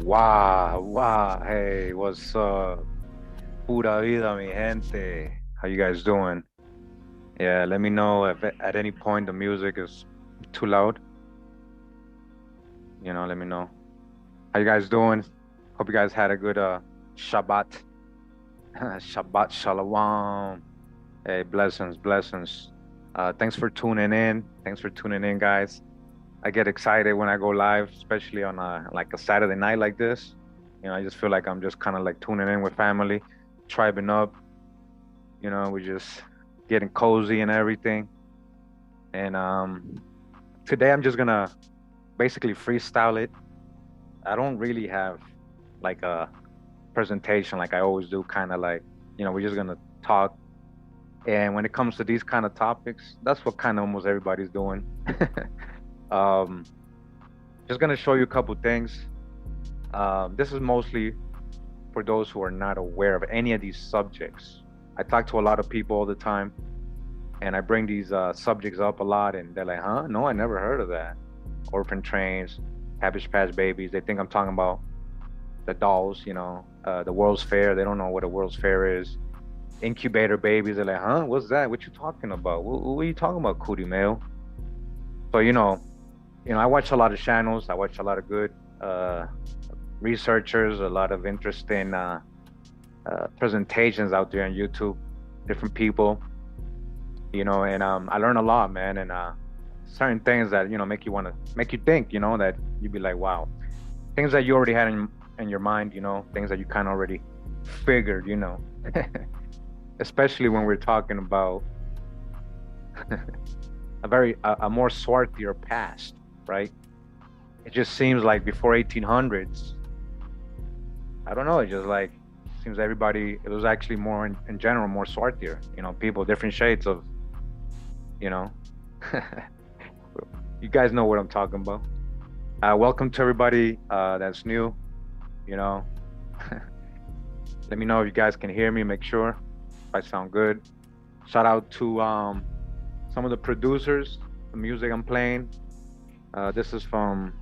Wow, hey, what's up? Pura vida, mi gente. How you guys doing? Yeah, let me know if at any point the music is too loud. Let me know. How you guys doing? Hope you guys had a good Shabbat. Shabbat Shalom. Hey, blessings. Thanks for tuning in, guys. I get excited when I go live, especially on like a Saturday night like this. I just feel like I'm just kind of like tuning in with family, tribing up. We're just getting cozy and everything. And today I'm just gonna basically freestyle it. I don't really have like a presentation like I always do, kind of like, we're just gonna talk. And when it comes to these kind of topics, that's what kind of almost everybody's doing. Just gonna show you a couple things. This is mostly for those who are not aware of any of these subjects. I talk to a lot of people all the time, and I bring these subjects up a lot, and they're like, huh? No, I never heard of that. Orphan trains, Cabbage Patch Babies. They think I'm talking about the dolls, the World's Fair. They don't know what a World's Fair is. Inkubator babies. They're like, huh? What's that? What you talking about? What are you talking about, cootie male? So, I watch a lot of channels. I watch a lot of good researchers, a lot of interesting presentations out there on YouTube, different people, and I learn a lot, man. And certain things that, make you think, that you'd be like, wow, things that you already had in your mind, things that you kind of already figured, especially when we're talking about a more swarthier past, right? It just seems like before 1800s, I don't know, it just like seems everybody, it was actually more in general more swarthier, people, different shades of, you guys know what I'm talking about. Welcome to everybody that's new. Let me know if you guys can hear me, make sure if I sound good. Shout out to some of the producers, the music I'm playing. This is from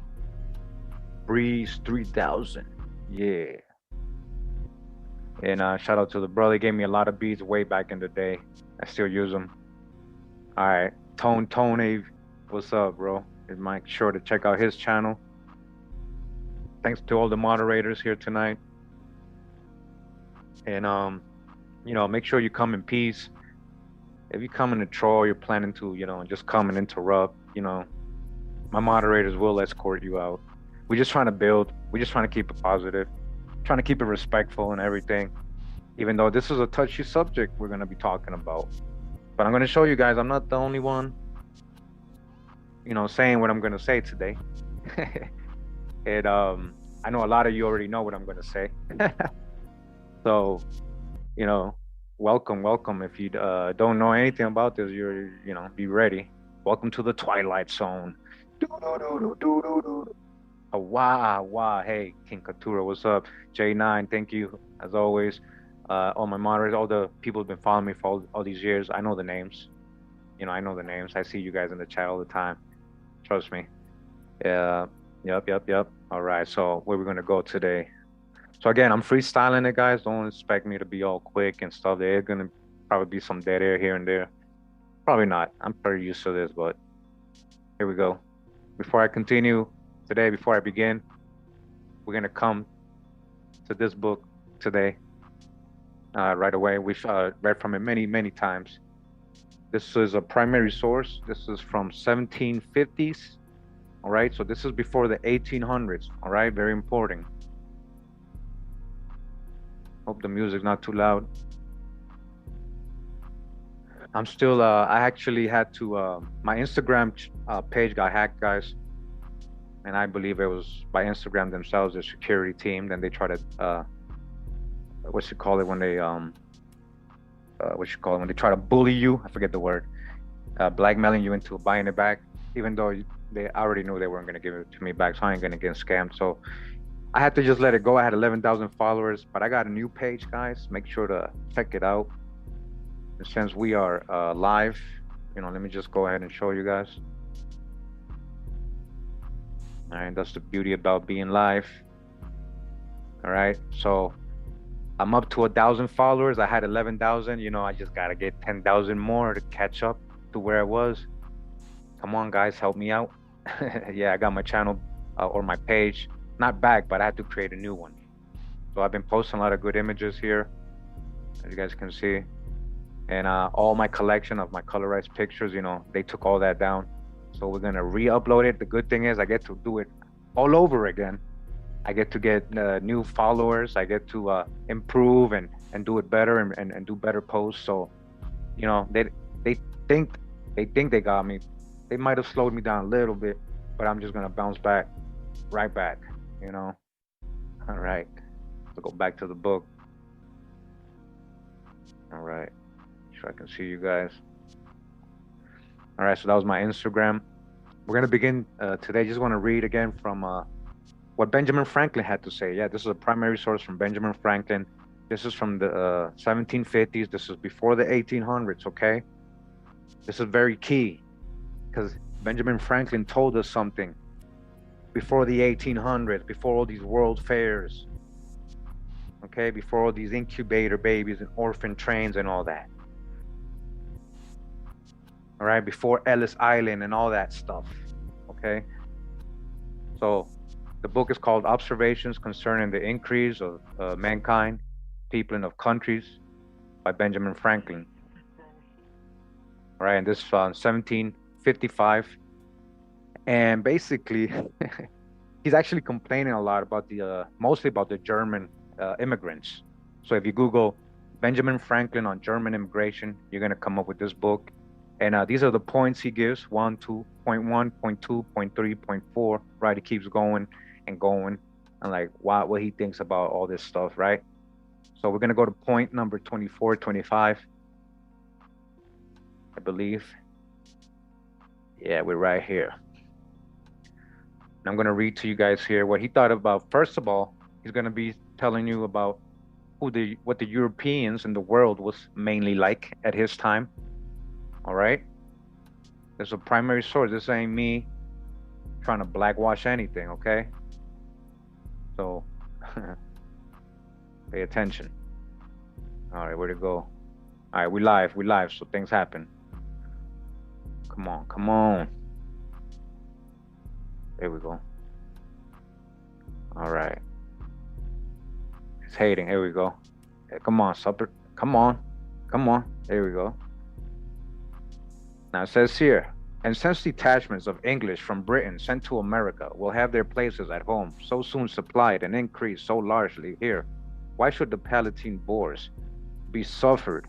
Breeze 3000. Yeah. And shout out to the brother. He gave me a lot of beats way back in the day. I still use them. All right. Tone, what's up, bro? Make sure to check out his channel. Thanks to all the moderators here tonight. And, make sure you come in peace. If you come in a troll, you're planning to, just come and interrupt, my moderators will escort you out. We're just trying to build. We're just trying to keep it positive, trying to keep it respectful and everything, even though this is a touchy subject we're going to be talking about. But I'm going to show you guys I'm not the only one, saying what I'm going to say today. And I know a lot of you already know what I'm going to say. So, welcome. If you don't know anything about this, you're, be ready. Welcome to the Twilight Zone. Wow. Hey, King Katura, what's up? J9, thank you, as always. All my moderators, all the people who've been following me for all these years, I know the names. I know the names. I see you guys in the chat all the time. Trust me. Yep. All right, so where we're going to go today. So again, I'm freestyling it, guys. Don't expect me to be all quick and stuff. There's going to probably be some dead air here and there. Probably not. I'm pretty used to this, but here we go. Before I continue today, before I begin, we're going to come to this book today right away. We've read from it many times. This is a primary source. This is from 1750s. All right, so this is before the 1800s. All right, very important. Hope the music's not too loud. I'm still, I actually had to, my Instagram page got hacked, guys. And I believe it was by Instagram themselves, the security team. Then they try to, what you call it when they what you call it, when they try to bully you. I forget the word. Blackmailing you into buying it back, even though they already knew they weren't going to give it to me back, so I ain't going to get scammed. So I had to just let it go. I had 11,000 followers, but I got a new page, guys. Make sure to check it out. And since we are live, let me just go ahead and show you guys. All right, that's the beauty about being live. All right, so I'm up to 1,000 followers. I had 11,000. I just gotta get 10,000 more to catch up to where I was. Come on, guys, help me out. Yeah, I got my channel or my page not back, but I had to create a new one. So I've been posting a lot of good images here, as you guys can see, and all my collection of my colorized pictures. They took all that down, so we're gonna re-upload it. The good thing is I get to do it all over again. I get to get new followers. I get to improve and do it better and do better posts. So they think they got me. They might have slowed me down a little bit, but I'm just gonna bounce back, right back. All right, let's go back to the book. All right, sure I can see you guys. All right, so that was my Instagram. We're gonna begin today. Just want to read again from what Benjamin Franklin had to say. Yeah, this is a primary source from Benjamin Franklin. This is from the 1750s. This is before the 1800s, okay? This is very key because Benjamin Franklin told us something before the 1800s, before all these world fairs, okay? Before all these incubator babies and orphan trains and all that. All right, before Ellis Island and all that stuff, okay? So the book is called Observations Concerning the Increase of Mankind, People and of Countries by Benjamin Franklin. All right, and this is 1755. And basically, he's actually complaining a lot about mostly about the German immigrants. So if you Google Benjamin Franklin on German immigration, you're gonna come up with this book. And these are the points he gives: 1, 2, point 1, point 2, point 3, point 4, right? He keeps going and going, and like what he thinks about all this stuff, right? So we're gonna go to point number 24, 25, I believe. Yeah, we're right here. And I'm gonna read to you guys here what he thought about. First of all, he's gonna be telling you about what the Europeans in the world was mainly like at his time. All right, there's a primary source. This ain't me trying to blackwash anything, okay? So pay attention. All right, where to go? All right, we live, so things happen. Come on. There we go. All right. It's hating. Here we go. Hey, come on, supper. Come on. There we go. Now it says here, and since detachments of English from Britain sent to America will have their places at home so soon supplied and increased so largely here, why should the Palatine Boers be suffered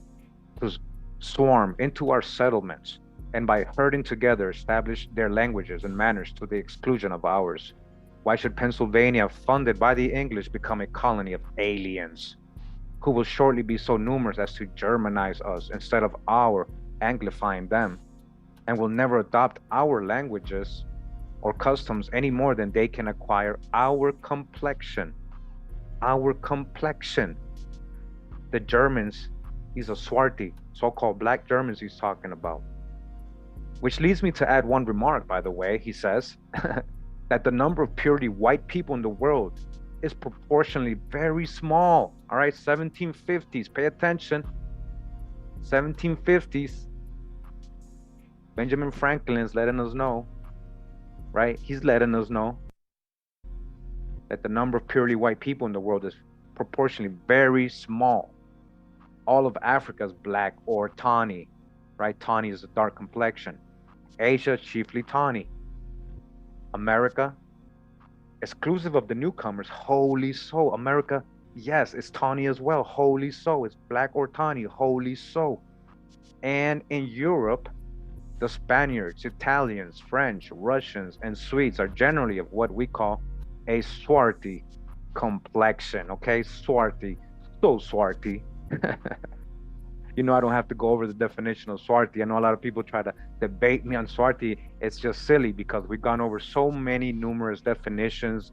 to swarm into our settlements and by herding together establish their languages and manners to the exclusion of ours? Why should Pennsylvania, funded by the English, become a colony of aliens who will shortly be so numerous as to Germanize us instead of our anglifying them, and will never adopt our languages or customs any more than they can acquire our complexion. The Germans, he's a Swarty, so-called black Germans he's talking about. Which leads me to add one remark, by the way. He says that the number of purely white people in the world is proportionally very small. All right, 1750s, pay attention. 1750s. Benjamin Franklin is letting us know, right? He's letting us know that the number of purely white people in the world is proportionally very small. All of Africa is black or tawny, right? Tawny is a dark complexion. Asia, chiefly tawny. America, exclusive of the newcomers, wholly so. America, yes, it's tawny as well, wholly so. It's black or tawny, wholly so. And in Europe, the Spaniards, Italians, French, Russians, and Swedes are generally of what we call a swarty complexion, okay? Swarty, so swarty. I don't have to go over the definition of Swarti. I know a lot of people try to debate me on Swarti. It's just silly because we've gone over so many numerous definitions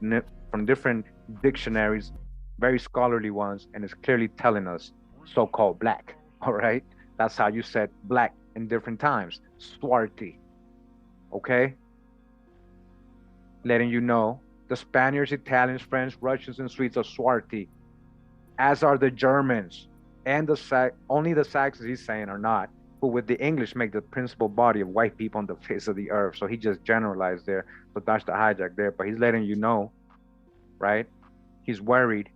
from different dictionaries, very scholarly ones, and it's clearly telling us so-called black. All right, that's how you said black in different times. Swarti. Okay, letting you know the Spaniards, Italians, French, Russians, and Swedes are Swarti, as are the Germans. And only the Saxons, he's saying, are not, who with the English make the principal body of white people on the face of the earth. So he just generalized there. So that's the hijack there. But he's letting you know, right? He's worried.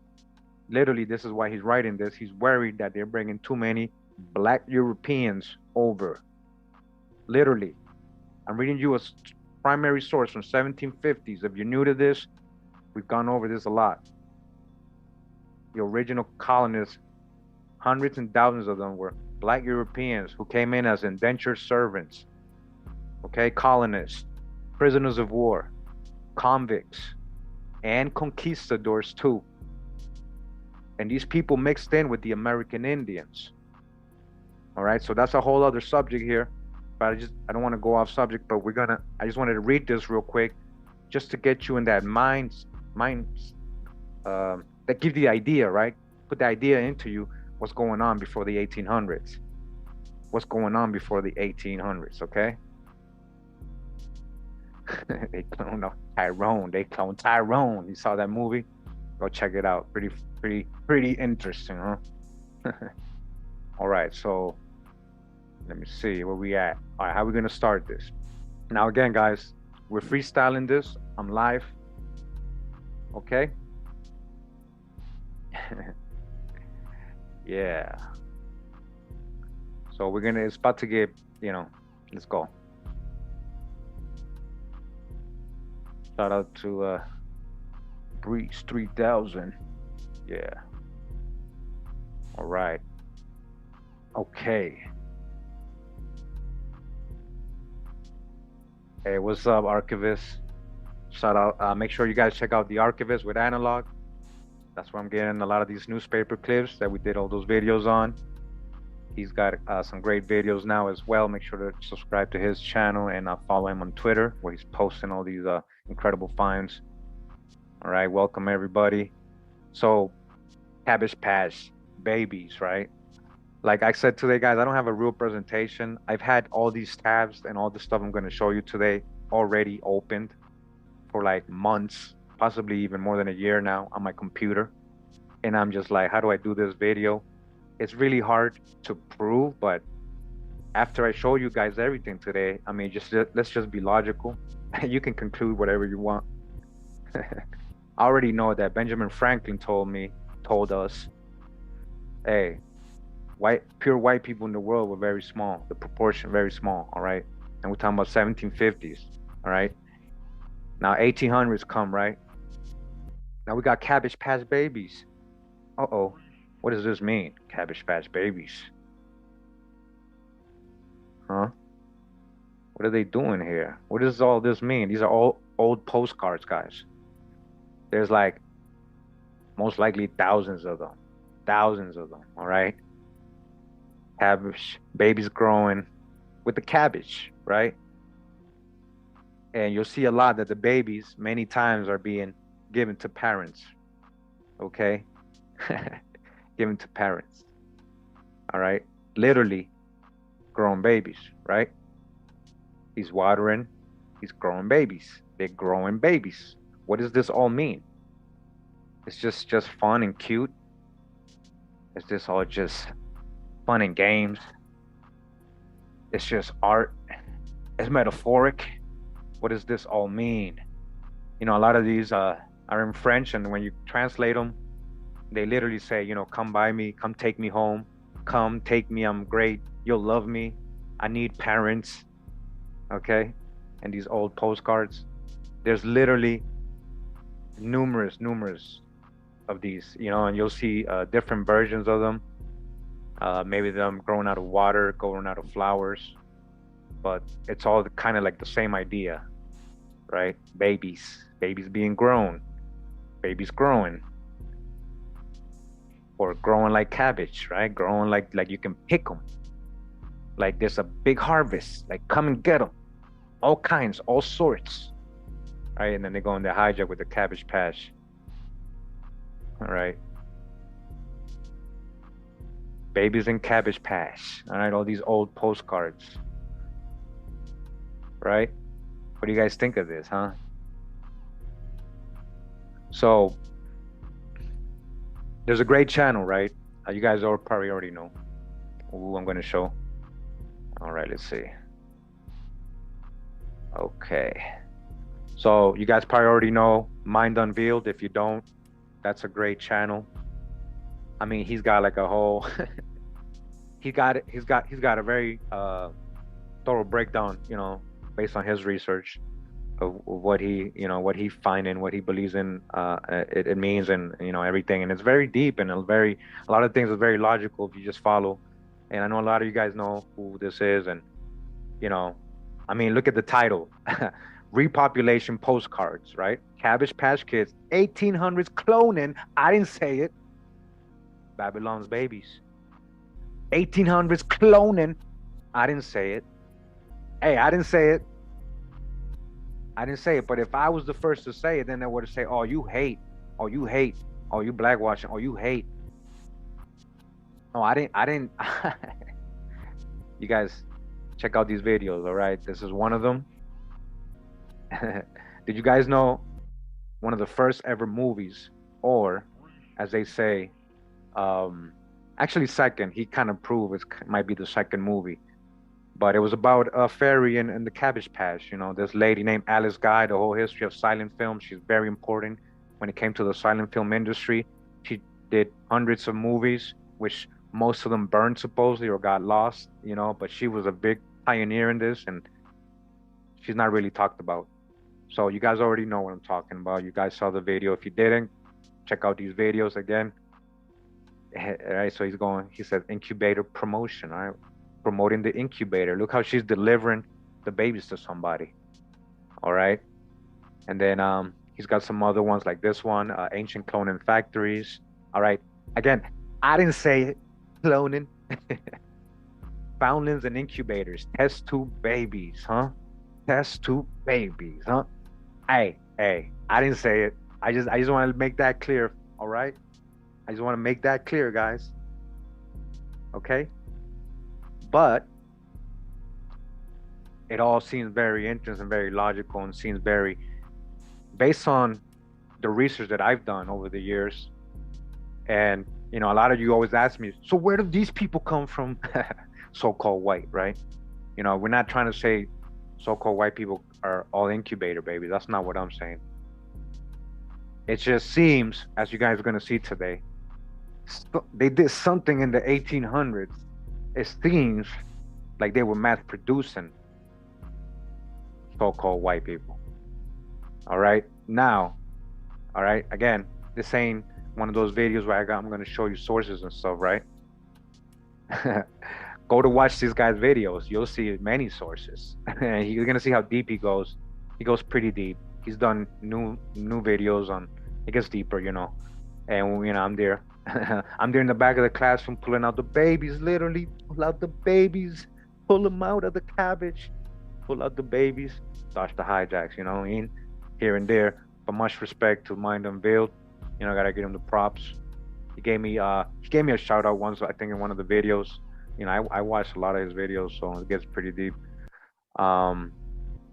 Literally, this is why he's writing this. He's worried that they're bringing too many black Europeans over. Literally. I'm reading you a primary source from 1750s. If you're new to this, we've gone over this a lot. The original colonists, hundreds and thousands of them were black Europeans who came in as indentured servants, okay, colonists, prisoners of war, convicts, and conquistadors too. And these people mixed in with the American Indians. All right, so that's a whole other subject here, but I don't want to go off subject, but I just wanted to read this real quick just to get you in that mind that give the idea, right? Put the idea into you. What's going on before the 1800s? What's going on before the 1800s, okay? They cloned Tyrone. They cloned Tyrone. You saw that movie? Go check it out. Pretty interesting, huh? All right, so let me see where we at. All right, how are we gonna start this? Now again, guys, we're freestyling this. I'm live, okay? Yeah. So it's about to get, let's go. Shout out to Breeze 3000. Yeah. All right. Okay. Hey, what's up, archivists? Shout out. Make sure you guys check out the archivist with Analog. That's where I'm getting a lot of these newspaper clips that we did all those videos on. He's got some great videos now as well. Make sure to subscribe to his channel and follow him on Twitter, where he's posting all these incredible finds. All right, welcome everybody. So, Cabbage Patch Babies, right? Like I said today, guys, I don't have a real presentation. I've had all these tabs and all the stuff I'm going to show you today already opened for like months, possibly even more than a year now on my computer. And I'm just like, how do I do this video? It's really hard to prove, but after I show you guys everything today, I mean, let's just be logical. You can conclude whatever you want. I already know that Benjamin Franklin told us, hey, pure white people in the world were very small, the proportion very small, all right? And we're talking about 1750s, all right? Now 1800s come, right? Now we got Cabbage Patch Babies. Uh-oh, what does this mean, Cabbage Patch Babies? Huh? What are they doing here? What does all this mean? These are all old postcards, guys. There's like, most likely thousands of them, all right? Cabbage, babies growing with the cabbage, right? And you'll see a lot that the babies many times are being given to parents, okay? Given to parents, all right? Literally growing babies, right? He's watering, he's growing babies. They're growing babies. What does this all mean? It's just fun and cute. It's just all just fun and games. It's just art. It's metaphoric. What does this all mean? You know, a lot of these are in French, and when you translate them, they literally say, you know, come by me, come take me home, come take me, I'm great, you'll love me, I need parents, okay? And these old postcards, there's literally numerous of these, you know, and you'll see different versions of them. Maybe them growing out of water, growing out of flowers, but it's all kind of like the same idea, right? Babies being grown, babies growing. or growing like cabbage, right? Growing like you can pick them. Like there's a big harvest. Like come and get them, all kinds, all sorts, right? And then they go in the hijack with the Cabbage Patch. All right. Babies in Cabbage Patch. All right, all these old postcards. Right? What do you guys think of this, huh? So there's a great channel, right? You guys all probably already know who I'm going to show. All right, let's see. Okay. So you guys probably already know Mind Unveiled. If you don't, that's a great channel. I mean, he's got like a whole he's got a very thorough breakdown, you know, based on his research of what he, you know, what he finding, what he believes in, it means, and you know, everything. And it's very deep, and a lot of things are very logical if you just follow. And I know a lot of you guys know who this is, and you know, I mean, look at the title. Repopulation postcards, right? Cabbage Patch Kids, 1800s cloning. I didn't say it. Babylon's babies. 1800s cloning. I didn't say it. Hey, I didn't say it. I didn't say it. But if I was the first to say it, then they would say, "Oh, you hate. Oh, you hate. Oh, you black watching. Oh, you hate." No, I didn't. You guys, check out these videos. All right, this is one of them. Did you guys know one of the first ever movies, or as they say, actually second, he kind of proved it might be the second movie, but it was about a fairy in the Cabbage Patch. You know, this lady named Alice Guy, the whole history of silent film. She's very important when it came to the silent film industry. She did hundreds of movies, which most of them burned supposedly or got lost, you know, but she was a big pioneer in this, and she's not really talked about. So you guys already know what I'm talking about. You guys saw the video. If you didn't, check out these videos again. All right, so he said incubator promotion, all right? Promoting the incubator. Look how she's delivering the babies to somebody, all right? And then he's got some other ones like this one, ancient cloning factories, all right? Again, I didn't say it, cloning. Foundlings and incubators, test tube babies, huh? Test tube babies, huh? Hey, I didn't say it. I just want to make that clear, all right? I just want to make that clear, guys. Okay? But it all seems very interesting, very logical, and seems very based on the research that I've done over the years. And, you know, a lot of you always ask me, so where do these people come from? So-called white, right? You know, we're not trying to say so-called white people are all incubator babies. That's not what I'm saying. It just seems, as you guys are going to see today, they did something in the 1800s. It seems like they were mass producing so-called white people. All right. Now, all right. Again, this ain't one of those videos where I'm going to show you sources and stuff, right? Go to watch these guys' videos. You'll see many sources. You're going to see how deep he goes. He goes pretty deep. He's done new videos on, it gets deeper, you know. And, you know, I'm there. I'm there in the back of the classroom pulling out the babies, literally. Pull out the babies. Pull them out of the cabbage. Pull out the babies. Dodge the hijacks, you know what I mean? Here and there. But much respect to Mind Unveiled. You know, I got to give him the props. He gave me a shout out once, I think, in one of the videos. You know, I watched a lot of his videos, so it gets pretty deep. All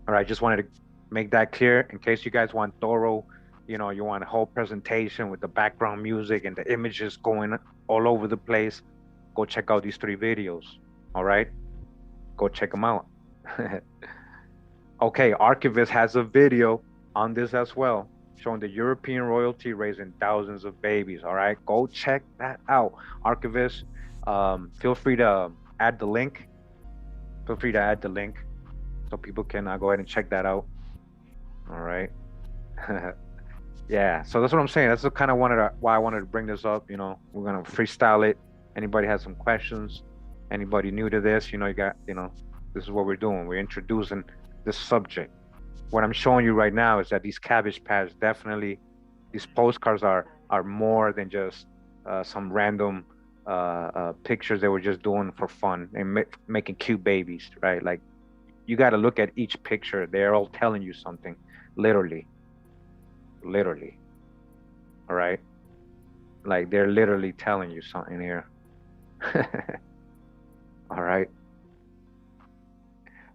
right, just wanted to make that clear in case you guys want thorough, you know, you want a whole presentation with the background music and the images going all over the place. Go check out these 3 videos. All right, go check them out. Okay, Archivist has a video on this as well, showing the European royalty raising thousands of babies. All right, go check that out. Archivist, feel free to add the link. Feel free to add the link so people can go ahead and check that out. All right. Yeah, so that's what I'm saying. That's kind of why I wanted to bring this up. You know, we're gonna freestyle it. Anybody has some questions? Anybody new to this? You know, this is what we're doing. We're introducing this subject. What I'm showing you right now is that these Cabbage Patch, definitely, these postcards are more than just some random pictures they were just doing for fun and making cute babies, right? Like, you got to look at each picture. They're all telling you something, literally. All right, like they're literally telling you something here. All right.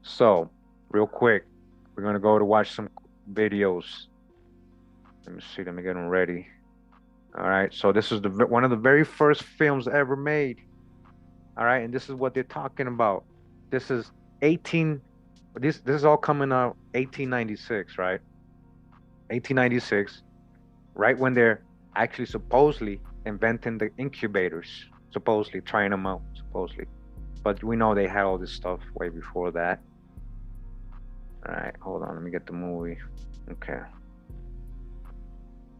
So, real quick, we're gonna go to watch some videos. Let me see. Let me get them ready. All right. So this is one of the very first films ever made. All right, and this is what they're talking about. This is 18. This is all coming out 1896, right? 1896, right when they're actually supposedly inventing the incubators, supposedly trying them out, supposedly. But we know they had all this stuff way before that. All right, hold on, let me get the movie. Okay.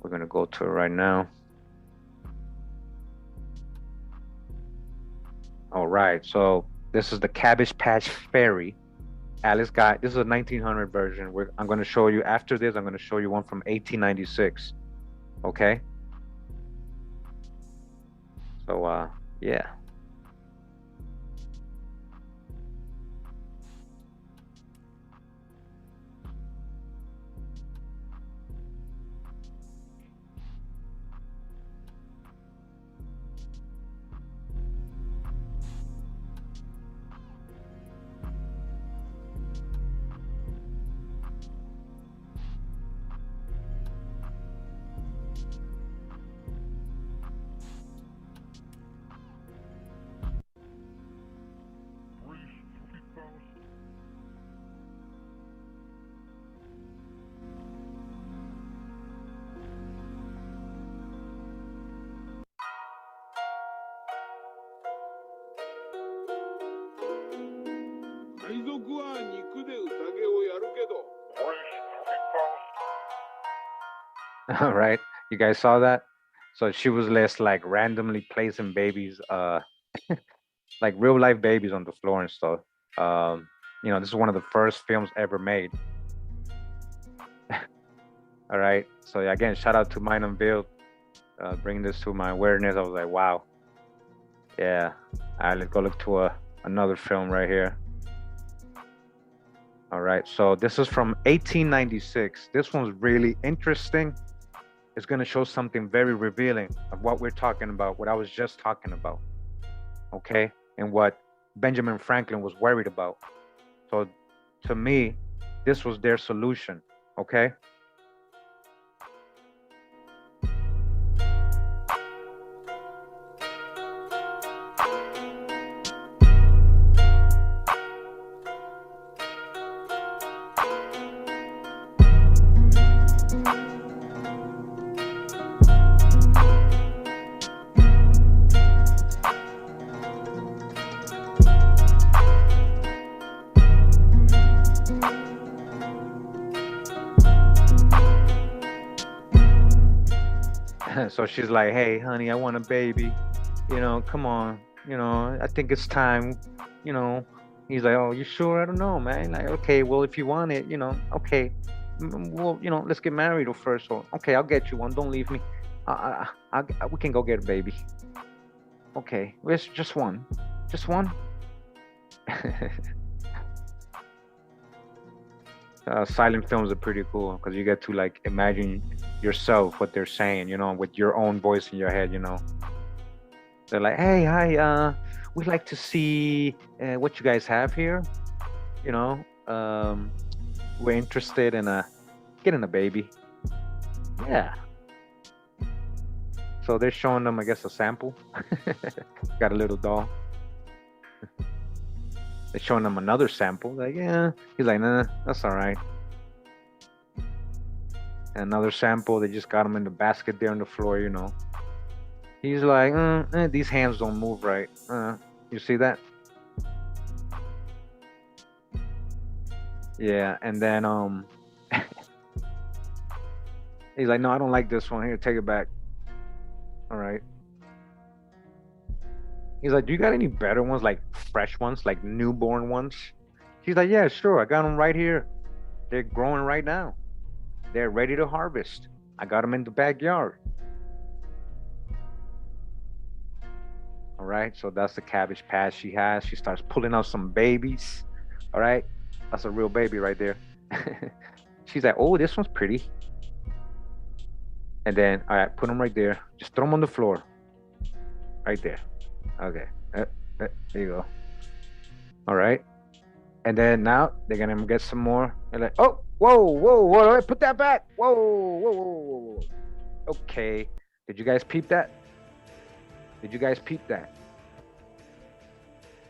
We're gonna go to it right now. All right, so this is the Cabbage Patch Fairy. Alice got, this is a 1900 version. I'm gonna show you, after this, I'm gonna show you one from 1896, okay? So, yeah. All right, you guys saw that? So she was just like randomly placing babies, like real life babies on the floor and stuff. This is one of the first films ever made. All right, so yeah, again, shout out to Mind and Build, bringing this to my awareness. I was like, wow, yeah. All right, let's go look to another film right here. All right, so this is from 1896. This one's really interesting. It's going to show something very revealing of what we're talking about, what I was just talking about, okay? And what Benjamin Franklin was worried about. So to me, this was their solution, okay? So she's like, hey, honey, I want a baby. Come on. I think it's time. He's like, oh, you sure? I don't know, man. Like, okay, well, if you want it, okay. Well, let's get married first. So, okay, I'll get you one. Don't leave me. We can go get a baby. Okay, it's just one. Just one. Silent films are pretty cool because you get to like imagine yourself what they're saying, with your own voice in your head. They're like, hey, hi, we'd like to see what you guys have here. We're interested in getting a baby. Yeah. So they're showing them, I guess, a sample. Got a little doll. They're showing them another sample. Like, yeah. He's like, nah, that's all right. And another sample. They just got him in the basket there on the floor, He's like, these hands don't move right. You see that? Yeah. And then he's like, no, I don't like this one. Here, take it back. All right. He's like, do you got any better ones, like fresh ones, like newborn ones? She's like, yeah, sure. I got them right here. They're growing right now. They're ready to harvest. I got them in the backyard. All right, so that's the cabbage patch she has. She starts pulling out some babies. All right, that's a real baby right there. She's like, oh, this one's pretty. And then, all right, put them right there. Just throw them on the floor. Right there. Okay. There you go. All right. And then now they're gonna get some more. They're like, oh, whoa, put that back. Whoa. Okay. Did you guys peep that?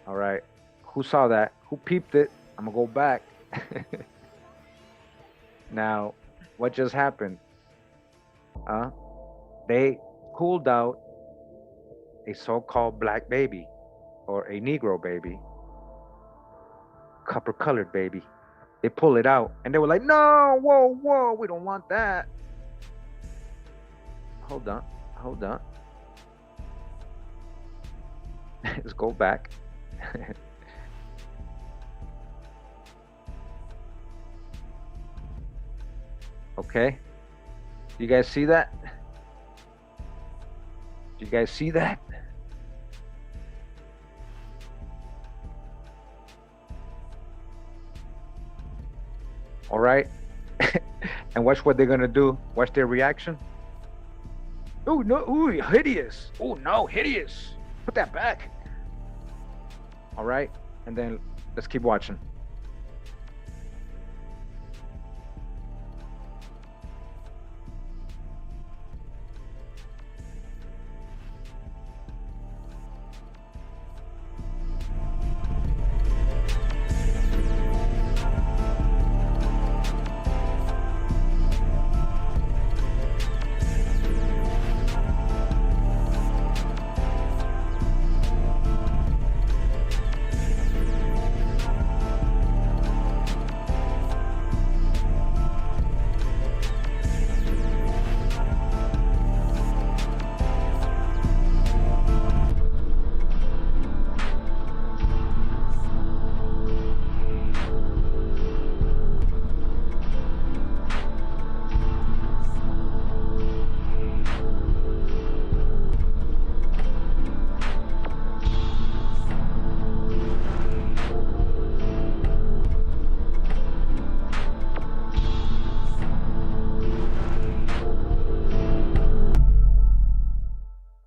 All right. Who saw that? Who peeped it? I'm gonna go back. Now, what just happened? They pulled out a so-called black baby or a Negro baby, copper-colored baby. They pull it out and they were like, no, whoa, we don't want that. Hold on. Let's go back. Okay. You guys see that? All right. And watch what they're gonna do. Watch their reaction. Oh no, ooh, hideous. Oh no, hideous. Put that back. All right. And then let's keep watching.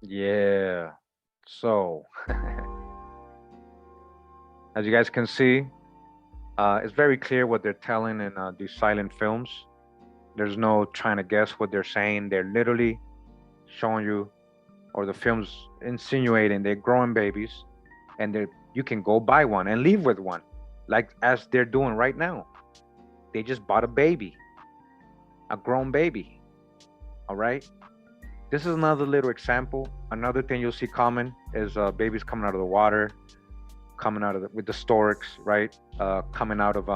Yeah. So, as you guys can see, it's very clear what they're telling in these silent films. There's no trying to guess what they're saying. They're literally showing you, or the film's insinuating they're growing babies, and you can go buy one and leave with one, like as they're doing right now. They just bought a baby, a grown baby. All right. This is another little example. Another thing you'll see common is babies coming out of the water, coming out of with the storks, right? Coming out of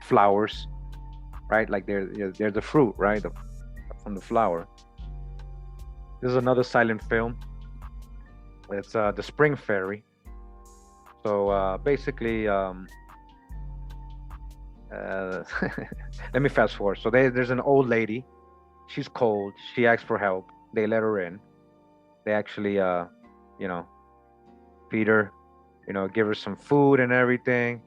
flowers, right? Like they're the fruit, right? From the flower. This is another silent film. It's the Spring Fairy. So basically, let me fast forward. So there's an old lady. She's cold. She asks for help. They let her in. They actually, feed her, give her some food and everything.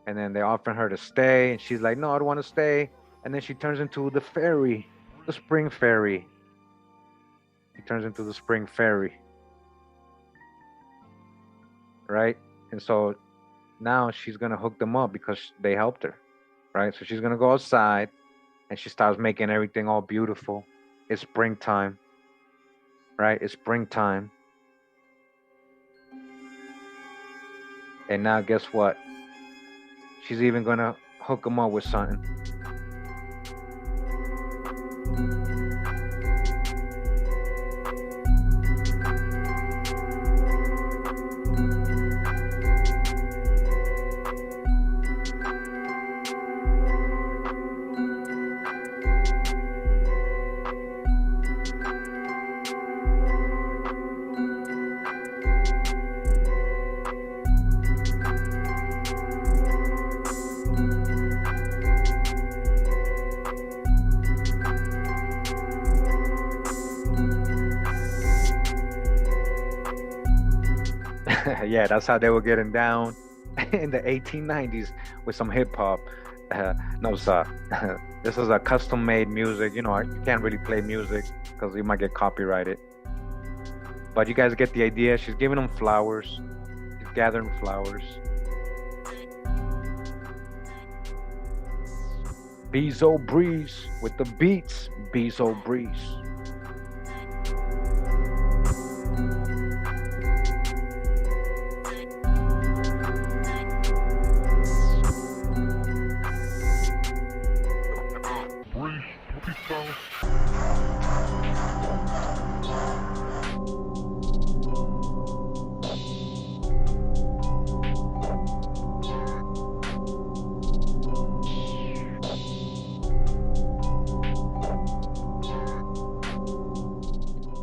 And then they offer her to stay. And she's like, no, I don't want to stay. And then she turns into the fairy, the Spring Fairy. She turns into the Spring Fairy. Right? And so now she's going to hook them up because they helped her. Right? So she's going to go outside and she starts making everything all beautiful. It's springtime. Right? It's springtime. And now guess what? She's even gonna hook them up with something. Yeah, that's how they were getting down in the 1890s with some hip hop. No, sir. This is a custom made music. You know, you can't really play music because you might get copyrighted. But you guys get the idea. She's giving them flowers. She's gathering flowers. Bezo Breeze with the beats. Bezo Breeze.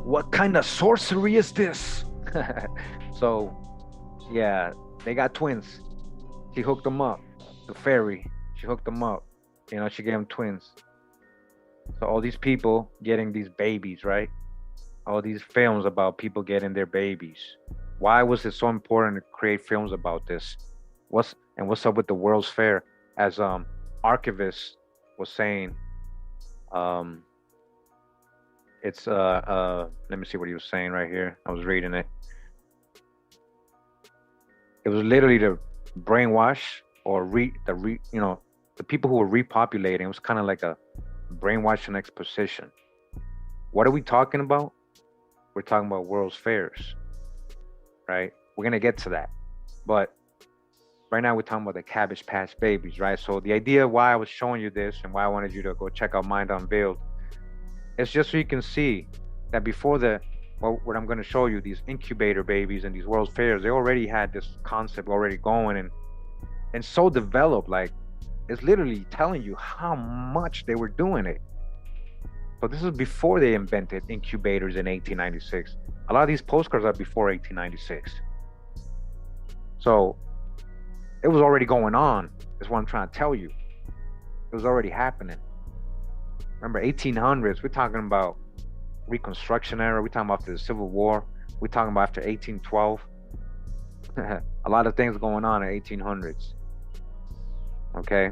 What kind of sorcery is this? So, yeah, they got twins. She hooked them up. The fairy, she hooked them up. You know, she gave them twins. So all these people getting these babies, right? All these films about people getting their babies. Why was it so important to create films about this? What's up with the World's Fair? As archivist was saying, it's let me see what he was saying right here. I was reading it. It was literally to brainwash or the people who were repopulating. It was kind of like a brainwashing exposition. What are we talking about? We're talking about World's Fairs, right? We're gonna get to that, but right now we're talking about the Cabbage Patch Babies, right? So the idea why I was showing you this and why I wanted you to go check out Mind Unveiled, it's just so you can see that before what I'm going to show you, these incubator babies and these World's Fairs, they already had this concept already going and so developed. Like, it's literally telling you how much they were doing it. So this is before they invented incubators in 1896. A lot of these postcards are before 1896. So it was already going on, is what I'm trying to tell you. It was already happening. Remember, 1800s, we're talking about Reconstruction era. We're talking about after the Civil War. We're talking about after 1812. A lot of things going on in 1800s. Okay,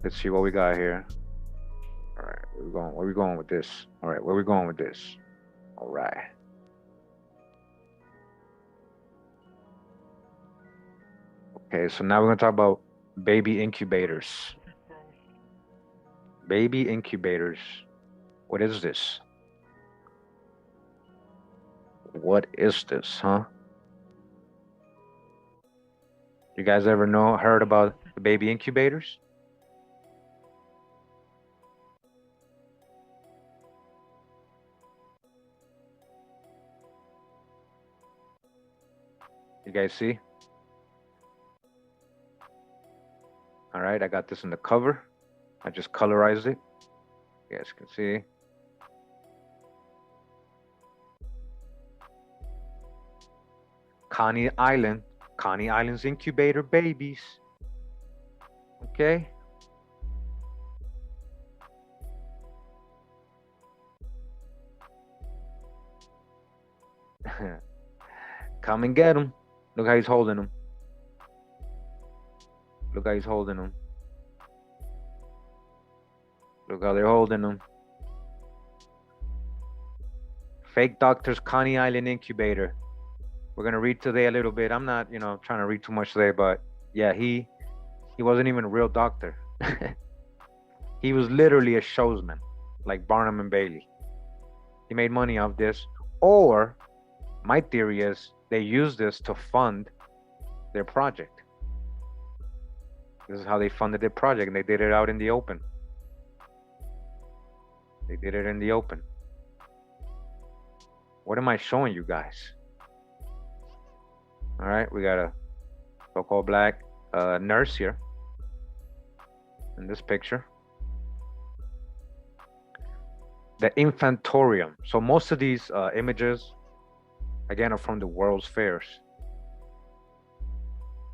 let's see what we got here. All right, where we going with this? All right, where we going with this? All right. Okay, so now we're gonna talk about baby incubators. Baby incubators. What is this? What is this, huh? You guys ever heard about the baby incubators? You guys see? All right, I got this in the cover. I just colorized it. You guys can see. Coney Island's incubator babies. Okay. Come and get them. Look how he's holding them. Look how he's holding them. Look how they're holding them. Fake Doctors Coney Island Incubator. We're gonna read today a little bit. I'm not, trying to read too much today, but yeah, he wasn't even a real doctor. He was literally a showsman, like Barnum and Bailey. He made money off this, or my theory is they used this to fund their project. This is how they funded their project, and they did it out in the open. They did it in the open. What am I showing you guys? All right, we got a so-called black nurse here in this picture. The infantorium. So most of these images, again, are from the World's Fairs.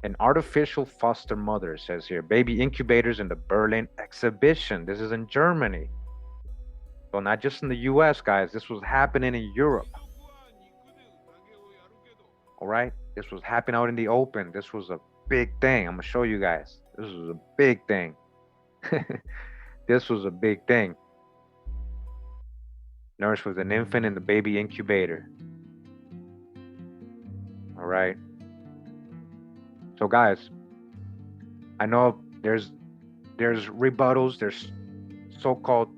An artificial foster mother, says here. Baby incubators in the Berlin exhibition. This is in Germany. So not just in the US, guys. This was happening in Europe. All right. This was happening out in the open. This was a big thing. I'm gonna show you guys. This was a big thing. This was a big thing. Nurse with an infant in the baby incubator. All right. So guys, I know there's rebuttals, there's so-called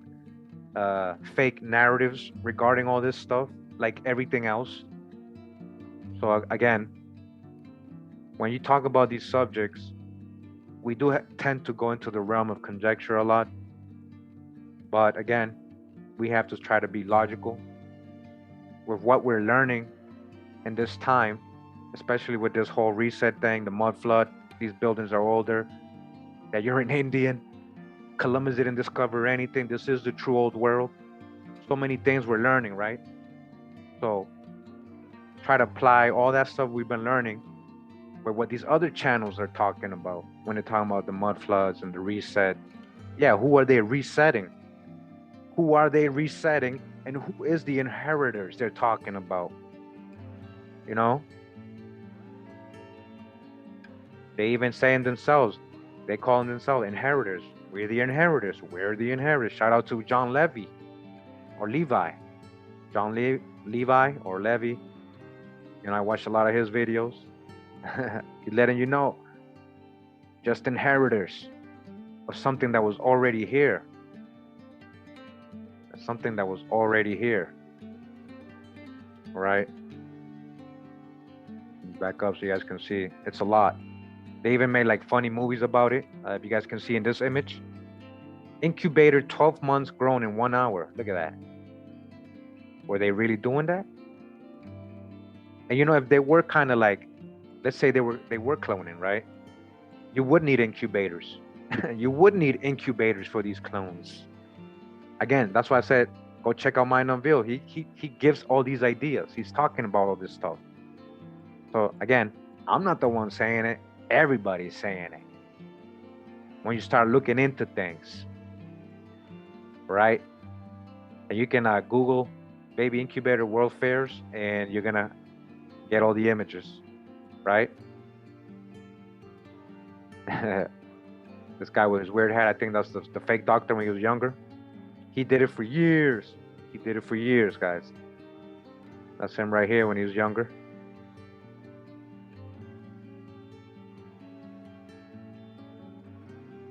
fake narratives regarding all this stuff, like everything else. So again, when you talk about these subjects, we do tend to go into the realm of conjecture a lot. But again, we have to try to be logical with what we're learning in this time, especially with this whole reset thing, the mud flood, these buildings are older, that you're an Indian, Columbus didn't discover anything, this is the true old world. So many things we're learning, right? So try to apply all that stuff we've been learning with what these other channels are talking about when they're talking about the mud floods and the reset. Yeah, who are they resetting? Who are they resetting? And who is the inheritors they're talking about? You know? They even say in themselves, they call themselves inheritors. We're the inheritors. We're the inheritors. Shout out to John Levy or Levi. John Levi or Levy. You know, I watched a lot of his videos. He's letting you know, just inheritors of something that was already here. Something that was already here. All right. Back up so you guys can see. It's a lot. They even made like funny movies about it. If you guys can see in this image. Incubator 12 months grown in 1 hour. Look at that. Were they really doing that? And you know, if they were kind of like, let's say they were cloning, right? You would need incubators. You would need incubators for these clones. Again, that's why I said, go check out Mind Unveiled. He gives all these ideas. He's talking about all this stuff. So again, I'm not the one saying it. Everybody's saying it. When you start looking into things, right? And you can Google baby incubator world fairs, and you're gonna get all the images, right? This guy with his weird hat, I think that's the fake doctor when he was younger. He did it for years. He did it for years, guys. That's him right here when he was younger.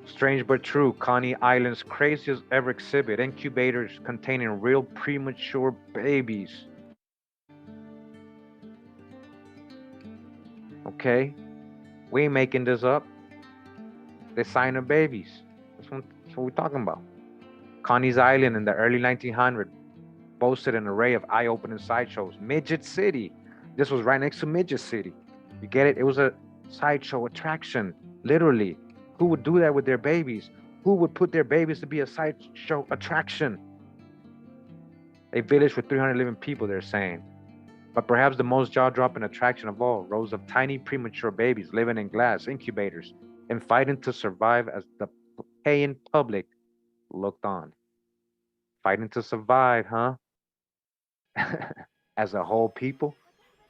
Strange but true, Coney Island's craziest ever exhibit, incubators containing real premature babies. Okay, we ain't making this up. They're signing babies. That's what we're talking about. Coney's Island in the early 1900s boasted an array of eye-opening sideshows. Midget City. This was right next to Midget City. You get it? It was a sideshow attraction, literally. Who would do that with their babies? Who would put their babies to be a sideshow attraction? A village with 311 people, they're saying. But perhaps the most jaw-dropping attraction of all, rows of tiny premature babies living in glass incubators and fighting to survive as the paying public looked on. Fighting to survive, huh? As a whole people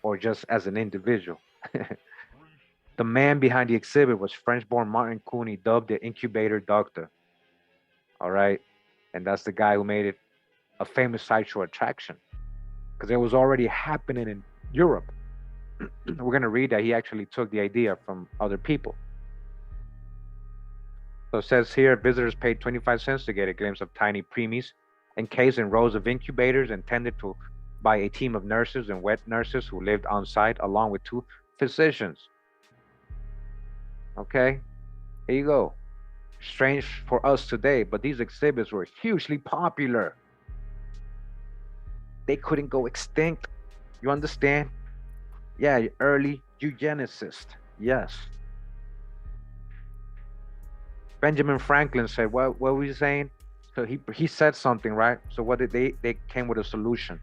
or just as an individual? The man behind the exhibit was French-born Martin Cooney, dubbed the Incubator Doctor. All right. And that's the guy who made it a famous sideshow attraction because it was already happening in Europe. We're going to read that he actually took the idea from other people. So it says here, visitors paid 25 cents to get a glimpse of tiny preemies encased in rows of incubators and tended to by a team of nurses and wet nurses who lived on site along with 2 physicians. Okay, here you go. Strange for us today, but these exhibits were hugely popular. They couldn't go extinct. You understand? Yeah, early eugenicist. Yes. Benjamin Franklin said, what were you saying? So he said something, right? So what did they came with a solution.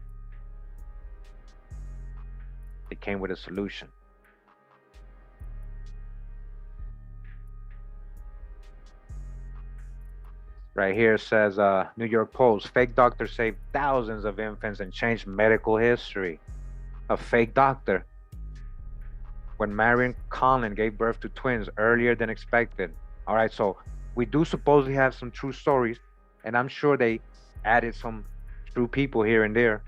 They came with a solution. Right here says, New York Post, fake doctor saved thousands of infants and changed medical history. A fake doctor. when Marion Conlon gave birth to twins earlier than expected. All right, so we do supposedly have some true stories, and I'm sure they added some true people here and there.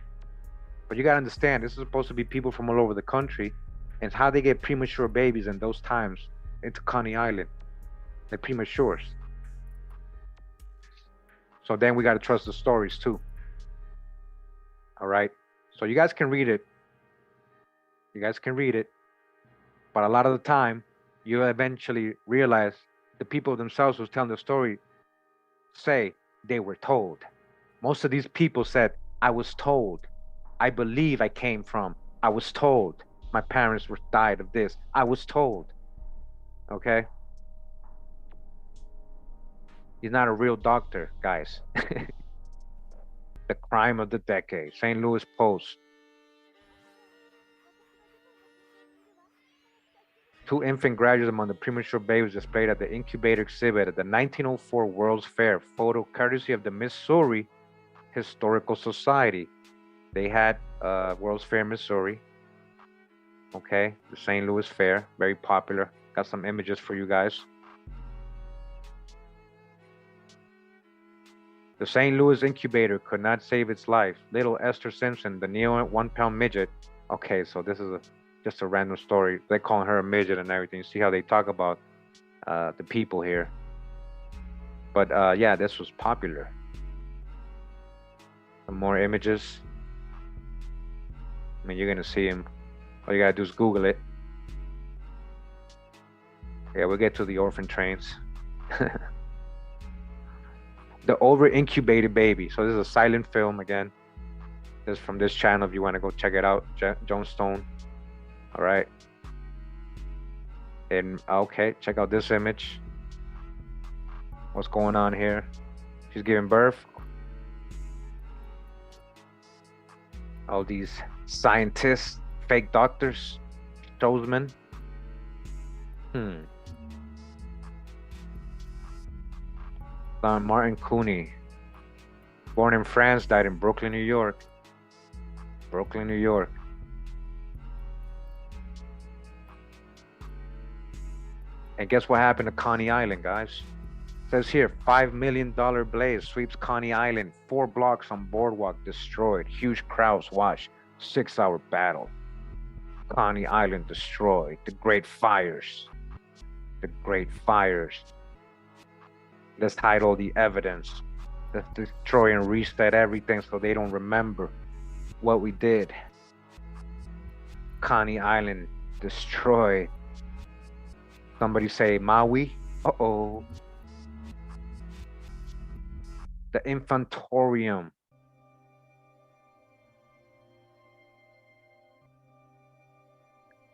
But you gotta understand, this is supposed to be people from all over the country, and how they get premature babies in those times into Coney Island. They're prematures. So then we gotta trust the stories too. All right, so you guys can read it. You guys can read it, but a lot of the time, you eventually realize the people themselves who's telling the story say they were told. Most of these people said, I was told. I believe I came from. I was told. My parents were died of this. I was told. Okay? He's not a real doctor, guys. The crime of the decade. St. Louis Post. 2 infant graduates among the premature babies displayed at the incubator exhibit at the 1904 World's Fair, photo courtesy of the Missouri Historical Society. They had World's Fair, Missouri. Okay, the St. Louis Fair, very popular. Got some images for you guys. The St. Louis incubator could not save its life. Little Esther Simpson, the neo 1-pound midget. Okay, so this is just a random story. They're calling her a midget and everything. See how they talk about the people here. But yeah, this was popular. Some more images. I mean, you're gonna see him. All you gotta do is Google it. Yeah, we'll get to the orphan trains. The over incubated baby. So this is a silent film again. This is from this channel if you want to go check it out. Joan Stone. All right. And okay, check out this image. What's going on here? She's giving birth. All these scientists, fake doctors, showsmen. Martin Cooney, born in France, died in Brooklyn, New York. Brooklyn, New York. And guess what happened to Coney Island, guys? It says here, $5 million blaze sweeps Coney Island. 4 blocks on boardwalk destroyed. Huge crowds watch. 6-hour battle. Coney Island destroyed. The Great Fires. The Great Fires. Let's hide all the evidence. Let's destroy and reset everything so they don't remember what we did. Coney Island destroyed. Somebody say Maui. Uh-oh. The Infantorium.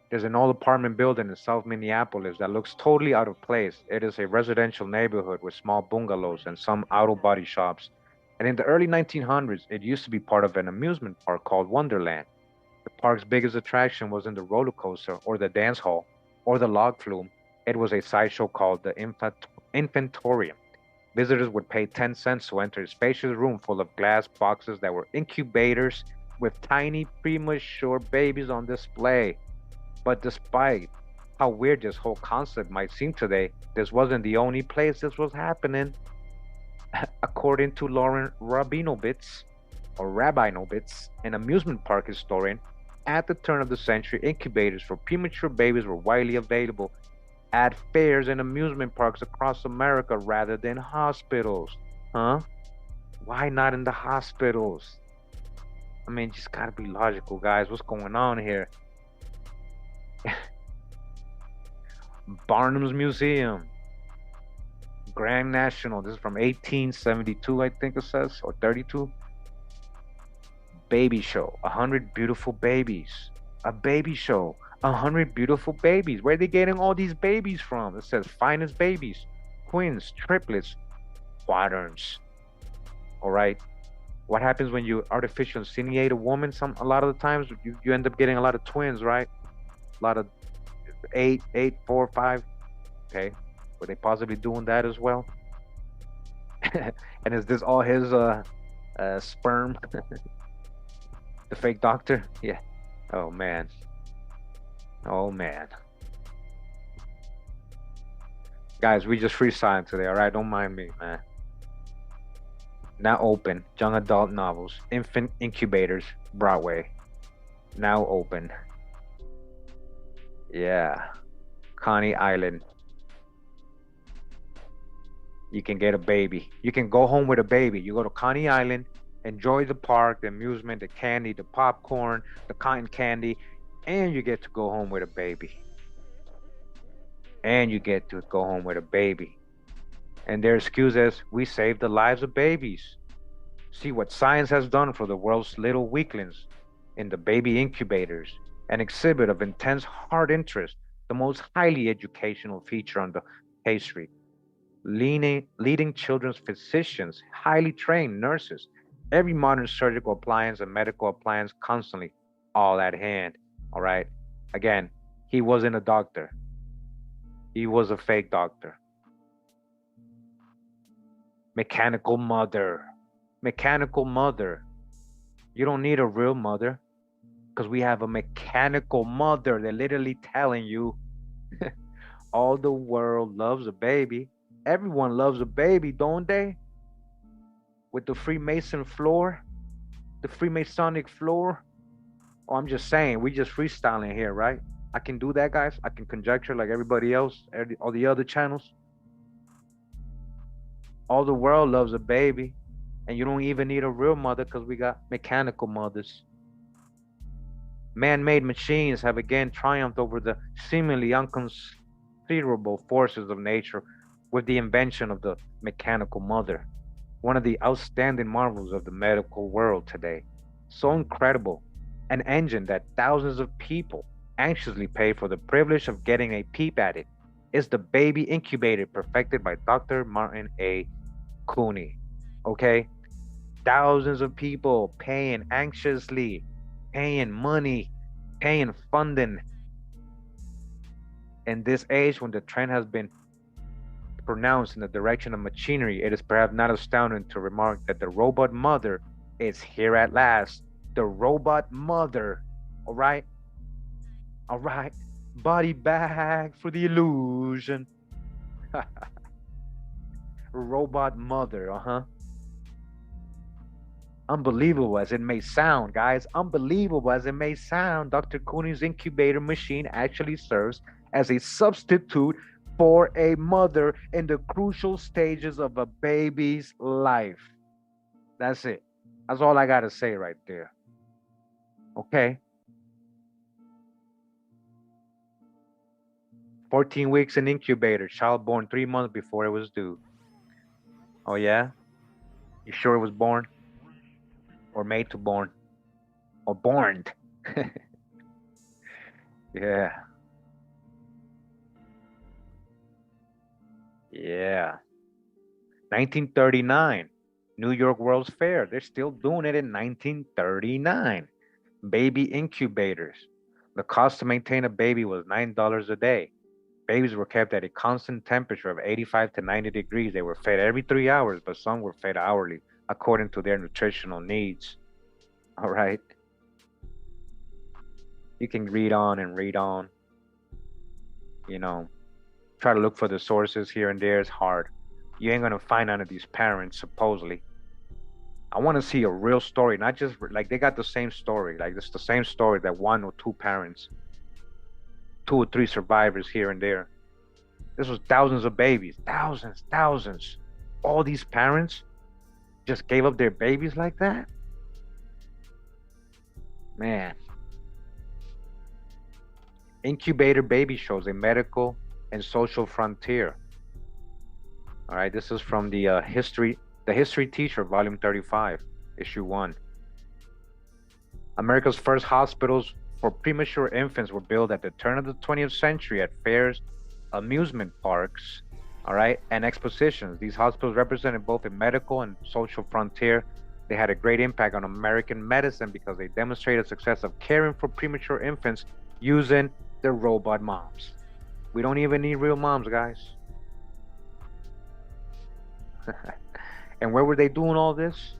There's an old apartment building in South Minneapolis that looks totally out of place. It is a residential neighborhood with small bungalows and some auto body shops. And in the early 1900s, it used to be part of an amusement park called Wonderland. The park's biggest attraction wasn't the roller coaster or the dance hall or the log flume. It was a sideshow called the Infantorium. Visitors would pay 10 cents to enter a spacious room full of glass boxes that were incubators with tiny premature babies on display. But despite how weird this whole concept might seem today, this wasn't the only place this was happening. According to Lauren Rabinowitz, an amusement park historian, at the turn of the century, incubators for premature babies were widely available at fairs and amusement parks across America rather than hospitals. Huh? Why not in the hospitals? I mean, just gotta be logical, guys. What's going on here? Barnum's Museum, Grand National. This is from 1872, I think it says, or 32. Baby show, 100 beautiful babies. A baby show, 100 beautiful babies. Where are they getting all these babies from? It says finest babies, twins, triplets, quaterns. All right. What happens when you artificially inseminate a woman? A lot of the times you end up getting a lot of twins, right? A lot of 8, 4, 5. Okay, were they possibly doing that as well? And is this all his sperm? The fake doctor? Yeah. Oh man. Oh man. Guys, we just freestyling today, alright? Don't mind me, man. Now open. Young adult novels. Infant incubators. Broadway. Now open. Yeah. Coney Island. You can get a baby. You can go home with a baby. You go to Coney Island, enjoy the park, the amusement, the candy, the popcorn, the cotton candy, and you get to go home with a baby. And you get to go home with a baby. And their excuse is, we saved the lives of babies. See what science has done for the world's little weaklings in the baby incubators, an exhibit of intense hard interest, the most highly educational feature on the pastry. Leading children's physicians, highly trained nurses, every modern surgical appliance and medical appliance constantly all at hand. All right. Again, he wasn't a doctor. He was a fake doctor. Mechanical mother. Mechanical mother. You don't need a real mother because we have a mechanical mother. They're literally telling you all the world loves a baby. Everyone loves a baby, don't they? With the Freemason floor, the Freemasonic floor. Oh, I'm just saying, we just freestyling here, right? I can do that, guys. I can conjecture like everybody else, all the other channels. All the world loves a baby, and you don't even need a real mother because we got mechanical mothers. Man-made machines have again triumphed over the seemingly unconsiderable forces of nature with the invention of the mechanical mother, one of the outstanding marvels of the medical world today. So incredible, an engine that thousands of people anxiously pay for the privilege of getting a peep at it, is the baby incubator perfected by Dr. Martin A. Cooney. Okay? Thousands of people paying anxiously, paying money, paying funding. In this age, when the trend has been pronounced in the direction of machinery, it is perhaps not astounding to remark that the robot mother is here at last. The robot mother. All right? All right. Body bag for the illusion. Robot mother, Unbelievable as it may sound, guys. Unbelievable as it may sound, Dr. Cooney's incubator machine actually serves as a substitute for a mother in the crucial stages of a baby's life. That's it. That's all I got to say right there. Okay. 14 weeks in incubator, child born 3 months before it was due. Oh, yeah? You sure it was born? Or made to born? Or born? Yeah. Yeah. 1939, New York World's Fair. They're still doing it in 1939. Baby incubators. The cost to maintain a baby was $9 a day. Babies were kept at a constant temperature of 85 to 90 degrees. They were fed every 3 hours, but some were fed hourly according to their nutritional needs. All right. You can read on and read on. You know, try to look for the sources here and there. It's hard. You ain't going to find none of these parents, supposedly. I want to see a real story, not just like they got the same story. Like it's the same story that one or two parents, 2 or 3 survivors here and there. This was thousands of babies, thousands. All these parents just gave up their babies like that? Man. Incubator baby shows, a medical and social frontier. All right, this is from the History Teacher, Volume 35, Issue 1. America's first hospitals for premature infants were built at the turn of the 20th century at fairs, amusement parks, all right, and expositions. These hospitals represented both a medical and social frontier. They had a great impact on American medicine because they demonstrated success of caring for premature infants using the robot moms. We don't even need real moms, guys. And where were they doing all this?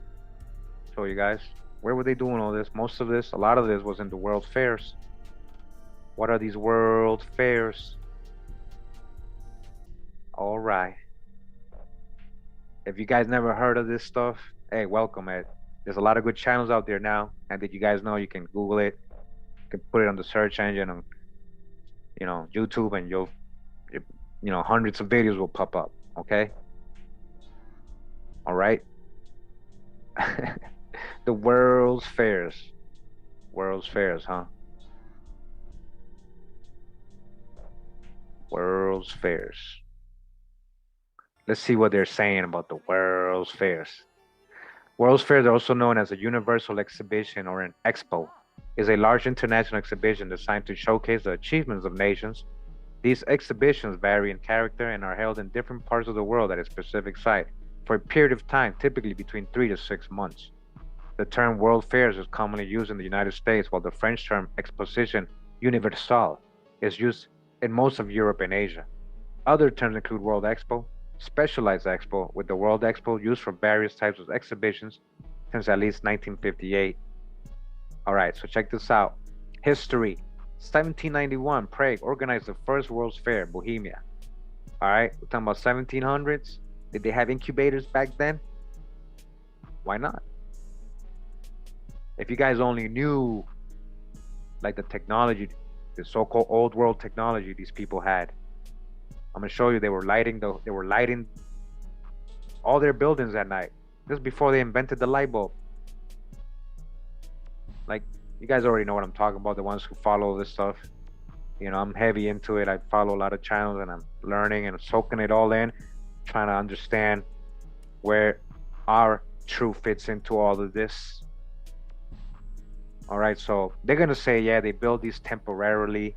Show you guys. Where were they doing all this? Most of this, a lot of this was in the world fairs. What are these world fairs? All right. If you guys never heard of this stuff, hey, welcome, Ed. There's a lot of good channels out there now, and did you guys know you can Google it, you can put it on the search engine on, YouTube, and hundreds of videos will pop up. Okay. All right. The world's fairs. World's fairs, huh? World's fairs. Let's see what they're saying about the world's fairs. World's fairs are also known as a universal exhibition or an expo, is a large international exhibition designed to showcase the achievements of nations. These exhibitions vary in character and are held in different parts of the world at a specific site for a period of time, typically between 3 to 6 months. The term World Fairs is commonly used in the United States, while the French term Exposition Universelle is used in most of Europe and Asia. Other terms include World Expo, Specialized Expo, with the World Expo used for various types of exhibitions since at least 1958. All right, so check this out. History. 1791, Prague organized the first World's Fair, Bohemia. All right, we're talking about 1700s. Did they have incubators back then? Why not? If you guys only knew, like, the technology, the so-called old world technology these people had. I'm gonna show you they were lighting all their buildings at night. This is before they invented the light bulb. Like, you guys already know what I'm talking about, the ones who follow this stuff. I'm heavy into it. I follow a lot of channels and I'm learning and soaking it all in, trying to understand where our truth fits into all of this. All right, so they're gonna say, yeah, they built these temporarily,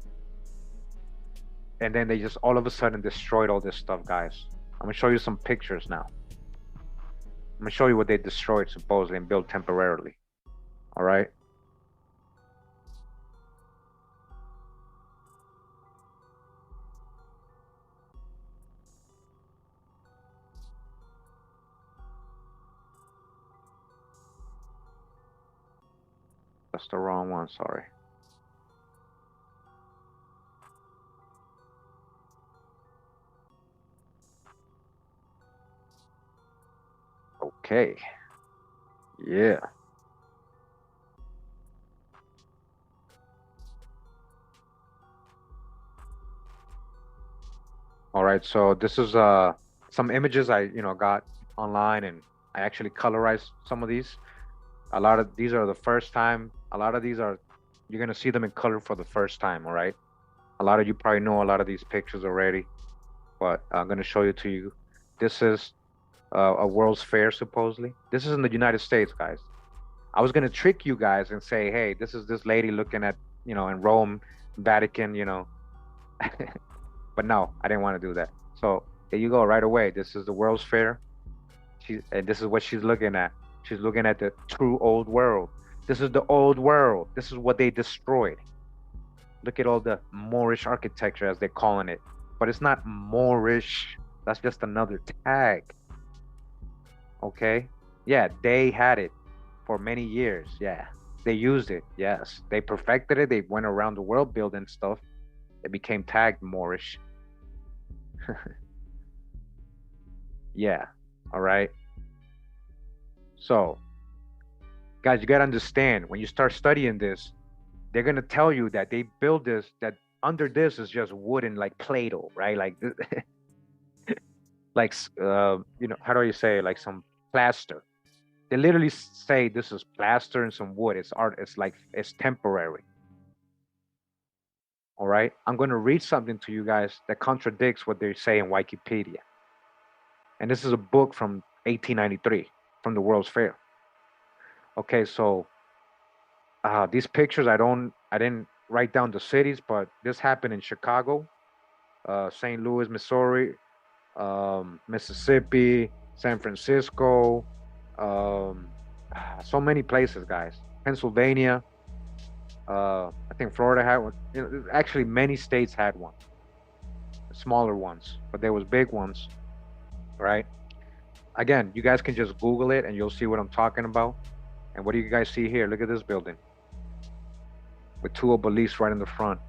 and then they just all of a sudden destroyed all this stuff, guys. I'm gonna show you some pictures now. I'm gonna show you what they destroyed supposedly and built temporarily. All right. That's the wrong one, sorry. Okay. Yeah. All right, so this is some images I got online, and I actually colorized some of these. A lot of these are the first time. A lot of these are, you're gonna see them in color for the first time. All right. A lot of you probably know a lot of these pictures already, but I'm gonna show you to you. This is a World's Fair, supposedly. This is in the United States, guys. I was gonna trick you guys and say, hey, this is this lady looking at, in Rome, Vatican, but no, I didn't want to do that. So there you go, right away. This is the World's Fair. And this is what she's looking at. She's looking at the true old world. This is the old world. This is what they destroyed. Look at all the Moorish architecture, as they're calling it. But it's not Moorish. That's just another tag. Okay? Yeah, they had it for many years. Yeah. They used it. Yes. They perfected it. They went around the world building stuff. It became tagged Moorish. Yeah. All right. So, guys, you got to understand, when you start studying this, they're going to tell you that they build this, that under this is just wooden, like Play-Doh, right? Like, like, how do you say, like some plaster. They literally say this is plaster and some wood. It's art. It's like, it's temporary. All right. I'm going to read something to you guys that contradicts what they say in Wikipedia. And this is a book from 1893 from the World's Fair. Okay, so these pictures, I didn't write down the cities, but this happened in Chicago, St. Louis, Missouri, Mississippi, San Francisco, so many places, guys. Pennsylvania, I think Florida had one. Actually, many states had one. Smaller ones, but there was big ones, right? Again, you guys can just Google it and you'll see what I'm talking about. And what do you guys see here? Look at this building with two obelisks right in the front.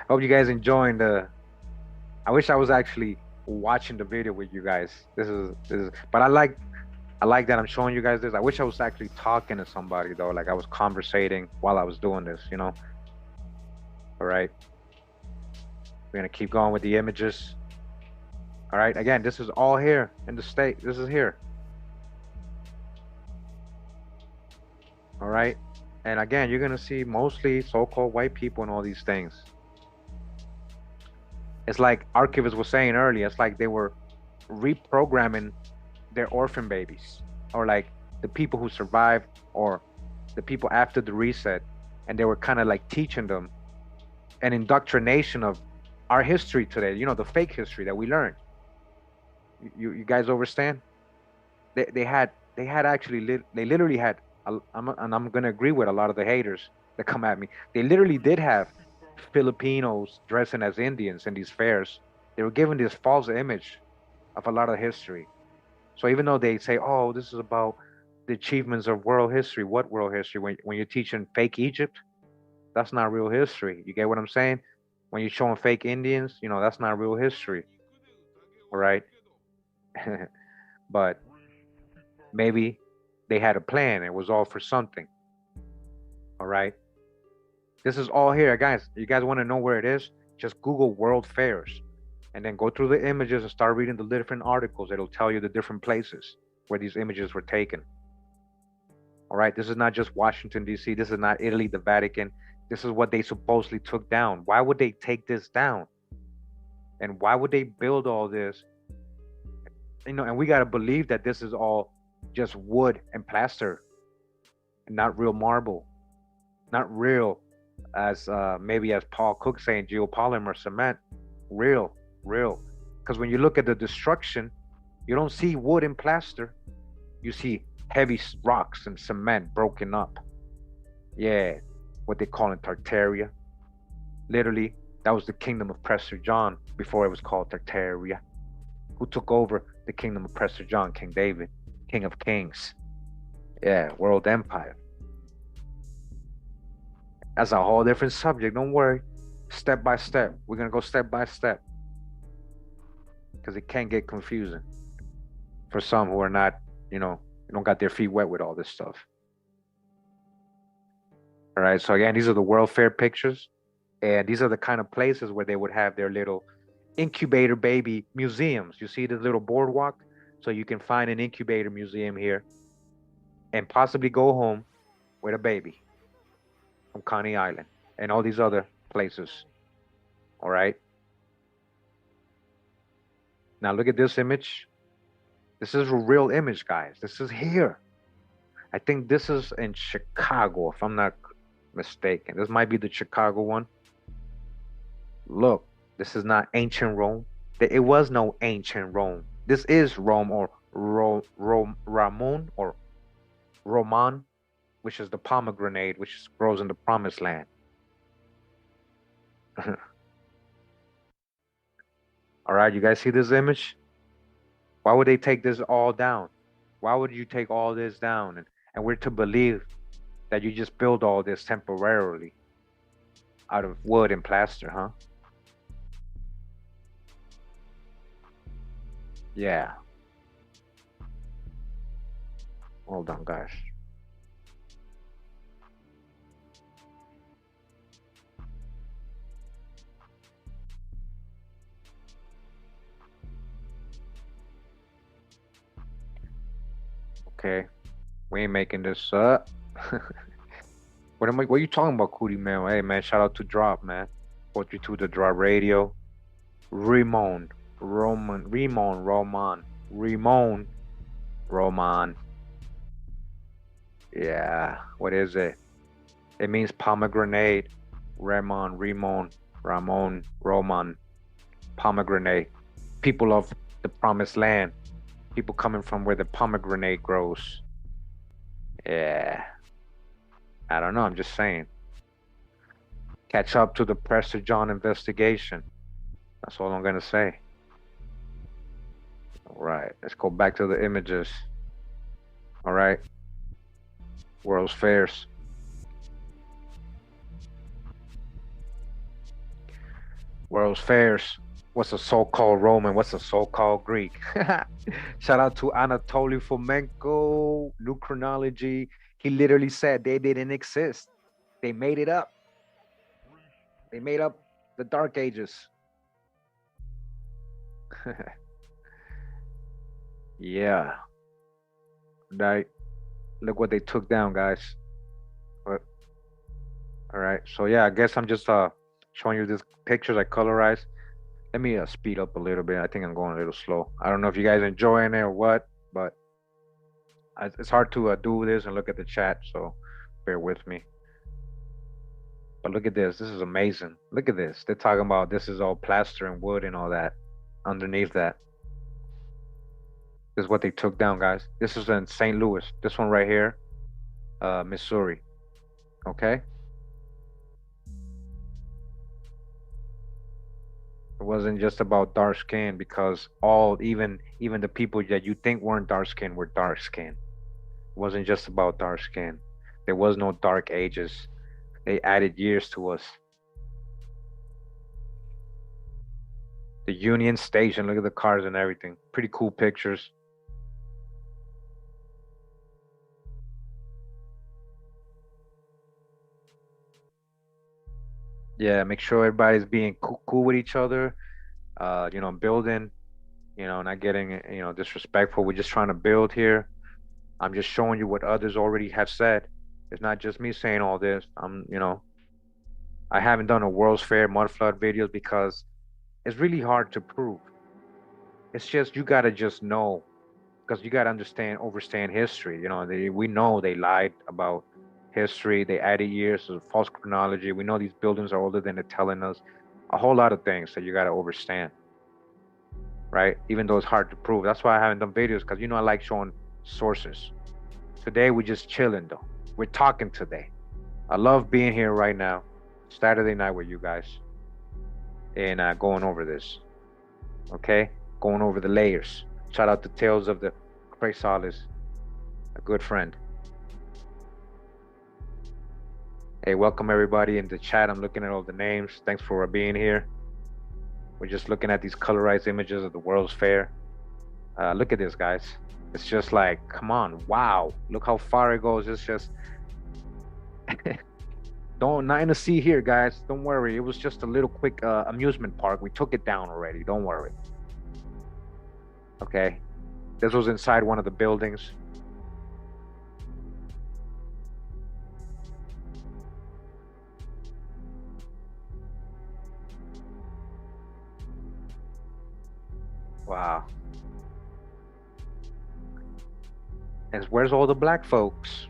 Hope you guys enjoying the. I wish I was actually watching the video with you guys. But I like that I'm showing you guys this. I wish I was actually talking to somebody though, like I was conversating while I was doing this, you know. All right, we're gonna keep going with the images. All right, again, this is all here in the state. This is here. All right, and again, you're gonna see mostly so-called white people and all these things. It's like Archivist was saying earlier, it's like they were reprogramming their orphan babies, or like the people who survived, or the people after the reset, and they were kind of like teaching them an indoctrination of our history today, you know, the fake history that we learned. You guys understand? They had actually they literally had and I'm gonna agree with a lot of the haters that come at me. They literally did have Filipinos dressing as Indians in these fairs. They were given this false image of a lot of history. So even though they say, "Oh, this is about the achievements of world history," what world history? When you're teaching fake Egypt, that's not real history. You get what I'm saying? When you're showing fake Indians, you know, that's not real history. All right. But maybe they had a plan. It was all for something. All right. This is all here, guys. You guys want to know where it is? Just Google World Fairs and then go through the images and start reading the different articles. It'll tell you the different places where these images were taken. All right. This is not just Washington, D.C. This is not Italy, the Vatican. This is what they supposedly took down. Why would they take this down? And why would they build all this? You know, and we got to believe that this is all just wood and plaster and not real marble, not real, as maybe as Paul Cook saying, geopolymer cement. Real. Because when you look at the destruction, you don't see wood and plaster. You see heavy rocks and cement broken up. Yeah, what they call in Tartaria. Literally, that was the kingdom of Prester John before it was called Tartaria. Who took over the kingdom of Prester John? King David, King of Kings. Yeah, world empire. That's a whole different subject. Don't worry. Step by step. We're going to go step by step. Because it can get confusing for some who are not, you know, don't got their feet wet with all this stuff. All right. So again, these are the World Fair pictures. And these are the kind of places where they would have their little incubator baby museums. You see the little boardwalk? So you can find an incubator museum here and possibly go home with a baby from Coney Island and all these other places. All right. Now look at this image. This is a real image, guys. This is here. I think this is in Chicago, if I'm not mistaken. This might be the Chicago one. Look, this is not ancient Rome. It was no ancient Rome. This is Rome, or Ramon, or Roman, which is the pomegranate, which grows in the promised land. All right, you guys see this image? Why would they take this all down? Why would you take all this down? And we're to believe that you just build all this temporarily out of wood and plaster, huh? Yeah. Hold on, guys. Okay, we ain't making this up. What are you talking about, Cootie Man? Hey man, shout out to Drop, man. 432 the Drop Radio. Ramon. Yeah, what is it? It means pomegranate. Ramon, pomegranate. People of the promised land. People coming from where the pomegranate grows. Yeah. I don't know, I'm just saying. Catch up to the Prester John investigation. That's all I'm gonna say. All right, let's go back to the images. All right. World's Fairs. World's fairs. What's a so-called Roman? What's a so-called Greek? Shout out to Anatoly Fomenko, New Chronology. He literally said they didn't exist. They made it up. They made up the Dark Ages. Yeah. Right. Look what they took down, guys. But, all right. So yeah, I guess I'm just showing you these pictures I colorized. Let me speed up a little bit. I think I'm going a little slow. I don't know if you guys enjoying it or what, but it's hard to do this and look at the chat, so bear with me. But look at this. This is amazing. Look at this. They're talking about this is all plaster and wood and all that underneath that. This is what they took down, guys. This is in St. Louis. This one right here, Missouri. Okay. It wasn't just about dark skin, because even the people that you think weren't dark skin were dark skin. It wasn't just about dark skin. There was no dark ages. They added years to us. The Union Station, look at the cars and everything. Pretty cool pictures. Yeah, make sure everybody's being cool with each other. Building, not getting, disrespectful. We're just trying to build here. I'm just showing you what others already have said. It's not just me saying all this. I haven't done a World's Fair mud flood videos because it's really hard to prove. It's just, you gotta just know, because you gotta understand history. We know they lied about history. They added years of false chronology. We know these buildings are older than they're telling us. A whole lot of things that you gotta understand, right? Even though it's hard to prove. That's why I haven't done videos, because I like showing sources. Today we're just chilling though. We're talking today. I love being here right now, Saturday night with you guys, and going over this. Okay, going over the layers. Shout out to Tales of the Chrysalis, a good friend. Hey, welcome everybody in the chat. I'm looking at all the names. Thanks for being here. We're just looking at these colorized images of the World's Fair. Look at this, guys. It's just like, come on, wow. Look how far it goes. It's just, nothing to see here, guys. Don't worry. It was just a little quick amusement park. We took it down already. Don't worry. Okay. This was inside one of the buildings. Wow. And where's all the black folks?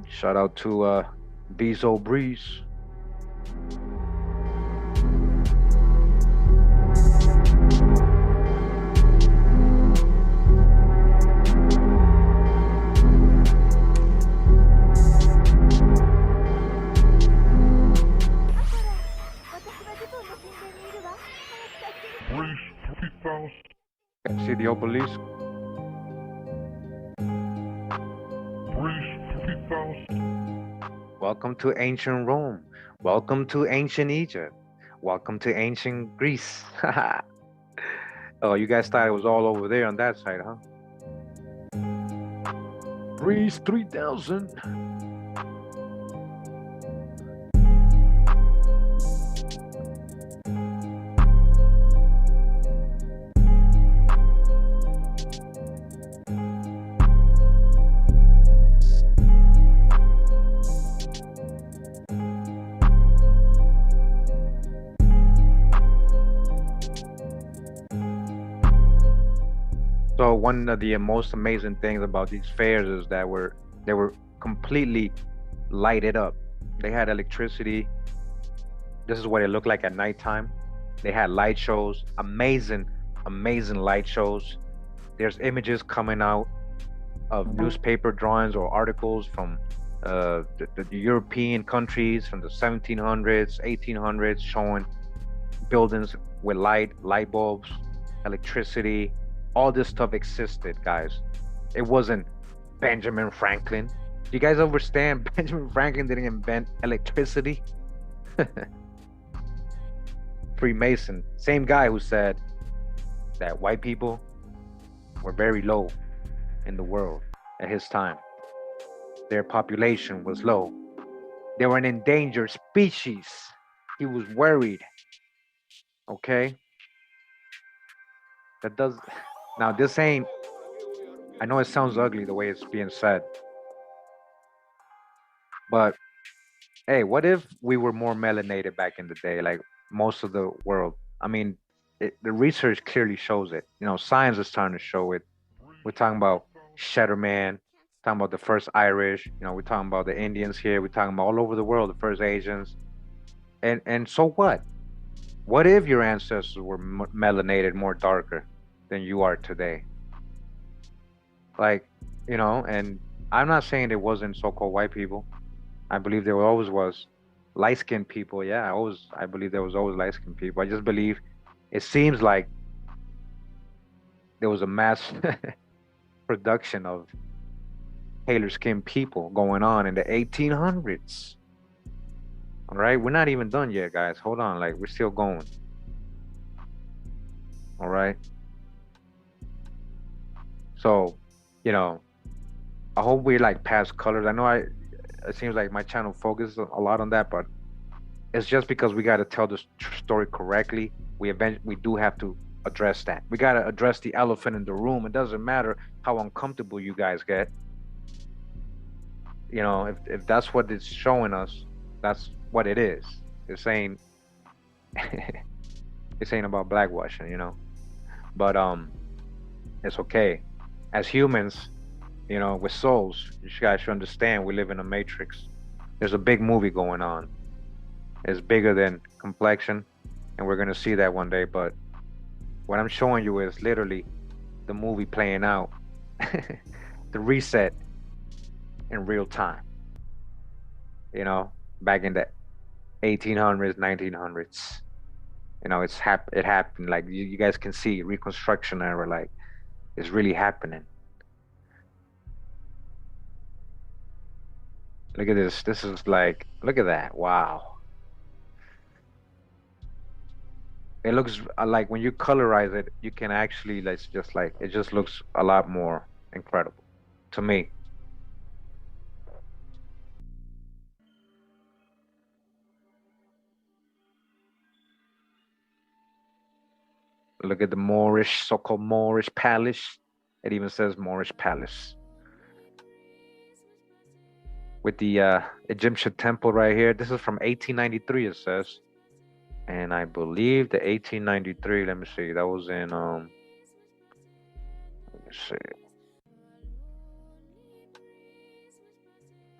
Shout out to Bezo Breeze. See the obelisk? Welcome to ancient Rome. Welcome to ancient Egypt. Welcome to ancient Greece. Oh, you guys thought it was all over there on that side, huh? Breeze 3000. So one of the most amazing things about these fairs is that they were completely lighted up. They had electricity. This is what it looked like at nighttime. They had light shows, amazing light shows. There's images coming out of newspaper drawings or articles from the European countries from the 1700s, 1800s, showing buildings with light bulbs, electricity, all this stuff existed, guys. It wasn't Benjamin Franklin. Do you guys understand? Benjamin Franklin didn't invent electricity. Freemason, same guy who said that white people were very low in the world at his time. Their population was low. They were an endangered species. He was worried. Okay? That does. Now, this ain't. I know it sounds ugly the way it's being said. But hey, what if we were more melanated back in the day, like most of the world? I mean, the research clearly shows it. You know, science is starting to show it. We're talking about Shetterman, talking about the first Irish. You know, we're talking about the Indians here. We're talking about all over the world, the first Asians. And so what? What if your ancestors were melanated, more darker than you are today? Like, you know, and I'm not saying there wasn't so-called white people. I believe there always was light-skinned people. Yeah, I believe there was always light-skinned people. I just believe it seems like there was a mass production of paler-skinned people going on in the 1800s. All right, we're not even done yet, guys. Hold on, like we're still going. All right. So, you know, I hope we like past colors. I know it seems like my channel focuses a lot on that, but it's just because we got to tell the story correctly. We do have to address that. We got to address the elephant in the room. It doesn't matter how uncomfortable you guys get. You know, if that's what it's showing us, that's what it is. It's saying it's ain't about blackwashing, you know. But it's okay. As humans, you know, with souls, you guys should understand we live in a matrix. There's a big movie going on. It's bigger than complexion, and we're gonna see that one day. But what I'm showing you is literally the movie playing out, the reset in real time. You know, back in the 1800s, 1900s. You know, it happened. Like you guys can see Reconstruction era, like it's really happening. Look at this. This is like, look at that. Wow. It looks like when you colorize it, you can actually, like, just like, it just looks a lot more incredible to me. Look at the Moorish, so-called Moorish palace. It even says Moorish palace. With the Egyptian temple right here. This is from 1893, it says. And I believe the 1893, let me see, that was in, let me see.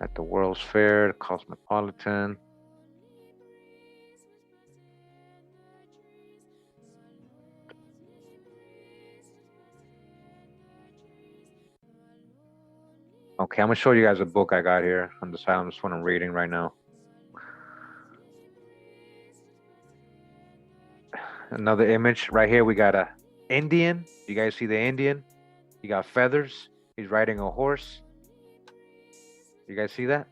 At the World's Fair, the Cosmopolitan. Okay, I'm gonna show you guys a book I got here on the side. I'm just one I'm reading right now. Another image right here. We got a Indian. You guys see the Indian? He got feathers. He's riding a horse. You guys see that?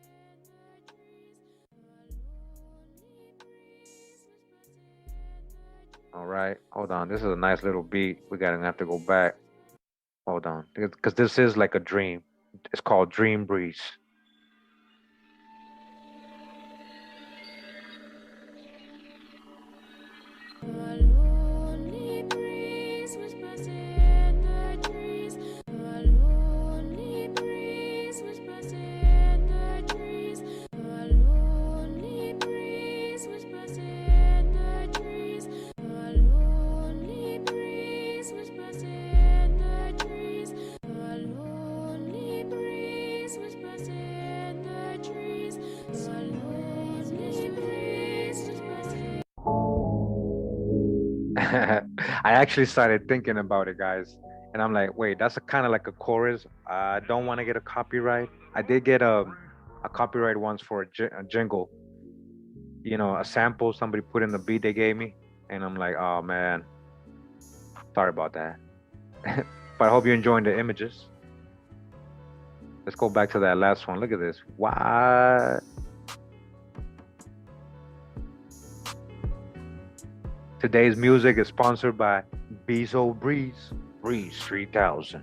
All right, hold on. This is a nice little beat. We're gonna have to go back. Hold on, because this is like a dream. It's called Dream Breeze. I actually started thinking about it, guys, and I'm like, wait, that's a kind of like a chorus. I don't want to get a copyright. I did get a copyright once for a jingle, you know, a sample somebody put in the beat they gave me, and I'm like, oh man, sorry about that. But I hope you're enjoying the images. Let's go back to that last one. Look at this. What? Today's music is sponsored by Bezo Breeze 3000.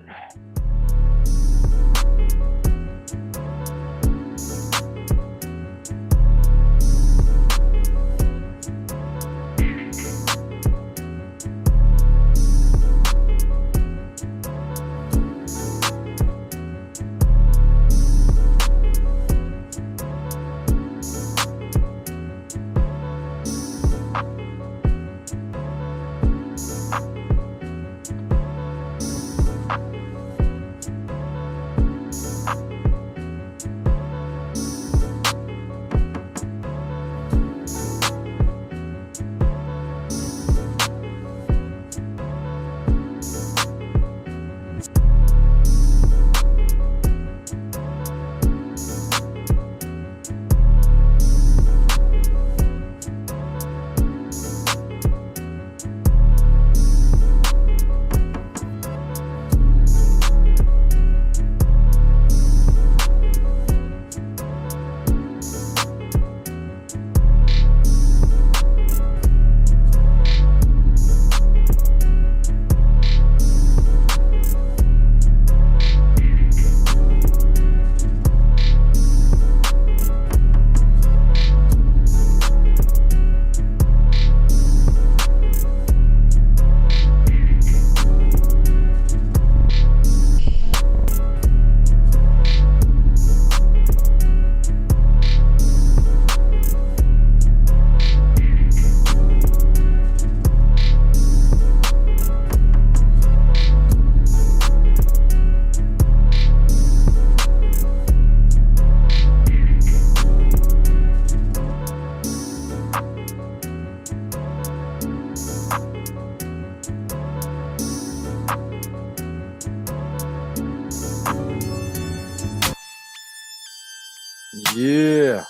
Yeah.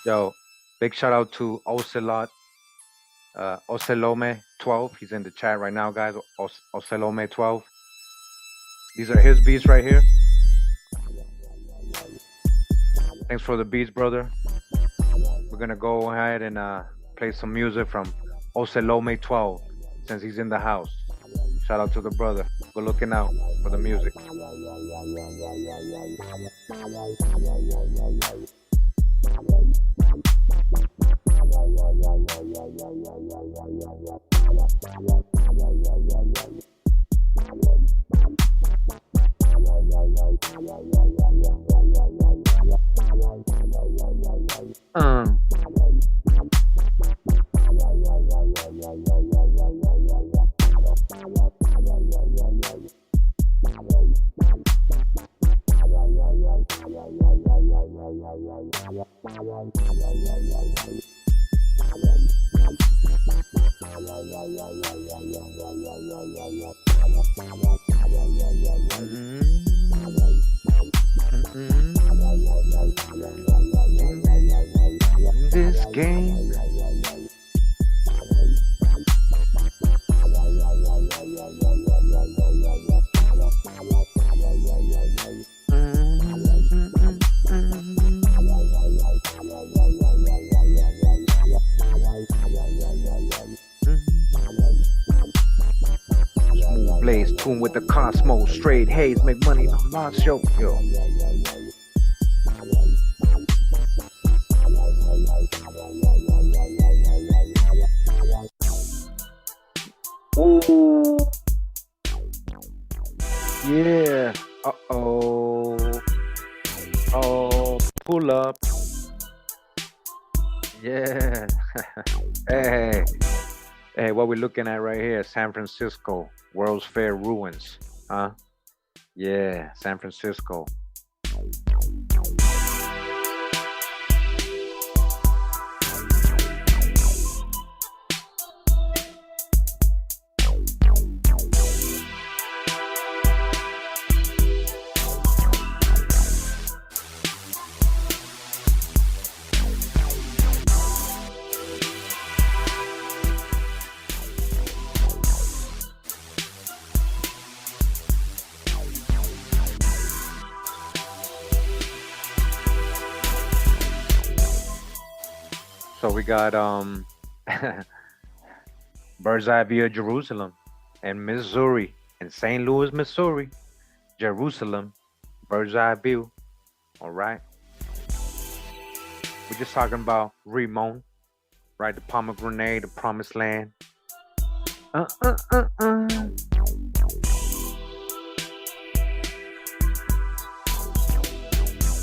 Yo, big shout out to Ocelot, Ocelome 12. He's in the chat right now, guys. Ocelome 12. These are his beats right here. Thanks for the beats, brother. We're gonna go ahead and play some music from Ocelome 12 since he's in the house. Shout out to the brother. Go looking out for the music. This game. Blaze, tune with the cosmos, straight haze, make money, no loss, yo. Ooh. Yeah. Uh-oh. Oh, pull up. Yeah. Hey. Hey, what we're looking at right here, San Francisco, World's Fair ruins. Huh? Yeah, San Francisco. So we got bird's eye view of Jerusalem and Missouri in St. Louis, Missouri. Jerusalem, bird's eye view. All right. We're just talking about Rimon, right? The pomegranate, the promised land.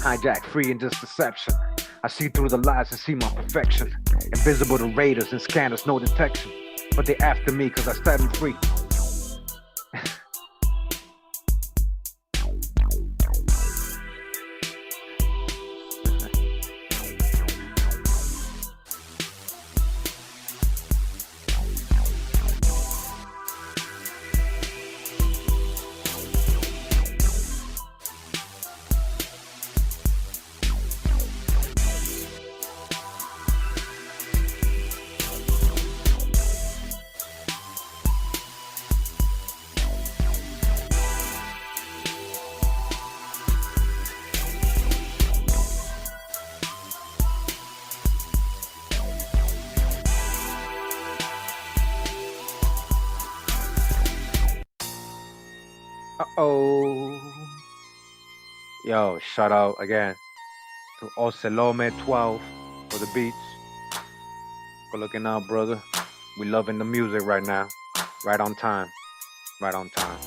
Hijack free and just deception. I see through the lies and see my perfection. Invisible to raiders and scanners, no detection. But they after me cause I set them free. Uh-oh. Yo, shout out again to Ocelome 12 for the beats. For looking out, brother. We loving the music right now. Right on time. Right on time.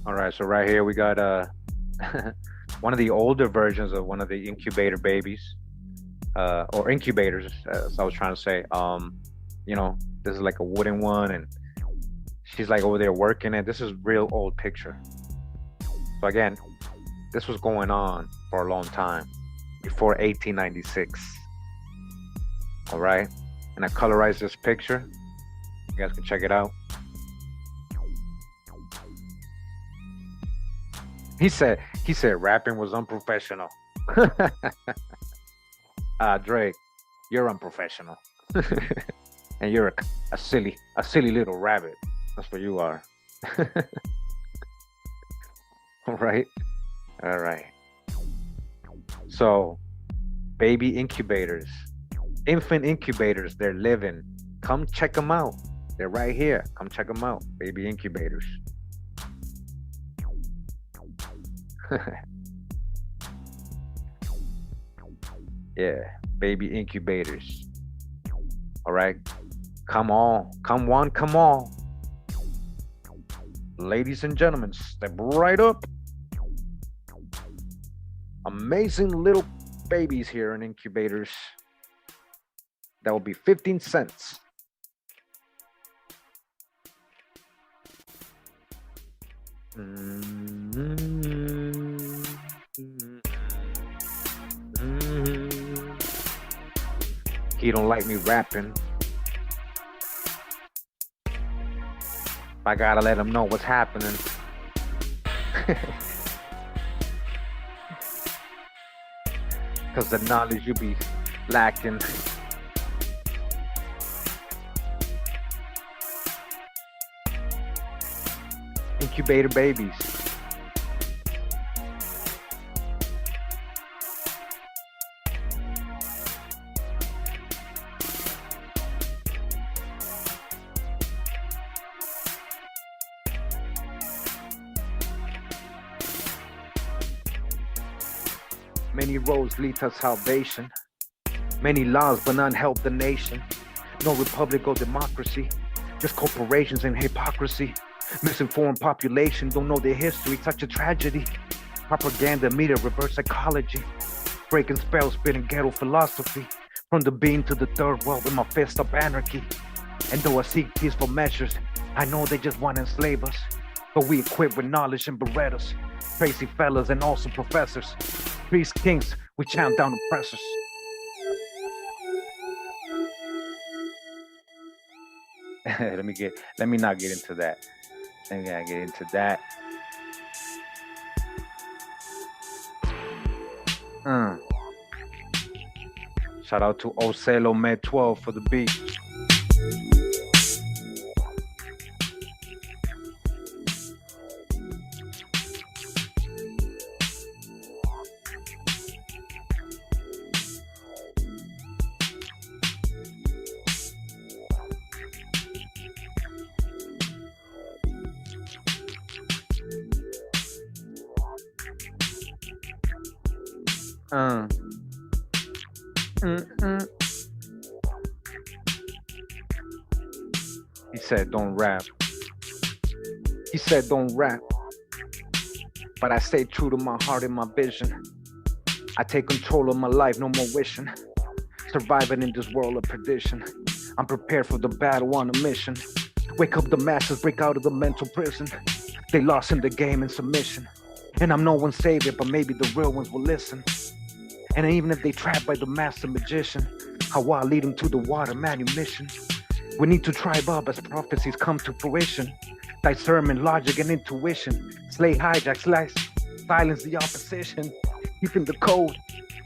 All right, so right here we got one of the older versions of one of the incubator babies, or incubators, as I was trying to say. You know, this is like a wooden one, and she's like over there working it. This is real old picture. So again, this was going on for a long time, before 1896. All right, and I colorized this picture. You guys can check it out. He said rapping was unprofessional. Drake, you're unprofessional. And you're a silly little rabbit. That's what you are. All right. So, baby incubators, infant incubators, they're living. Come check them out. They're right here. Come check them out, baby incubators. Yeah, baby incubators. All right, come on, come all. Ladies and gentlemen, step right up. Amazing little babies here in incubators. That will be 15 cents. He don't like me rapping. I gotta let him know what's happening. Cause the knowledge you be lacking. Incubator babies. Many roads lead to salvation. Many laws, but none help the nation. No republic or democracy, just corporations and hypocrisy. Misinformed population don't know their history, such a tragedy. Propaganda, media, reverse psychology. Breaking spells, spitting ghetto philosophy. From the beam to the third world with my fist up anarchy. And though I seek peaceful measures, I know they just want to enslave us. But we equipped with knowledge and Berettas. Crazy fellas and also professors. Priests, kings, we chant down oppressors. Let me not get into that. Then we gotta get into that. Shout out to Ocelo Med 12 for the beat. He said don't rap. He said don't rap. But I stay true to my heart and my vision. I take control of my life, no more wishing. Surviving in this world of perdition. I'm prepared for the battle on a mission. Wake up the masses, break out of the mental prison. They lost in the game in submission. And I'm no one's savior, but maybe the real ones will listen. And even if they trapped by the master magician, how I lead them to the water manumission. We need to tribe up as prophecies come to fruition. Discernment, logic, and intuition. Slay, hijack, slice, silence the opposition. Keeping the code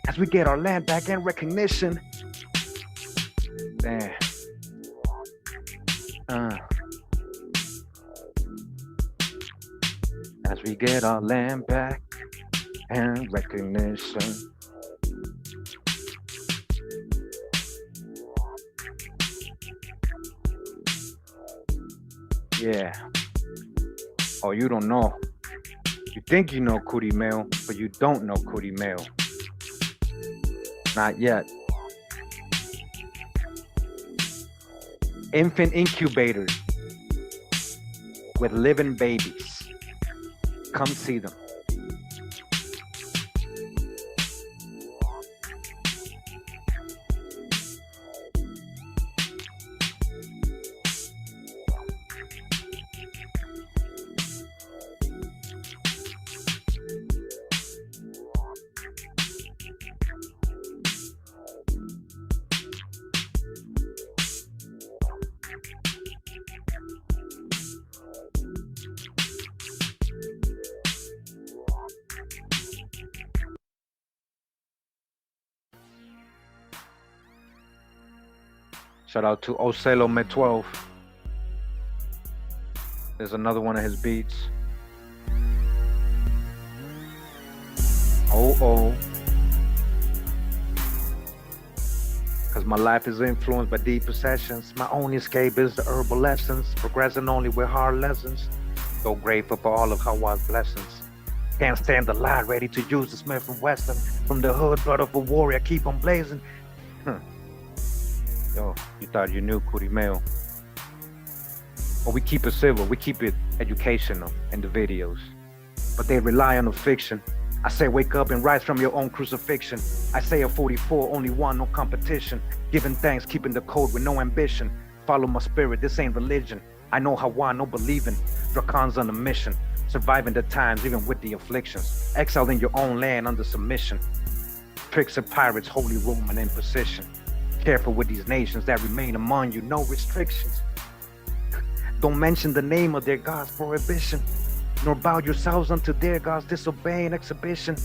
as we get our land back and recognition. Damn. As we get our land back and recognition. Yeah. Oh, you don't know. You think you know Cootie Mail, but you don't know Cootie Mail. Not yet. Infant incubators with living babies. Come see them. Shout out to Ocelo Med 12. There's another one of his beats. Oh. Cause my life is influenced by deep possessions. My only escape is the herbal lessons. Progressing only with hard lessons. So grateful for all of Hawa's blessings. Can't stand the light, ready to use the Smith & Wesson. From the hood, blood of a warrior, keep on blazing. Yo, you thought you knew Cootie Mail. But we keep it civil, we keep it educational in the videos. But they rely on the fiction. I say wake up and rise from your own crucifixion. I say at 44, only one, no competition. Giving thanks, keeping the code with no ambition. Follow my spirit, this ain't religion. I know Hawa, no believing. Dracons on a mission. Surviving the times, even with the afflictions. Exiled in your own land under submission. Tricks of pirates, holy Roman imposition. Careful with these nations that remain among you, no restrictions. Don't mention the name of their God's prohibition, nor bow yourselves unto their God's disobeying exhibition.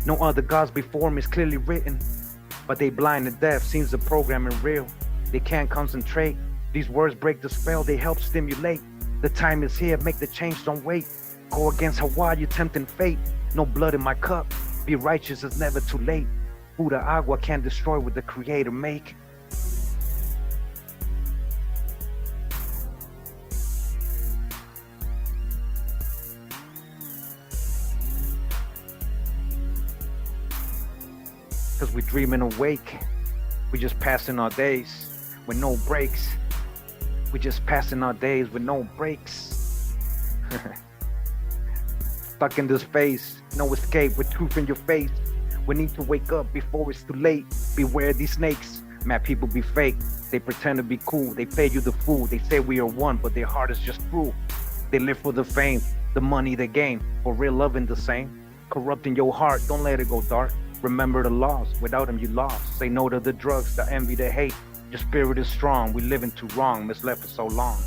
No other gods before me is clearly written, but they blind and deaf, seems the programming real. They can't concentrate, these words break the spell, they help stimulate. The time is here, make the change, don't wait. Go against Hawaii, you tempting fate. No blood in my cup, be righteous, it's never too late. Food or agua can't destroy what the Creator make. Cause we dreaming awake, we just passing our days with no breaks. We just passing our days with no breaks. Stuck in this phase, no escape with truth in your face. We need to wake up before it's too late. Beware these snakes, mad people be fake. They pretend to be cool, they pay you the fool. They say we are one, but their heart is just cruel. They live for the fame, the money they gain. For real love ain't the same. Corrupting your heart, don't let it go dark. Remember the laws, without them you lost. Say no to the drugs, the envy, the hate. Your spirit is strong, we living too wrong, misled for so long.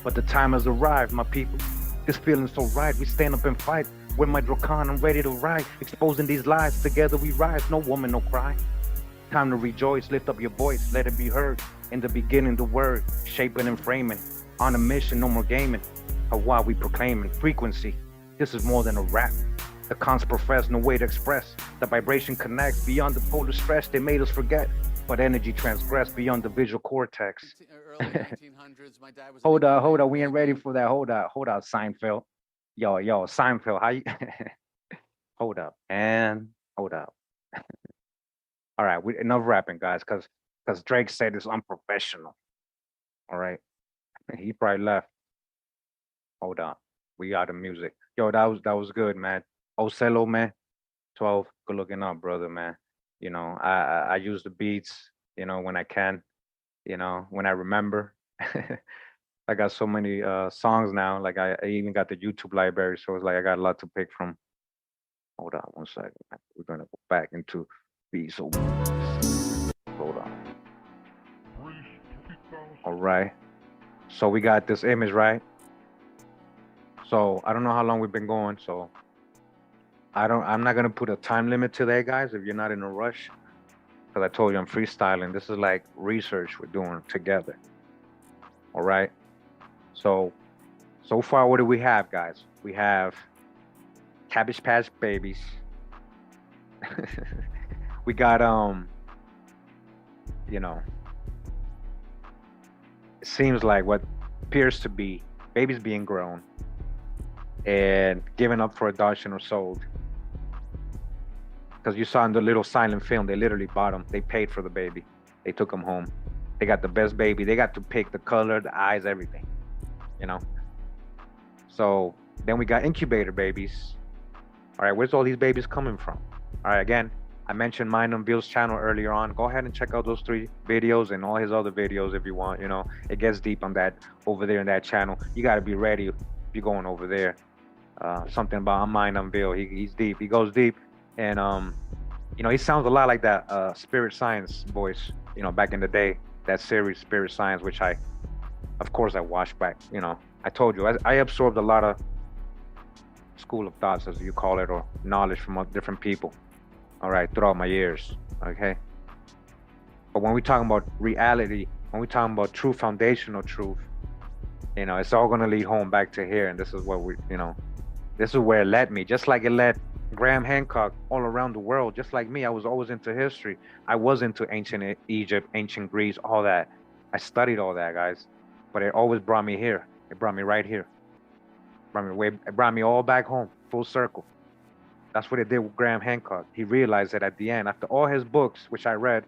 But the time has arrived, my people. This feeling's so right, we stand up and fight. With my Dracon, I'm ready to ride. Exposing these lies, together we rise. No woman, no cry. Time to rejoice, lift up your voice, let it be heard. In the beginning, the word, shaping and framing. On a mission, no more gaming. While we proclaiming frequency. This is more than a rap. The cons profess, no way to express. The vibration connects beyond the polar stress they made us forget. But energy transgressed beyond the visual cortex. Hold up, we ain't ready for that. Hold up, Seinfeld. Yo, Seinfeld, how you? Hold up, and hold up. All right, enough rapping, guys, because Drake said it's unprofessional. All right, he probably left. Hold on, we got the music. Yo, that was good, man. Ocello, man, 12, good looking up, brother, man. You know, I use the beats, you know, when I can, you know, when I remember. I got so many songs now. Like I even got the YouTube library, so it's like I got a lot to pick from. Hold on one second. We're gonna go back into beats. Hold on. All right. So we got this image, right? So I don't know how long we've been going, so I'm not gonna put a time limit to that, guys, if you're not in a rush. Because I told you I'm freestyling. This is like research we're doing together. All right. So far, what do we have, guys? We have Cabbage Patch Babies. We got you know, it seems like what appears to be babies being grown and given up for adoption or sold. Because you saw in the little silent film, they literally bought them. They paid for the baby. They took them home. They got the best baby. They got to pick the color, the eyes, everything, you know? So then we got incubator babies. All right, where's all these babies coming from? All right, again, I mentioned mine on Bill's channel earlier on. Go ahead and check out those 3 videos and all his other videos if you want, you know? It gets deep on that, over there in that channel. You gotta be ready if you're going over there. Something about mine on Bill, he's deep, he goes deep. And, you know, he sounds a lot like that Spirit Science voice, you know, back in the day. That series Spirit Science, which of course I watched back, you know. I told you, I absorbed a lot of school of thoughts, as you call it, or knowledge from different people, all right, throughout my years, okay? But when we're talking about reality, when we're talking about true foundational truth, you know, it's all gonna lead home back to here, and this is what we, you know, this is where it led me, just like it led Graham Hancock all around the world. Just like me, I was always into history. I was into ancient Egypt, ancient Greece, all that. I studied all that, guys. But it always brought me here. It brought me right here. It brought me all back home, full circle. That's what it did with Graham Hancock. He realized that at the end, after all his books, which I read,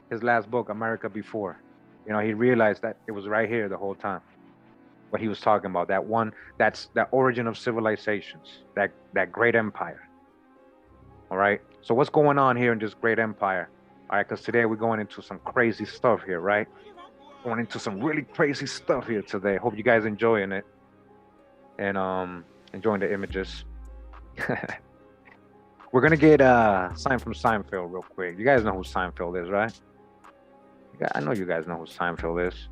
his last book, America Before, you know, he realized that it was right here the whole time. What he was talking about, that's the origin of civilizations, that great empire. All right, so what's going on here in this great empire? All right, because today we're going into some crazy stuff here, right? Going into some really crazy stuff here today. Hope you guys enjoying it and enjoying the images. We're gonna get sign from Seinfeld real quick. You guys know who Seinfeld is, right? I know you guys know who Seinfeld is.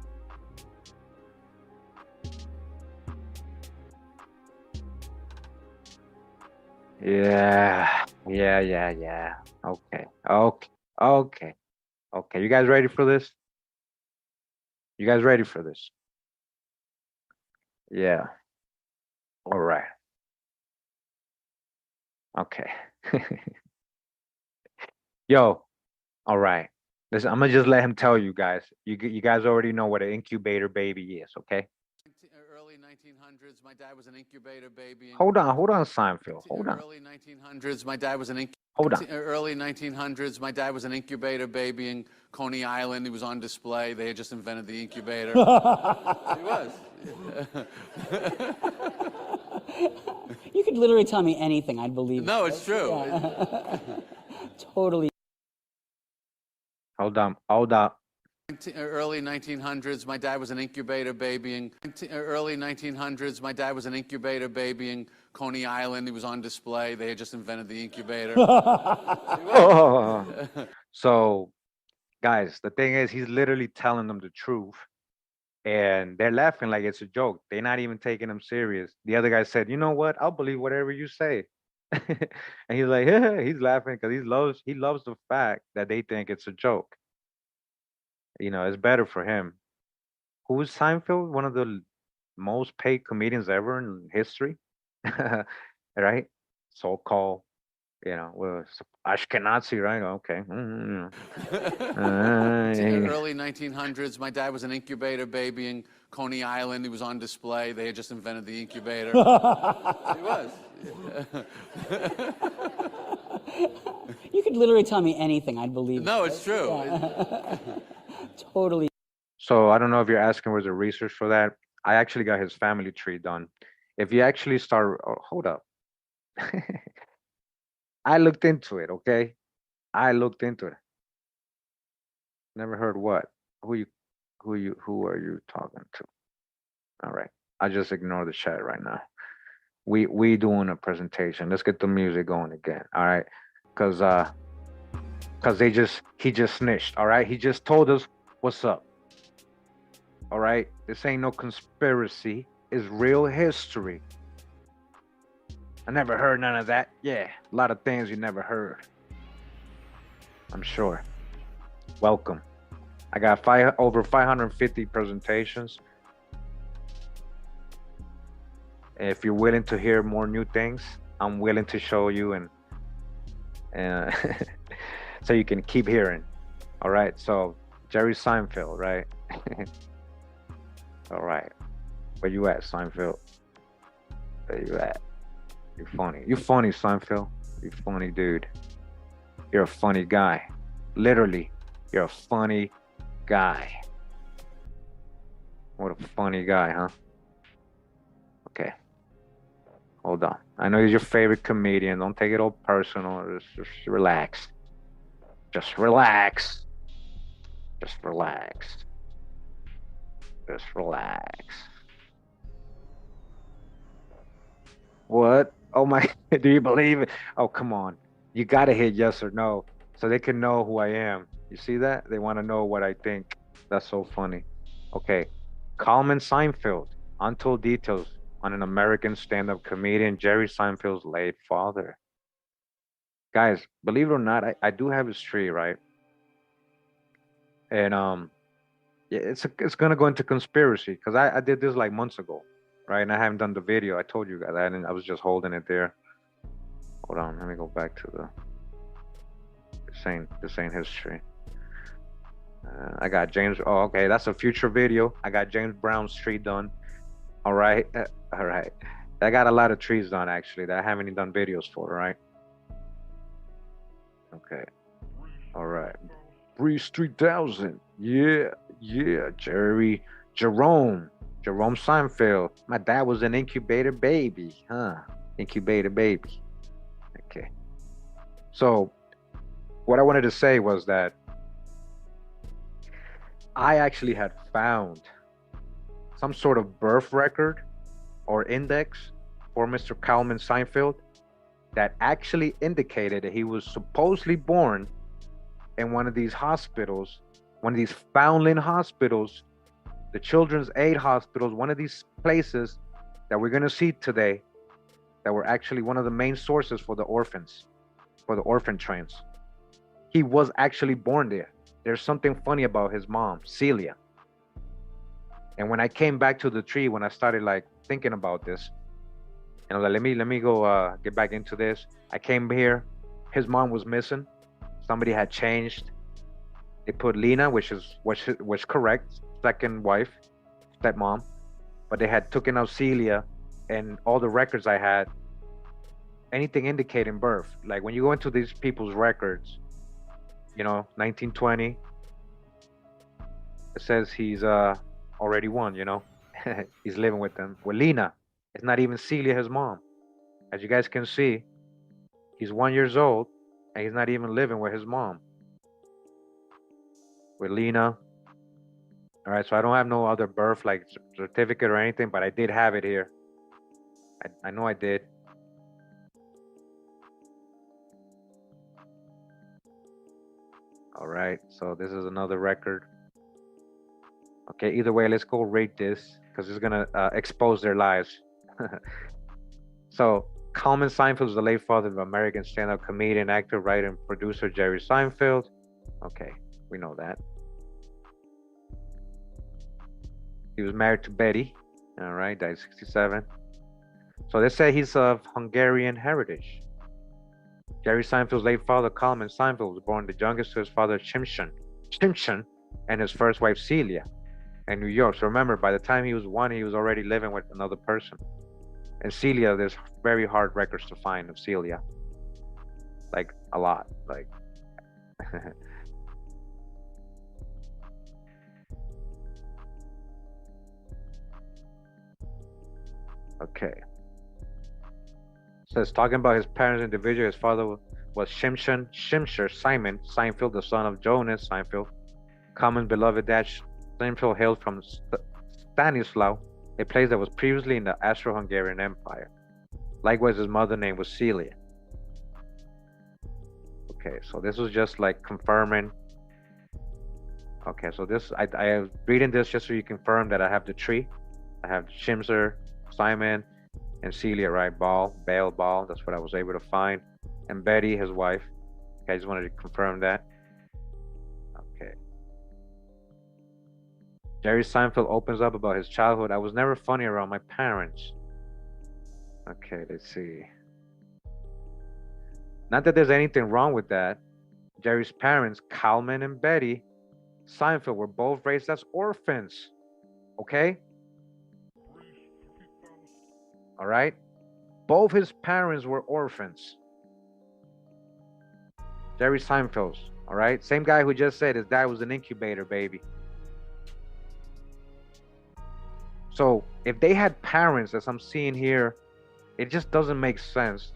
Yeah. Okay. You guys ready for this? You guys ready for this? Yeah. All right. Okay. Yo. All right. Listen, I'm gonna just let him tell you guys. You guys already know what an incubator baby is, okay? Early 1900s, my dad was an incubator baby. Hold on, Seinfeld. Hold on. Early 1900s, my dad was an Hold on. Early 1900s, my dad was an incubator baby in Coney Island. He was on display. They had just invented the incubator. He was. You could literally tell me anything, I'd believe. No, it's true. Yeah. Totally. Hold on. Early 1900s, my dad was an incubator baby in early 1900s, my dad was an incubator baby in Coney Island. He was on display. They had just invented the incubator. So, guys, the thing is, he's literally telling them the truth. and they're laughing like it's a joke. They're not even taking him serious. The other guy said, "You know what? I'll believe whatever you say." And he's like, he's laughing because he loves the fact that they think it's a joke. It's better for him. Who's Seinfeld? One of the most paid comedians ever in history, right? So-called, well, Ashkenazi, right? Okay. Early 1900s, my dad was an incubator baby in Coney Island. He was on display. They had just invented the incubator. He was. You could literally tell me anything, I'd believe. No, it's true. Yeah. Totally. So I don't know if you're asking where's the research for that. I actually got his family tree done. If you actually start, oh, hold up. I looked into it, okay? I looked into it. Never heard what? Who are you talking to? All right. I just ignore the chat right now. We doing a presentation. Let's get the music going again. All right. Cause he just snitched. All right. He just told us what's up. All right. This ain't no conspiracy. It's real history. I never heard none of that. Yeah, a lot of things you never heard. I'm sure. Welcome. I got over 550 presentations. If you're willing to hear more new things, I'm willing to show you and so you can keep hearing. All right. So Jerry Seinfeld, right? All right. Where you at, Seinfeld? Where you at? You're funny. You're funny, Seinfeld. You're funny, dude. You're a funny guy. Literally, you're a funny guy. What a funny guy, huh? Okay. Hold on. I know he's your favorite comedian. Don't take it all personal. Just relax. Just relax. Just relax. Just relax. What? Oh my, do you believe it? Oh, come on. You got to hit yes or no so they can know who I am. You see that? They want to know what I think. That's so funny. Okay. Coleman Seinfeld, untold details on an American stand-up comedian, Jerry Seinfeld's late father. Guys, believe it or not, I do have his tree, right? And yeah, it's gonna go into conspiracy because I did this like months ago, right? And I haven't done the video. I told you guys I was just holding it there. Hold on, let me go back to the this ain't history. I got James. Oh, okay, that's a future video. I got James Brown's tree done. All right, all right. I got a lot of trees done actually that I haven't even done videos for. Right. Okay. All right. Breeze 3000. Yeah, yeah. Jerome Seinfeld. My dad was an incubator baby, huh? Incubator baby. Okay. So, what I wanted to say was that I actually had found some sort of birth record or index for Mr. Coleman Seinfeld that actually indicated that he was supposedly born in one of these hospitals, one of these foundling hospitals, the Children's Aid hospitals, one of these places that we're going to see today that were actually one of the main sources for the orphans, for the orphan trains. He was actually born there. There's something funny about his mom, Celia. And when I came back to the tree, when I started like thinking about this, and I was like, let me go get back into this. I came here, his mom was missing. Somebody had changed. They put Lena, which was correct, second wife, stepmom, but they had taken out Celia, and all the records I had, anything indicating birth. Like when you go into these people's records, 1920, it says he's already one, he's living with them. With Lena, it's not even Celia, his mom. As you guys can see, he's 1 year old and he's not even living with his mom. With Lena. All right, so I don't have no other birth like certificate or anything, but I did have it here. I know I did. All right, so this is another record. Okay, either way, let's go rate this because it's gonna expose their lives. So, Coleman Seinfeld is the late father of American stand-up comedian, actor, writer, and producer Jerry Seinfeld. Okay, we know that. He was married to Betty. All right, died 67. So they say he's of Hungarian heritage. Jerry Seinfeld's late father, Coleman Seinfeld, was born the youngest to his father, Shimshon, and his first wife, Celia, in New York. So remember, by the time he was 1, he was already living with another person. And Celia, there's very hard records to find of Celia. Like, a lot. Like, okay. Says, talking about his parents individually, his father was Shimshir Simon Seinfeld, the son of Jonas Seinfeld. Common beloved dad, Seinfeld hailed from Stanislav, a place that was previously in the Austro-Hungarian Empire. Likewise, his mother's name was Celia. Okay, so this was just like confirming. Okay, so this, I am reading this just so you confirm that I have the tree. I have Shimshir, Simon, and Celia, right? Ball, that's what I was able to find. And Betty, his wife. Okay, I just wanted to confirm that. Okay. Jerry Seinfeld opens up about his childhood. I was never funny around my parents. Okay, let's see. Not that there's anything wrong with that. Jerry's parents, Coleman and Betty Seinfeld, were both raised as orphans. Okay? All right? Both his parents were orphans. Jerry Seinfeld's, all right? Same guy who just said his dad was an incubator baby. So if they had parents, as I'm seeing here, it just doesn't make sense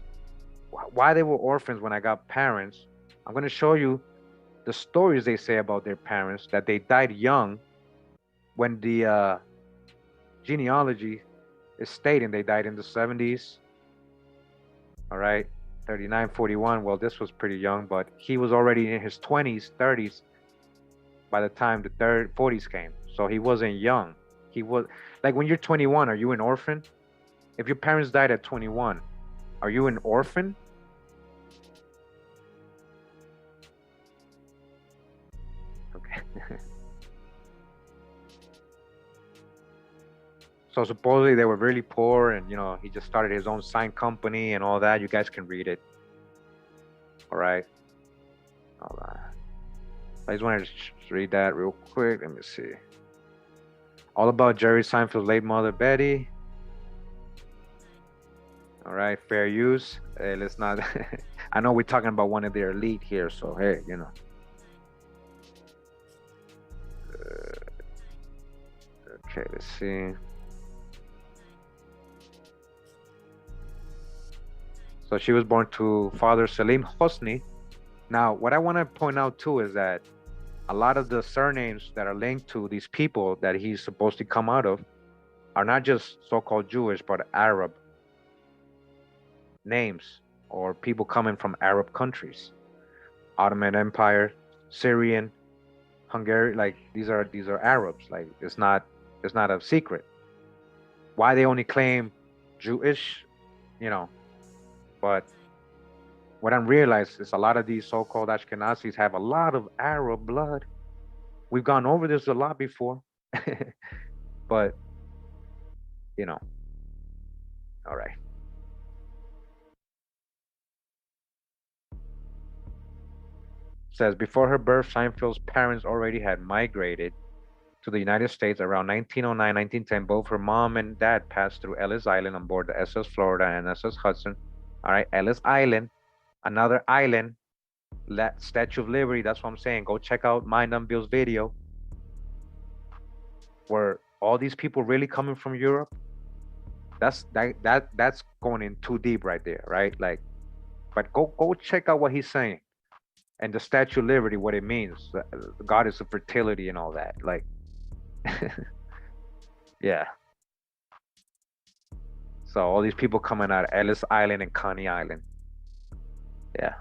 why they were orphans when I got parents. I'm going to show you the stories they say about their parents, that they died young, when the genealogy is stating they died in the 70s. All right, 39, 41. Well, this was pretty young, but he was already in his 20s, 30s by the time the 40s came. So he wasn't young. He was, like, when you're 21, are you an orphan? If your parents died at 21, are you an orphan? Okay. So supposedly they were really poor, and you know, he just started his own sign company and all that. You guys can read it. All right. Hold on. I just wanted to read that real quick. Let me see. All about Jerry Seinfeld's late mother, Betty. All right, fair use. Hey, let's not. I know we're talking about one of their elite here, so hey, you know. Okay, let's see. So she was born to father Selim Hosni. Now, what I want to point out too is that a lot of the surnames that are linked to these people that he's supposed to come out of are not just so-called Jewish, but Arab names, or people coming from Arab countries. Ottoman Empire, Syrian, Hungary, like these are Arabs. Like it's not a secret. Why they only claim Jewish, you know. But what I'm realizing is a lot of these so-called Ashkenazis have a lot of Arab blood. We've gone over this a lot before. But, you know, all right. Says, before her birth, Seinfeld's parents already had migrated to the United States around 1909, 1910. Both her mom and dad passed through Ellis Island on board the SS Florida and SS Hudson. All right, Ellis Island, another island, Statue of Liberty. That's what I'm saying. Go check out Mind on Bill's video. Were all these people really coming from Europe? That's going in too deep right there, right? Like, but go check out what he's saying, and the Statue of Liberty, what it means, the goddess of fertility and all that. Like, yeah. So all these people coming out of Ellis Island and Coney Island. Yeah.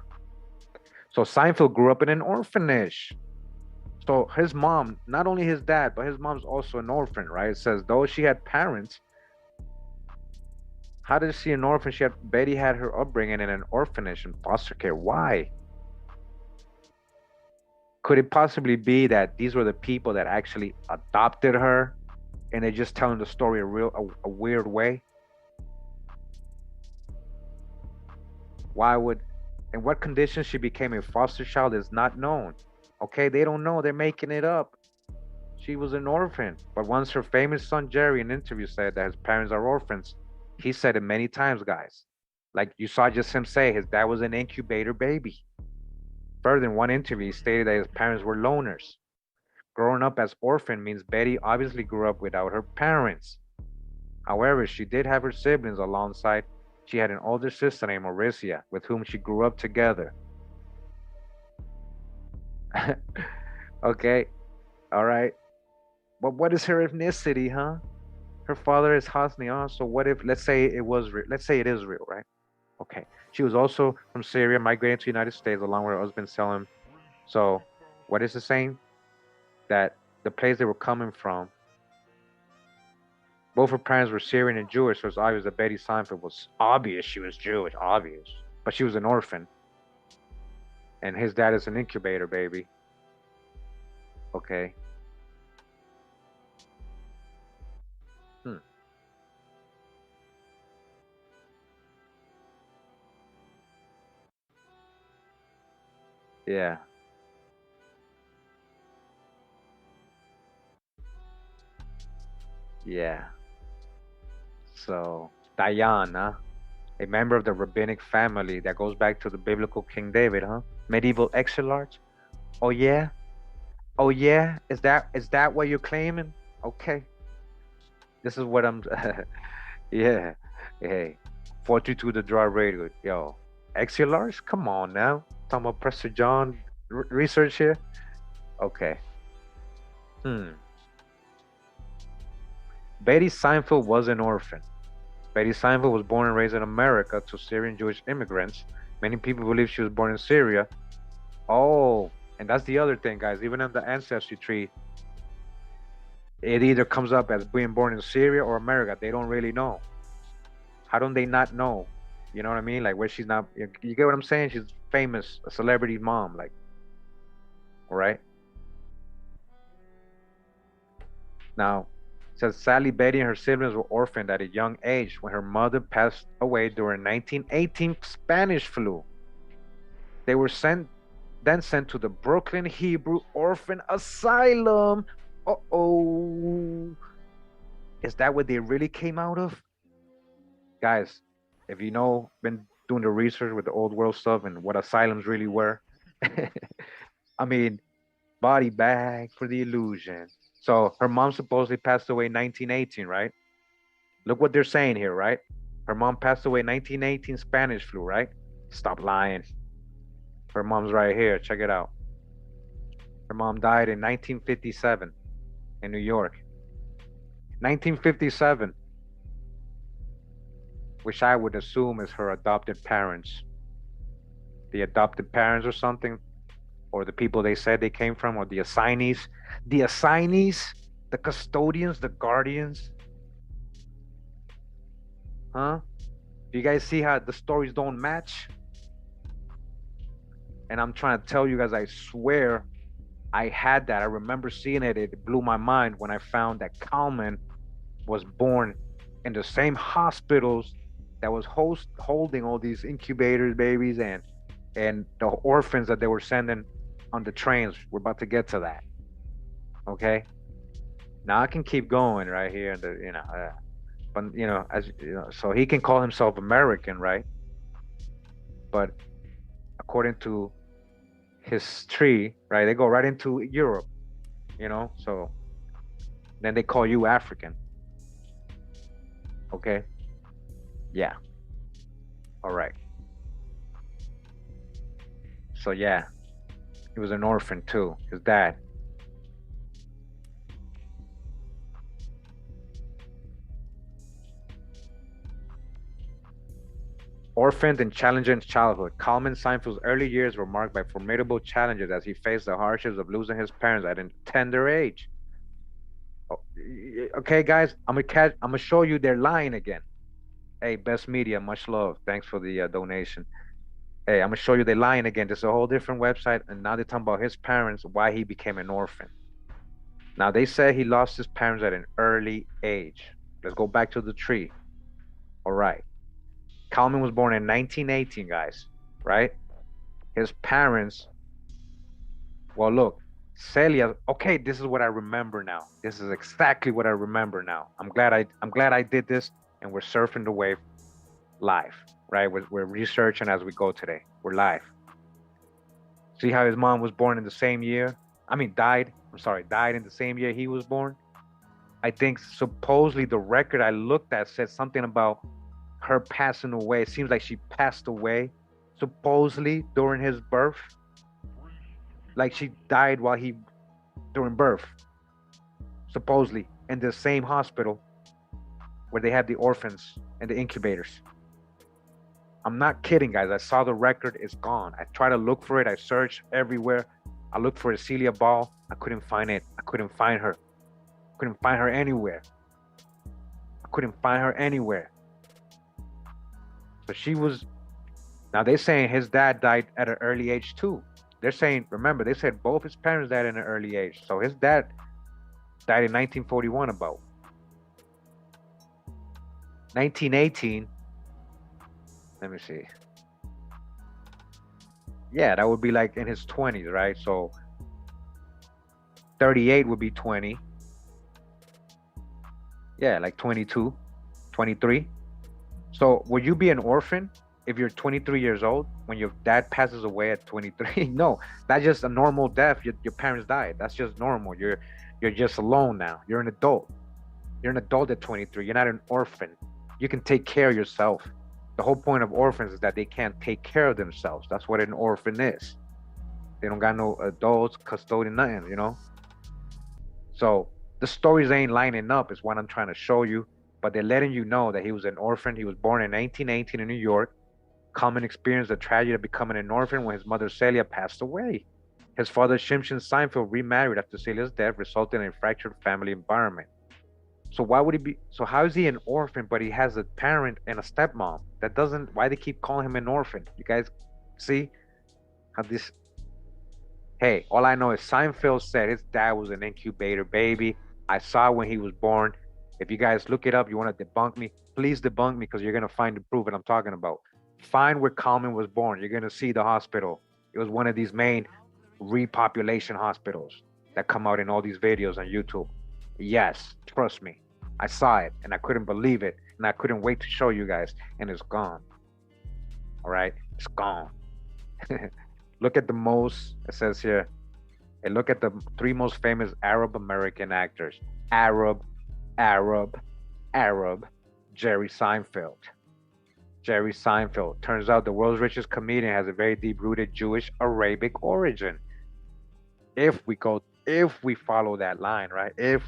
So Seinfeld grew up in an orphanage. So his mom, not only his dad, but his mom's also an orphan, right? It says though she had parents, how did she an orphan? Betty had her upbringing in an orphanage and foster care. Why? Could it possibly be that these were the people that actually adopted her, and they're just telling the story a weird way? Why would, in what conditions she became a foster child is not known. Okay, they don't know. They're making it up. She was an orphan. But once her famous son Jerry in an interview said that his parents are orphans, he said it many times, guys. Like you saw just him say, his dad was an incubator baby. Further, in one interview, he stated that his parents were loners. Growing up as orphan means Betty obviously grew up without her parents. However, she did have her siblings alongside. She had an older sister named Mauricia, with whom she grew up together. Okay, all right. But what is her ethnicity, huh? Her father is Hosnian. So what if, let's say it was, let's say it is real, right? Okay. She was also from Syria, migrating to the United States along with her husband Selim. So what is it saying? That the place they were coming from, both her parents were Syrian and Jewish, so it's obvious that Betty Seinfeld was obvious she was Jewish, obvious. But she was an orphan. And his dad is an incubator baby. Okay. Yeah. Yeah. So Diana, a member of the rabbinic family that goes back to the biblical King David, huh? Medieval exilarch. Oh yeah? Oh yeah? Is that what you're claiming? Okay. This is what I'm yeah. Hey. 42 the draw radio. Yo. Exilarch? Come on now. Talking about Prester John research here. Okay. Betty Seinfeld was an orphan. Betty Seinfeld was born and raised in America to Syrian Jewish immigrants. Many people believe she was born in Syria. Oh, and that's the other thing, guys. Even in the ancestry tree, it either comes up as being born in Syria or America. They don't really know. How don't they not know? You know what I mean? Like where she's not. You get what I'm saying? She's famous, a celebrity mom. Like, all right. Now, it says Sally, Betty, and her siblings were orphaned at a young age when her mother passed away during 1918 Spanish flu. They were then sent to the Brooklyn Hebrew Orphan Asylum. Uh-oh. Is that what they really came out of? Guys, if you know, been doing the research with the old world stuff and what asylums really were. I mean, body bag for the illusion. So her mom supposedly passed away in 1918, right? Look what they're saying here, right? Her mom passed away in 1918 Spanish flu, right? Stop lying. Her mom's right here. Check it out. Her mom died in 1957 in New York. 1957, which I would assume is her adopted parents. The adopted parents or something, or the people they said they came from, or the assignees. The assignees, the custodians, the guardians. Huh? Do you guys see how the stories don't match? And I'm trying to tell you guys, I swear I had that. I remember seeing it. It blew my mind when I found that Kalman was born in the same hospitals that was holding all these incubators babies and the orphans that they were sending on the trains. We're about to get to that. Okay. Now I can keep going right here. But as you know, so he can call himself American, right? But according to his tree, right, they go right into Europe, so then they call you African. Okay. Yeah. All right. So yeah, he was an orphan too, his dad. Orphaned and challenging childhood. Coleman Seinfeld's early years were marked by formidable challenges as he faced the hardships of losing his parents at a tender age. Oh, okay, guys, I'm gonna show you they're lying again. Hey, Best Media, much love. Thanks for the donation. Hey, I'm gonna show you they're lying again. This is a whole different website, and now they're talking about his parents, why he became an orphan. Now they say he lost his parents at an early age. Let's go back to the tree. All right. Kalman was born in 1918, guys, right? His parents, well, look, Celia, okay, this is what I remember now. This is exactly what I remember now. I'm glad I did this, and we're surfing the wave live, right? We're researching as we go today. We're live. See how his mom was born in the same year? Died in the same year he was born. I think supposedly the record I looked at said something about her passing away. It seems like she passed away supposedly during his birth. Like she died during birth. Supposedly in the same hospital where they have the orphans and the incubators. I'm not kidding, guys. I saw the record. It's gone. I tried to look for it. I searched everywhere. I looked for Celia Ball. I couldn't find it. I couldn't find her. Couldn't find her anywhere. I couldn't find her anywhere. So she was. Now they're saying his dad died at an early age too. They're saying, remember, they said both his parents died at an early age. So his dad died in 1941 about. 1918. Let me see. Yeah, that would be like in his 20s, right? So 38 would be 20. Yeah, like 22, 23. So would you be an orphan if you're 23 years old when your dad passes away at 23? No, that's just a normal death. Your parents died. That's just normal. You're just alone now. You're an adult. You're an adult at 23. You're not an orphan. You can take care of yourself. The whole point of orphans is that they can't take care of themselves. That's what an orphan is. They don't got no adults, custodian, nothing, you know? So the stories ain't lining up is what I'm trying to show you. But they're letting you know that he was an orphan. He was born in 1918 in New York. Common experienced the tragedy of becoming an orphan when his mother Celia passed away. His father Shimshon Seinfeld remarried after Celia's death, resulting in a fractured family environment. So why would he be? So how is he an orphan, but he has a parent and a stepmom? That doesn't. Why they keep calling him an orphan? You guys see how this? Hey, all I know is Seinfeld said his dad was an incubator baby. I saw when he was born. If you guys look it up, you want to debunk me, please debunk me because you're gonna find the proof that I'm talking about. Find where Coleman was born. You're gonna see the hospital. It was one of these main repopulation hospitals that come out in all these videos on YouTube. Yes, trust me. I saw it and I couldn't believe it. And I couldn't wait to show you guys. And it's gone. All right, it's gone. Look at the most, it says here, and look at the 3 most famous Arab American actors. Arab, Jerry Seinfeld. Jerry Seinfeld. Turns out the world's richest comedian has a very deep-rooted Jewish Arabic origin. If we follow that line, right? If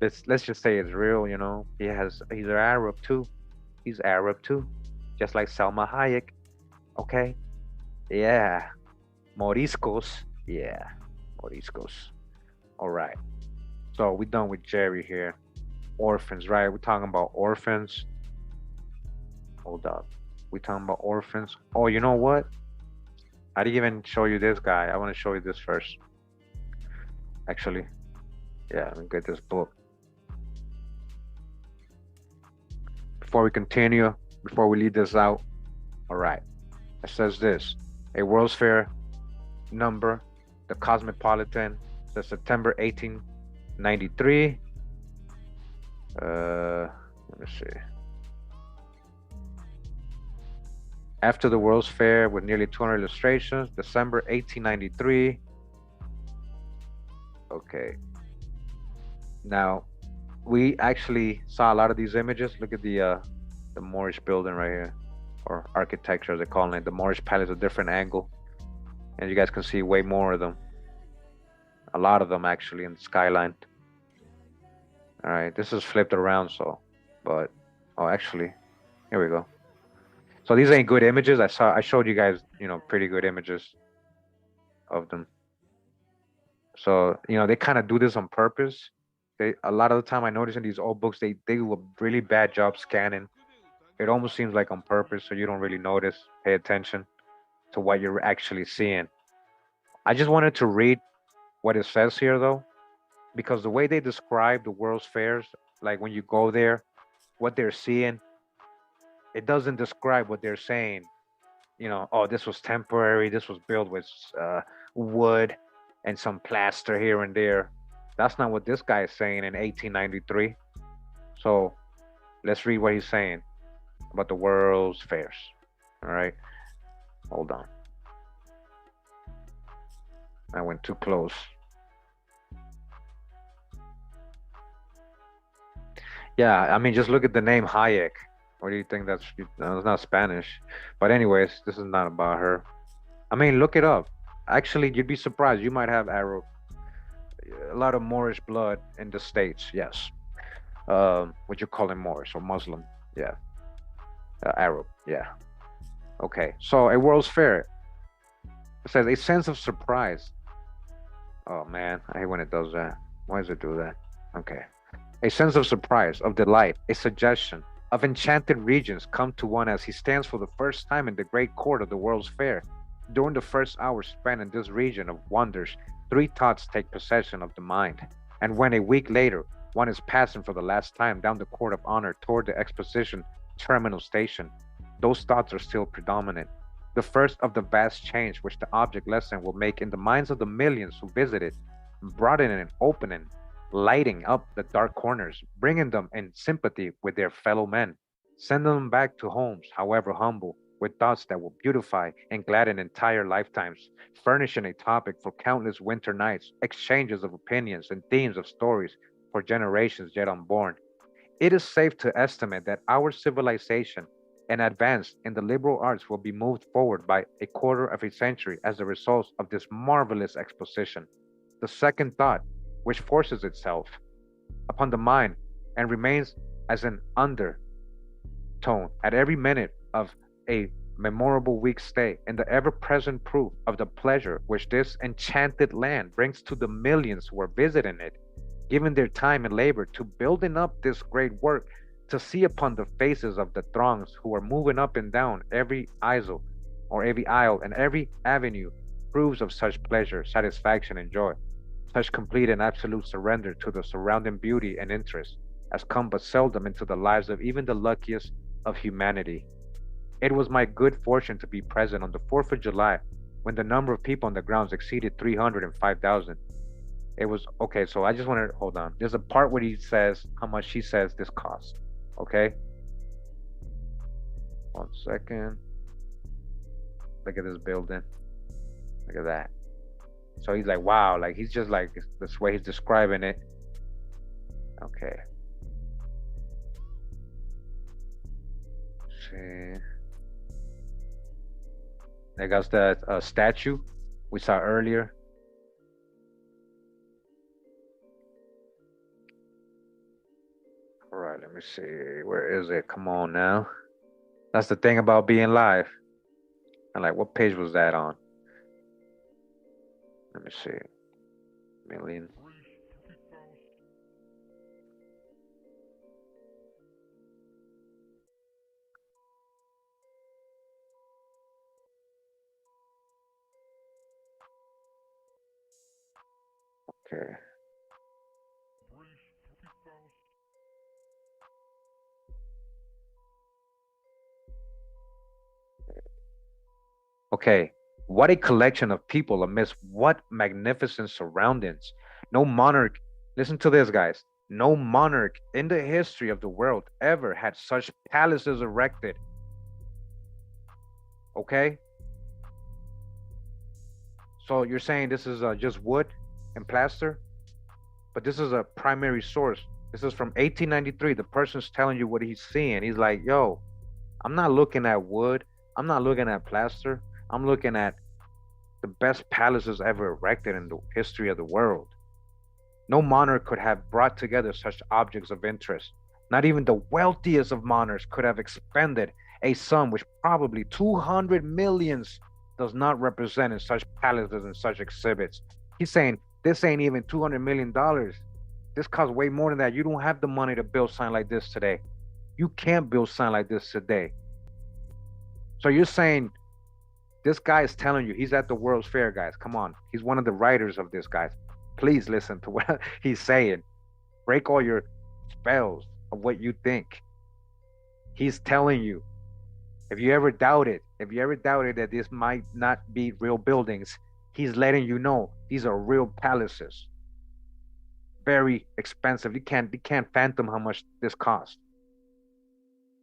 let's just say it's real, you know. He's an Arab too. He's Arab too. Just like Selma Hayek. Okay? Yeah. Moriscos. Yeah. Moriscos. All right. So we're done with Jerry here. Orphans, right? We're talking about orphans. Hold up. We're talking about orphans. Oh, you know what? I didn't even show you this guy. I want to show you this first. Actually. Yeah, let me get this book. Before we continue, before we leave this out. All right. It says this. A World's Fair number, the Cosmopolitan, the September 1893. Let me see. After the World's Fair with nearly 200 illustrations, December 1893. Okay. Now, we actually saw a lot of these images. Look at the Moorish building right here, or architecture as they call it. The Moorish Palace, a different angle. And you guys can see way more of them. A lot of them actually in the skyline. All right, this is flipped around, so, but, oh, actually, here we go. So these ain't good images. I showed you guys, pretty good images of them. So, they kind of do this on purpose. A lot of the time I notice in these old books, they do a really bad job scanning. It almost seems like on purpose, so you don't really notice, pay attention to what you're actually seeing. I just wanted to read what it says here though, because the way they describe the World's Fairs, like when you go there, what they're seeing, it doesn't describe what they're saying. Oh, this was temporary, this was built with wood and some plaster here and there. That's not what this guy is saying in 1893. So let's read what he's saying about the World's Fairs. All right, hold on. I went too close. Yeah, I mean, just look at the name Hayek. What do you think? That's not Spanish. But anyways, this is not about her. I mean, look it up. Actually, you'd be surprised. You might have Arab, a lot of Moorish blood in the States. Yes. What you call him, Moorish or Muslim? Yeah. Arab. Yeah. Okay. So a World's Fair. It says a sense of surprise. Oh man, I hate when it does that. Why does it do that? Okay. A sense of surprise, of delight, a suggestion of enchanted regions come to one as he stands for the first time in the great court of the World's Fair. During the first hour spent in this region of wonders, three thoughts take possession of the mind. And when a week later, one is passing for the last time down the court of honor toward the exposition terminal station, those thoughts are still predominant. The first of the vast change which the object lesson will make in the minds of the millions who visit it, broadening and opening, lighting up the dark corners, bringing them in sympathy with their fellow men, sending them back to homes, however humble, with thoughts that will beautify and gladden entire lifetimes, furnishing a topic for countless winter nights, exchanges of opinions and themes of stories for generations yet unborn. It is safe to estimate that our civilization and advance in the liberal arts will be moved forward by a quarter of a century as a result of this marvelous exposition. The second thought, which forces itself upon the mind and remains as an undertone at every minute of a memorable week's stay, and the ever-present proof of the pleasure which this enchanted land brings to the millions who are visiting it, giving their time and labor to building up this great work, to see upon the faces of the throngs who are moving up and down every aisle and every avenue proves of such pleasure, satisfaction, and joy, such complete and absolute surrender to the surrounding beauty and interest as come but seldom into the lives of even the luckiest of humanity. It was my good fortune to be present on the 4th of July when the number of people on the grounds exceeded 305,000. It was, okay, so I just want to, hold on. There's a part where he says how much she says this costs, okay? 1 second. Look at this building. Look at that. So he's like, wow, like he's just like, this way he's describing it. Okay. See. There goes that statue we saw earlier. All right, let me see. Where is it? Come on now. That's the thing about being live. And like, what page was that on? Let me see. Million. Okay. Okay, what a collection of people amidst what magnificent surroundings. No monarch, listen to this, guys. No monarch in the history of the world ever had such palaces erected. Okay? So you're saying this is just wood and plaster? But this is a primary source. This is from 1893. The person's telling you what he's seeing. He's like, yo, I'm not looking at wood. I'm not looking at plaster. I'm looking at the best palaces ever erected in the history of the world. No monarch could have brought together such objects of interest. Not even the wealthiest of monarchs could have expended A sum which probably 200 millions does not represent in such palaces and such exhibits. He's saying this ain't even $200 million. This costs way more than that. You don't have the money to build something like this today. You can't build something like this today. So you're saying this guy is telling you he's at the World's Fair, guys. Come on. He's one of the writers of this, guys. Please listen to what he's saying. Break all your spells of what you think. He's telling you. If you ever doubted that this might not be real buildings, he's letting you know these are real palaces. Very expensive. You can't fathom how much this costs.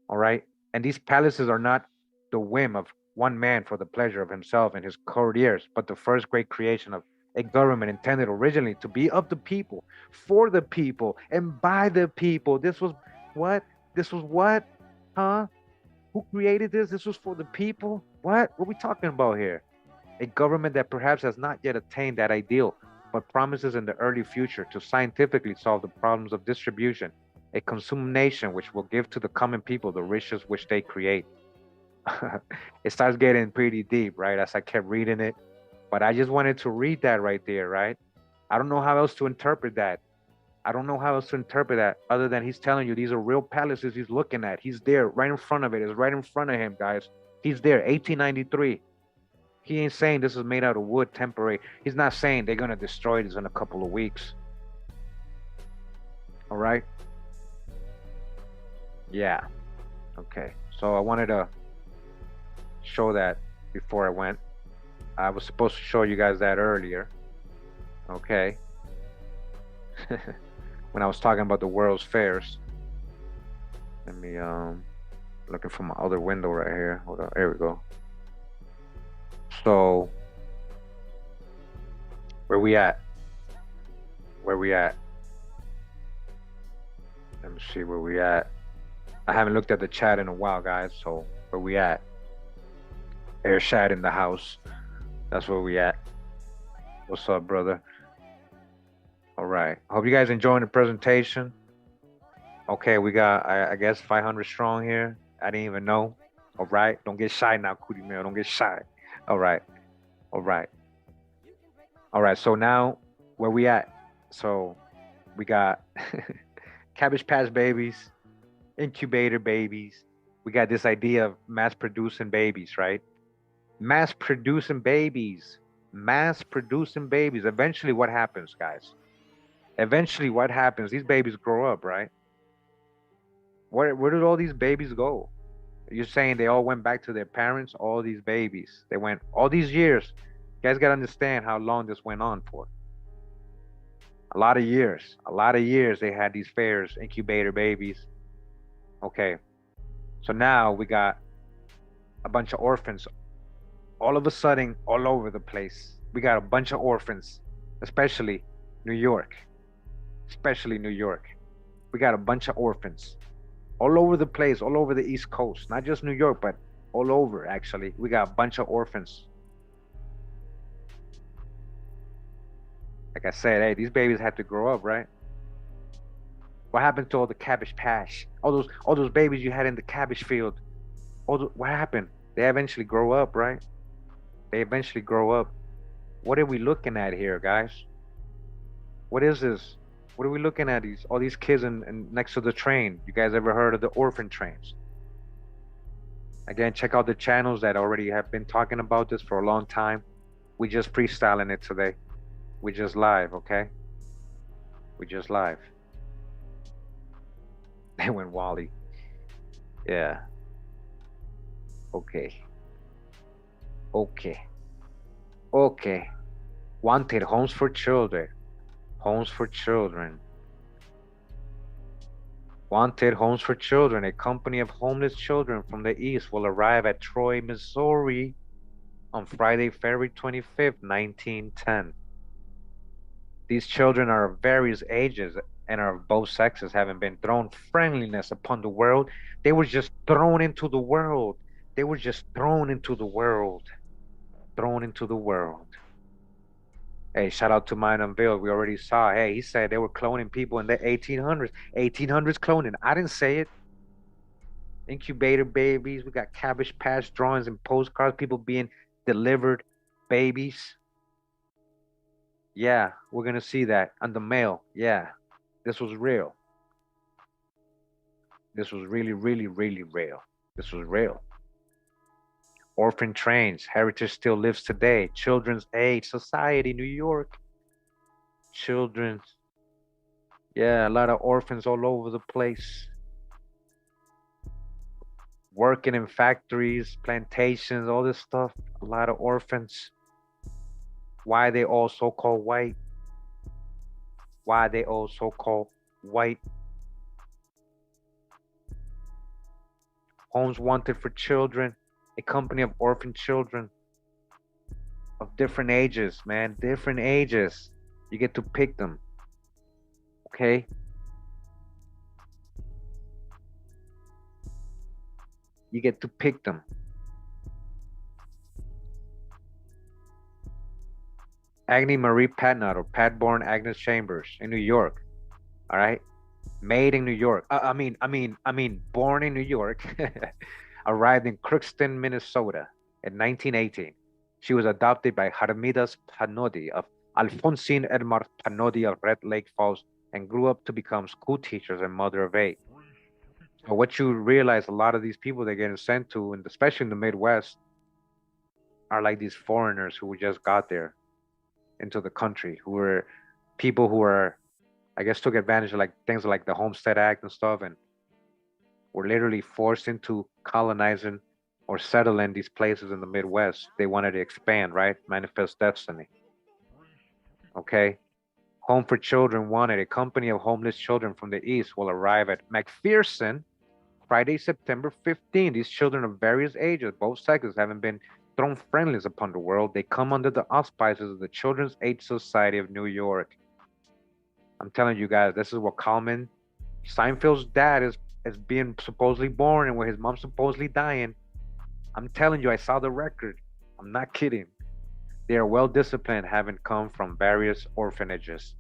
All right? And these palaces are not the whim of one man for the pleasure of himself and his courtiers, but the first great creation of a government intended originally to be of the people, for the people, and by the people. This was what? Huh? Who created this? This was for the people? What are we talking about here? A government that perhaps has not yet attained that ideal, but promises in the early future to scientifically solve the problems of distribution. A consumed nation which will give to the common people the riches which they create. It starts getting pretty deep, right? As I kept reading it. But I just wanted to read that right there, right? I don't know how else to interpret that. Other than he's telling you these are real palaces he's looking at. He's there right in front of it. It's right in front of him, guys. He's there, 1893. He ain't saying this is made out of wood, temporary. He's not saying they're going to destroy this in a couple of weeks. All right? Yeah. Okay. So I wanted to show that before I went. I was supposed to show you guys that earlier. Okay. When I was talking about the World's Fairs. Let me looking for my other window right here. Hold on. There we go. So where we at? Let me see where we at. I haven't looked at the chat in a while, guys. So where we at? Air Shad in the house. That's where we at. What's up, brother? All right. Hope you guys enjoying the presentation. Okay, we got, I guess, 500 strong here. I didn't even know. All right. Don't get shy now, Cootie Mail. Don't get shy. All right. So now, where we at? So we got Cabbage Patch Babies, Inkubator Babies. We got this idea of mass-producing babies, right? Mass-producing babies. Eventually, what happens, guys? These babies grow up, right? Where did all these babies go? You're saying they all went back to their parents? All these babies. They went all these years. You guys got to understand how long this went on for. A lot of years they had these fairs, incubator babies. Okay. So now we got a bunch of orphans all of a sudden all over the place. We got a bunch of orphans, especially New York. We got a bunch of orphans all over the place, all over the East Coast. Not just New York, but all over, actually. We got a bunch of orphans. Like I said, hey, these babies have to grow up, right? What happened to all the Cabbage Patch? All those babies you had in the cabbage field. What happened? They eventually grow up, right? What are we looking at here, guys? What is this? What are we looking at? All these kids and next to the train. You guys ever heard of the orphan trains? Again, check out the channels that already have been talking about this for a long time. We just freestyling it today. We just live, okay? They went Wally. Yeah. Okay. Wanted homes for children. Wanted homes for children. A company of homeless children from the East will arrive at Troy, Missouri on Friday, February 25th, 1910. These children are of various ages and are of both sexes, having been thrown friendliness upon the world. They were just thrown into the world. Hey, shout out to Mine Unveiled. We already saw. Hey, he said they were cloning people in the 1800s. 1800s cloning. I didn't say it. Incubator babies. We got Cabbage Patch drawings and postcards. People being delivered babies. Yeah, we're gonna see that on the mail. Yeah, this was real. This was really, really, really real. This was real. Orphan trains. Heritage still lives today. Children's Aid Society, New York. Children's. Yeah, a lot of orphans all over the place. Working in factories, plantations, all this stuff. A lot of orphans. Why they all so-called white? Why they all so-called white? Homes wanted for children. A company of orphan children of different ages, man. Different ages. You get to pick them. Okay? You get to pick them. Agnes Marie Patnott, or Pat-born Agnes Chambers in New York. All right? Made in New York. Born in New York. Arrived in Crookston, Minnesota in 1918. She was adopted by Harmidas Panodi of Alphonsine Edmar Panodi of Red Lake Falls and grew up to become school teachers and mother of 8. So what you realize, a lot of these people they're getting sent to, and especially in the Midwest, are like these foreigners who just got there into the country, who were people who were, I guess, took advantage of like things like the Homestead Act and stuff, and were literally forced into colonizing or settling these places in the Midwest. They wanted to expand, right? Manifest destiny. Okay. Home for Children wanted. A company of homeless children from the East will arrive at McPherson Friday, September 15. These children of various ages, both sexes, having been thrown friendlies upon the world, they come under the auspices of the Children's Aid Society of New York. I'm telling you guys, this is what Coleman, Seinfeld's dad, is being supposedly born and where his mom's supposedly dying. I'm telling you, I saw the record. I'm not kidding. They are well disciplined, having come from various orphanages.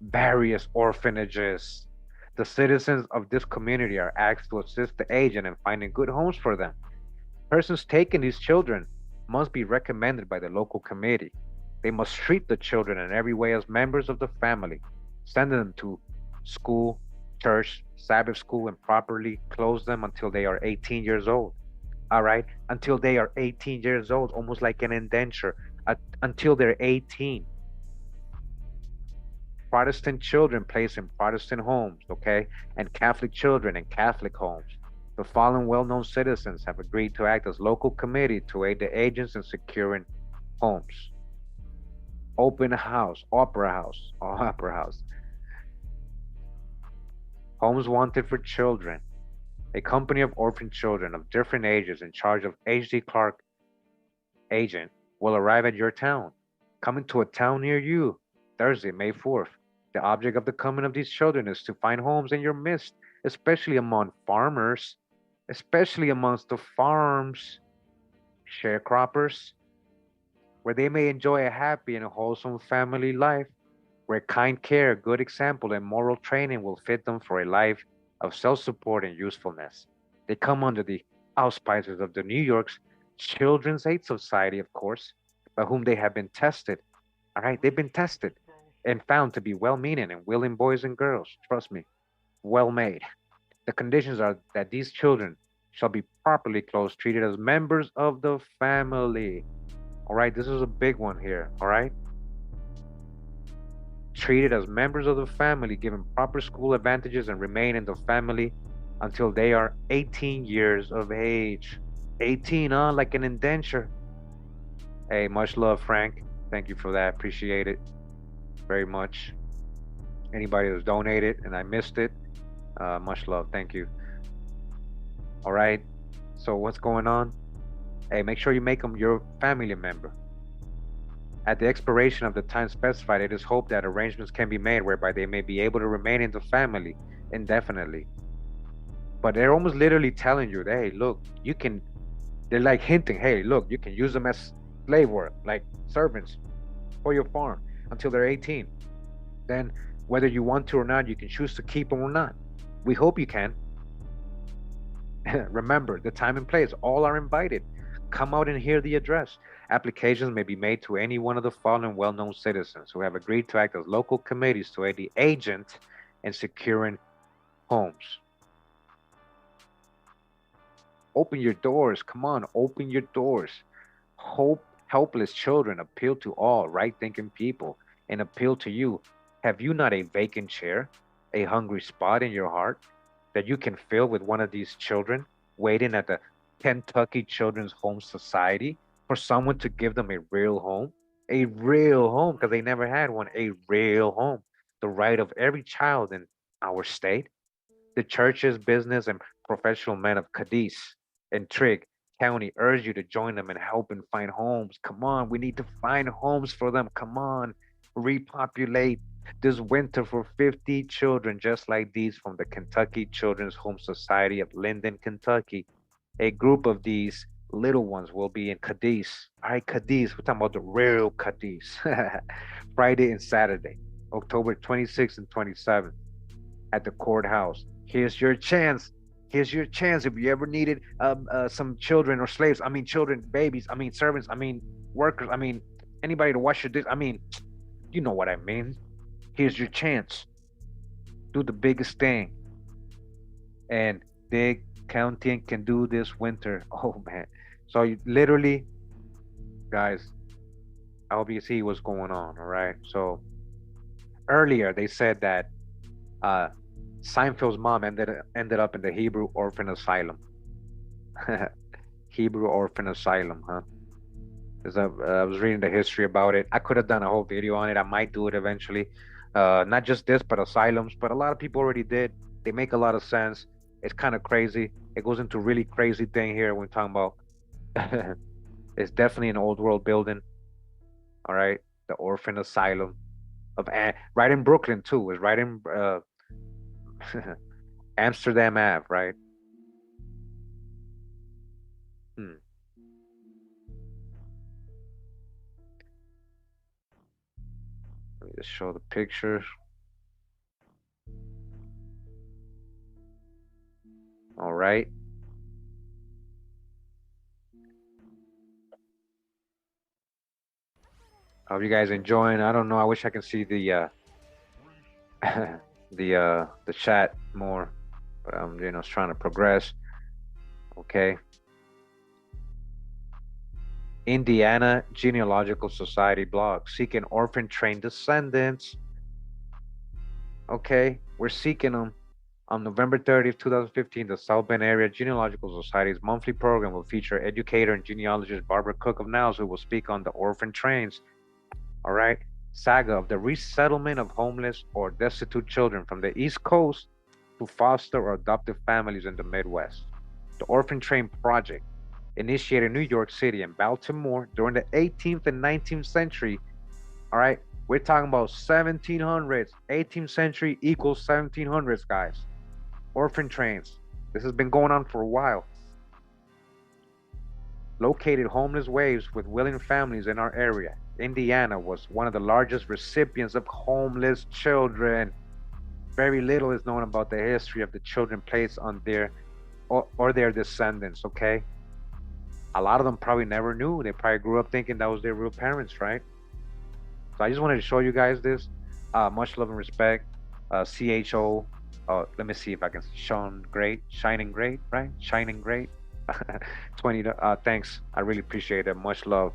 Various orphanages. The citizens of this community are asked to assist the aged in finding good homes for them. Persons taking these children must be recommended by the local committee. They must treat the children in every way as members of the family, sending them to school, church, Sabbath school, and properly clothe them until they are 18 years old. All right? Until they are 18 years old, almost like an indenture, until they're 18. Protestant children placed in Protestant homes, okay? And Catholic children in Catholic homes. The following well-known citizens have agreed to act as local committee to aid the agents in securing homes. Open House, Opera House. Homes wanted for children. A company of orphan children of different ages in charge of H.D. Clark, agent, will arrive at your town. Coming to a town near you, Thursday, May 4th. The object of the coming of these children is to find homes in your midst, especially among farmers, especially amongst the farms, sharecroppers, where they may enjoy a happy and wholesome family life, where kind care, good example, and moral training will fit them for a life of self-support and usefulness. They come under the auspices of the New York's Children's Aid Society, of course, by whom they have been tested. All right, they've been tested and found to be well-meaning and willing boys and girls. Trust me, well-made. The conditions are that these children shall be properly clothed, treated as members of the family. All right, this is a big one here. All right. Treated as members of the family, given proper school advantages, and remain in the family until they are 18 years of age. 18, huh? Like an indenture. Hey, much love, Frank. Thank you for that. Appreciate it very much. Anybody who's donated and I missed it, much love. Thank you. All right. So what's going on? Hey, make sure you make them your family member. At the expiration of the time specified, it is hoped that arrangements can be made whereby they may be able to remain in the family indefinitely. But they're almost literally telling you, hey, look, you can, they're like hinting, hey, look, you can use them as slave work, like servants for your farm until they're 18. Then whether you want to or not, you can choose to keep them or not. We hope you can. Remember, the time and place, all are invited. Come out and hear the address. Applications may be made to any one of the following well-known citizens who have agreed to act as local committees to aid the agent in securing homes. Open your doors. Come on, open your doors. Helpless children appeal to all right-thinking people and appeal to you. Have you not a vacant chair, a hungry spot in your heart that you can fill with one of these children waiting at the Kentucky Children's Home Society for someone to give them a real home? A real home, because they never had one. A real home. The right of every child in our state. The churches, business, and professional men of Cadiz and Trigg County urge you to join them and help and find homes. Come on, we need to find homes for them. Come on, repopulate this winter for 50 children just like these from the Kentucky Children's Home Society of Linden, Kentucky. A group of these little ones will be in Cadiz. All right, Cadiz, we're talking about the real Cadiz. Friday and Saturday, October 26th and 27th at the courthouse. Here's your chance. Here's your chance. If you ever needed some children or slaves, I mean children, babies, I mean servants, I mean workers, I mean anybody to wash your dishes, I mean, you know what I mean. Here's your chance. Do the biggest thing. And Dig County can do this winter. Oh man. So you literally, guys, I hope you see what's going on, all right? So earlier they said that Seinfeld's mom ended up in the Hebrew orphan asylum. Hebrew orphan asylum, huh? Because I was reading the history about it. I could have done a whole video on it. I might do it eventually. Not just this, but asylums. But a lot of people already did. They make a lot of sense. It's kind of crazy. It goes into really crazy thing here when we're talking about. It's definitely an old world building. All right, the orphan asylum of right in Brooklyn too. It's right in Amsterdam Ave, right? Let me just show the pictures. All right. I hope you guys enjoying. I don't know. I wish I could see the the chat more, but I'm trying to progress. Okay. Indiana Genealogical Society blog seeking orphan trained descendants. Okay, we're seeking them. On November 30th, 2015, the South Bend Area Genealogical Society's monthly program will feature educator and genealogist Barbara Cook of Niles, who will speak on the orphan trains. All right, saga of the resettlement of homeless or destitute children from the East Coast to foster or adoptive families in the Midwest. The Orphan Train Project, initiated in New York City and Baltimore during the 18th and 19th century. All right, we're talking about 1700s. 18th century equals 1700s, guys. Orphan trains. This has been going on for a while. Located homeless waves with willing families in our area. Indiana was one of the largest recipients of homeless children. Very little is known about the history of the children placed on their or their descendants, okay? A lot of them probably never knew. They probably grew up thinking that was their real parents, right? So I just wanted to show you guys this. Much love and respect. CHO. Let me see if I can. Shining great, right? Shining great. 20. Thanks. I really appreciate it. Much love.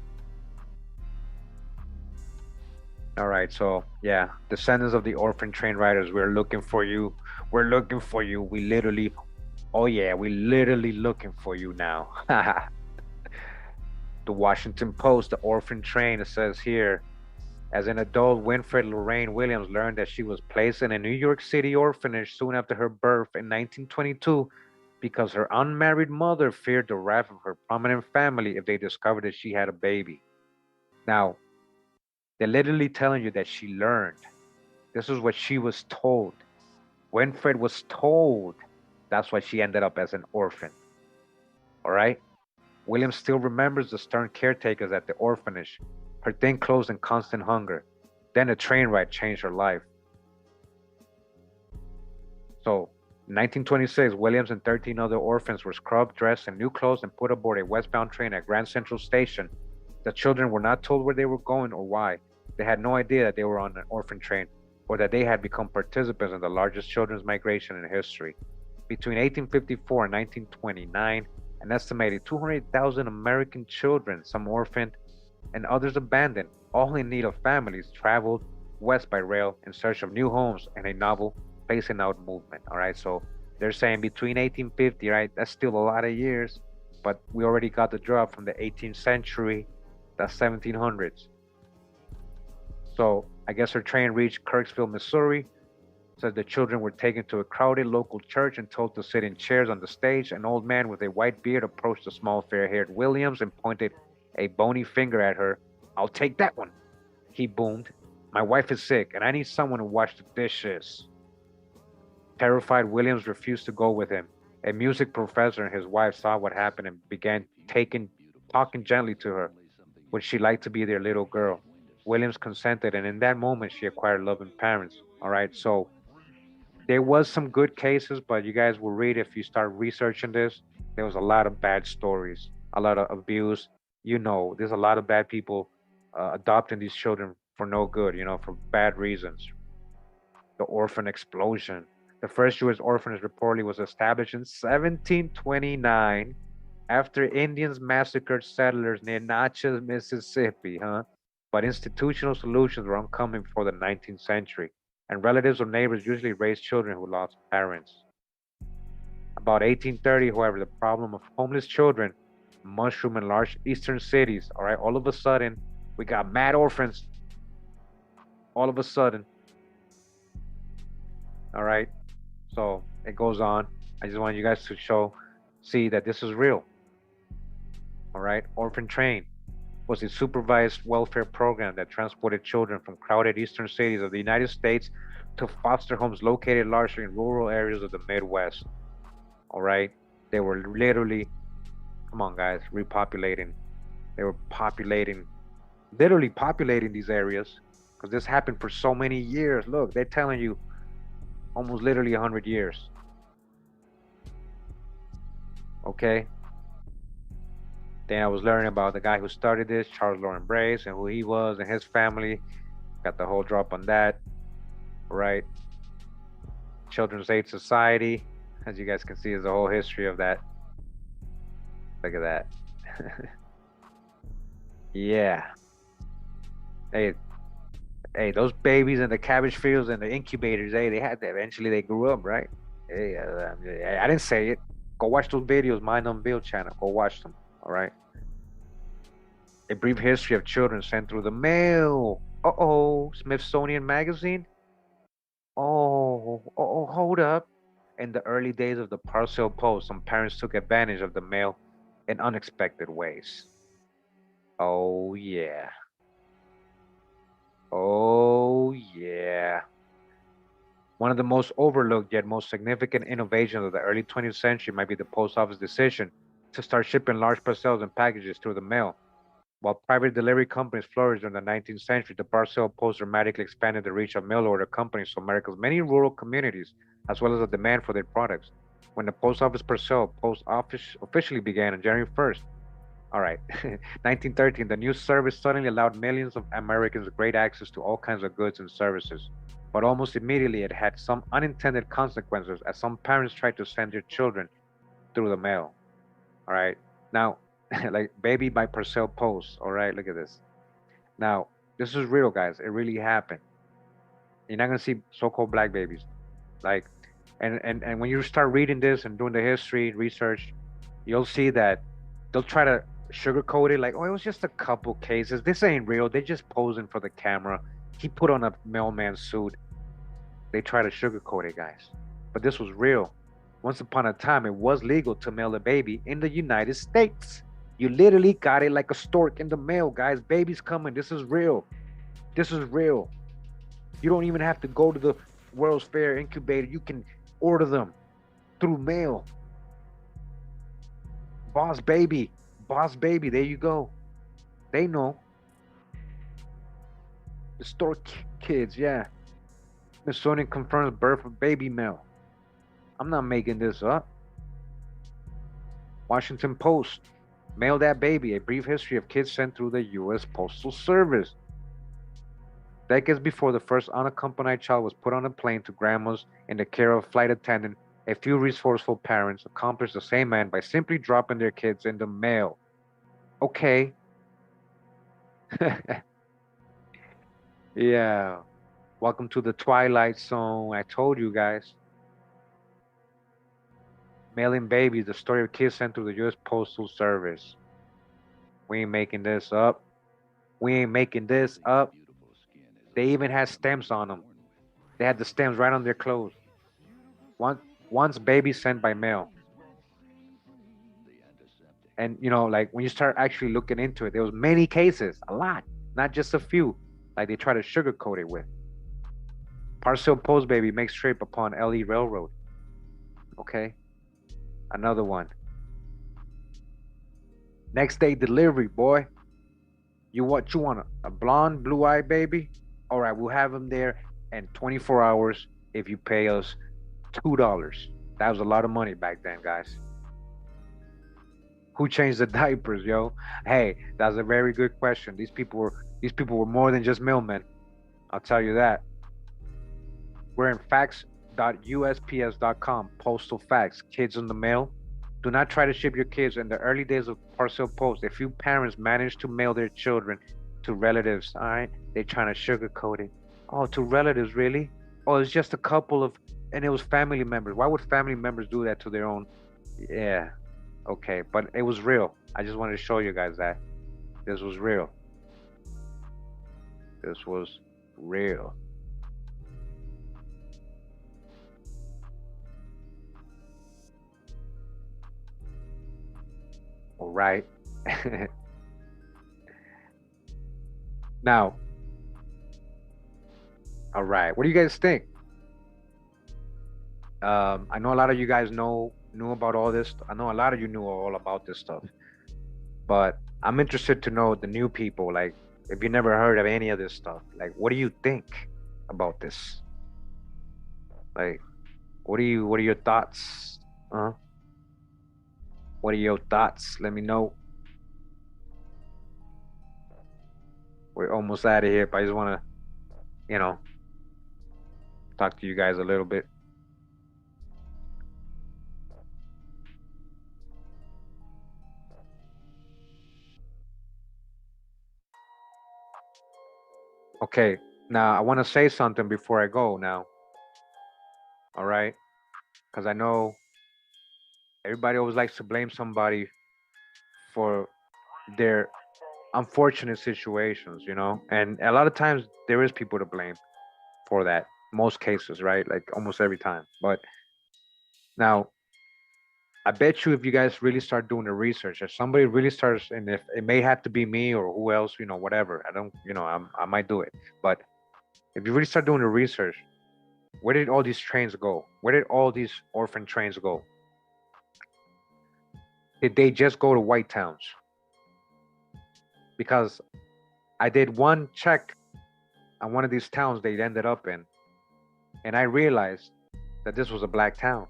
All right. So yeah, descendants of the orphan train riders, we're looking for you. We're looking for you. We literally. Oh yeah, we're literally looking for you now. The Washington Post, the orphan train, it says here, as an adult, Winfred Lorraine Williams learned that she was placed in a New York City orphanage soon after her birth in 1922 because her unmarried mother feared the wrath of her prominent family if they discovered that she had a baby. Now, they're literally telling you that she learned. This is what she was told. Winfred was told. That's why she ended up as an orphan. All right? William still remembers the stern caretakers at the orphanage, her thin clothes and constant hunger. Then a train ride changed her life. So In 1926, Williams and 13 other orphans were scrubbed, dressed in new clothes, and put aboard a westbound train at Grand Central Station. The children were not told where they were going or why. They had no idea that they were on an orphan train or that they had become participants in the largest children's migration in history. Between 1854 and 1929, an estimated 200,000 American children, some orphaned and others abandoned, all in need of families, traveled west by rail in search of new homes and a novel phasing out movement. All right, so they're saying between 1850, right? That's still a lot of years, but we already got the drop from the 18th century, the 1700s. So I guess her train reached Kirksville, Missouri. Said the children were taken to a crowded local church and told to sit in chairs on the stage. An old man with a white beard approached the small fair-haired Williams and pointed a bony finger at her. "I'll take that one," he boomed. "My wife is sick and I need someone to wash the dishes." Terrified, Williams refused to go with him. A music professor and his wife saw what happened and began talking gently to her. Would she like to be their little girl? Williams consented, and in that moment, she acquired loving parents. All right, so there was some good cases, but you guys will read if you start researching this. There was a lot of bad stories, a lot of abuse. There's a lot of bad people adopting these children for no good, for bad reasons. The orphan explosion. The first Jewish orphanage reportedly was established in 1729 after Indians massacred settlers near Natchez, Mississippi, But institutional solutions were uncommon before the 19th century, and relatives or neighbors usually raised children who lost parents. About 1830, however, the problem of homeless children mushroomed in large eastern cities. All right, all of a sudden, we got mad orphans. All of a sudden. All right, so it goes on. I just want you guys to see that this is real. All right, Orphan Train was a supervised welfare program that transported children from crowded eastern cities of the United States to foster homes located largely in rural areas of the Midwest. All right, they were literally, come on guys, repopulating. They were literally populating these areas because this happened for so many years. Look, they're telling you almost literally 100 years. Okay. Then I was learning about the guy who started this, Charles Lauren Brace, and who he was and his family. Got the whole drop on that. Right. Children's Aid Society. As you guys can see, there's a whole history of that. Look at that. Yeah. Hey, those babies in the cabbage fields and the incubators, they had that. Eventually they grew up, right? Hey, I didn't say it. Go watch those videos, Mind Unveiled channel. Go watch them. All right. A brief history of children sent through the mail. Smithsonian Magazine. Hold up. In the early days of the parcel post, some parents took advantage of the mail in unexpected ways. Oh yeah. One of the most overlooked yet most significant innovations of the early 20th century might be the post office decision to start shipping large parcels and packages through the mail. While private delivery companies flourished during the 19th century, the parcel post dramatically expanded the reach of mail order companies to America's many rural communities, as well as the demand for their products. When the post office parcel post office officially began on January 1st, 1913, the new service suddenly allowed millions of Americans great access to all kinds of goods and services. But almost immediately, it had some unintended consequences as some parents tried to send their children through the mail. All right. Now, like baby by parcel post. All right. Look at this. Now, this is real, guys. It really happened. You're not going to see so-called black babies. And when you start reading this and doing the history research, you'll see that they'll try to sugarcoat it like, it was just a couple cases. This ain't real. They're just posing for the camera. He put on a mailman suit. They try to sugarcoat it, guys. But this was real. Once upon a time, it was legal to mail a baby in the United States. You literally got it like a stork in the mail, guys. Baby's coming. This is real. This is real. You don't even have to go to the World's Fair incubator. You can order them through mail. Boss baby, there you go. They know. The stork kids, yeah. Smithsonian confirms birth of baby mail. I'm not making this up. Washington Post. Mail that baby. A brief history of kids sent through the U.S. Postal Service. Decades before the first unaccompanied child was put on a plane to grandma's in the care of a flight attendant, a few resourceful parents accomplished the same end by simply dropping their kids in the mail. Okay. Yeah. Welcome to the Twilight Zone. I told you guys. Mailing babies, the story of kids sent through the U.S. Postal Service. We ain't making this up. We ain't making this up. They even had stems on them. They had the stems right on their clothes. Once babies sent by mail. And, you know, like when you start actually looking into it, there was many cases, a lot, not just a few, like they try to sugarcoat it with. Parcel post baby makes trip upon LE Railroad. Okay. Another one. Next day delivery, boy. You want a blonde, blue-eyed baby? All right, we'll have them there in 24 hours if you pay us $2. That was a lot of money back then, guys. Who changed the diapers, yo? Hey, that's a very good question. These people were more than just mailmen. I'll tell you that. We're in facts.usps.com. Postal facts. Kids in the mail. Do not try to ship your kids. In the early days of parcel post, a few parents managed to mail their children to relatives. All right, they're trying to sugarcoat it. Oh, to relatives, really? Oh, it's just a couple of, and it was family members. Why would family members do that to their own? Yeah, okay, but it was real. I just wanted to show you guys that this was real. This was real. All right. Now, all right. What do you guys think? I know a lot of you guys knew about all this. I know a lot of you knew all about this stuff, but I'm interested to know the new people. Like, if you never heard of any of this stuff, like, what do you think about this? Like, what are your thoughts? What are your thoughts? Let me know. We're almost out of here, but I just want to, you know, talk to you guys a little bit. Okay, now I want to say something before I go now. All right? Because I know everybody always likes to blame somebody for their unfortunate situations, you know? And a lot of times there is people to blame for that. Most cases, right? Like almost every time. But now, I bet you if you guys really start doing the research, if somebody really starts, and if it may have to be me or who else, you know, whatever. I don't, you know, I might do it. But if you really start doing the research, where did all these trains go? Where did all these orphan trains go? Did they just go to white towns? Because I did one check on one of these towns they ended up in, and I realized that this was a black town,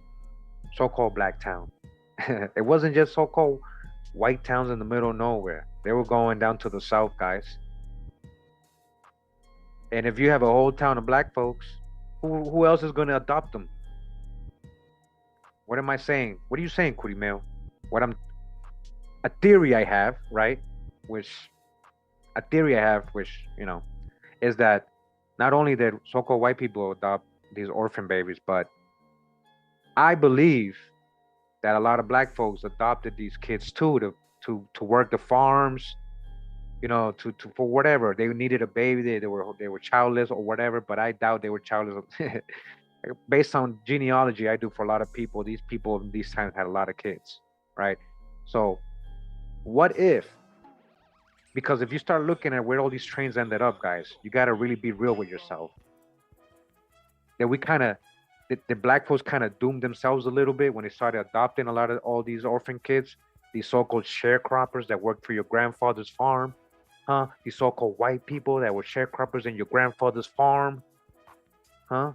so-called black town. It wasn't just so-called white towns in the middle of nowhere. They were going down to the south, guys. And if you have a whole town of black folks, who else is going to adopt them? What am I saying? What are you saying, Curimeo? A theory I have, right? Which, you know, is that not only did so-called white people adopt these orphan babies, but I believe that a lot of black folks adopted these kids too to work the farms, you know, to for whatever. They needed a baby, they were childless or whatever, but I doubt they were childless. Based on genealogy I do for a lot of people, these people in these times had a lot of kids, right? So what if, because if you start looking at where all these trains ended up, guys, you got to really be real with yourself. That we kind of, the black folks kind of doomed themselves a little bit when they started adopting a lot of all these orphan kids, these so-called sharecroppers that worked for your grandfather's farm, huh? These so-called white people that were sharecroppers in your grandfather's farm, huh?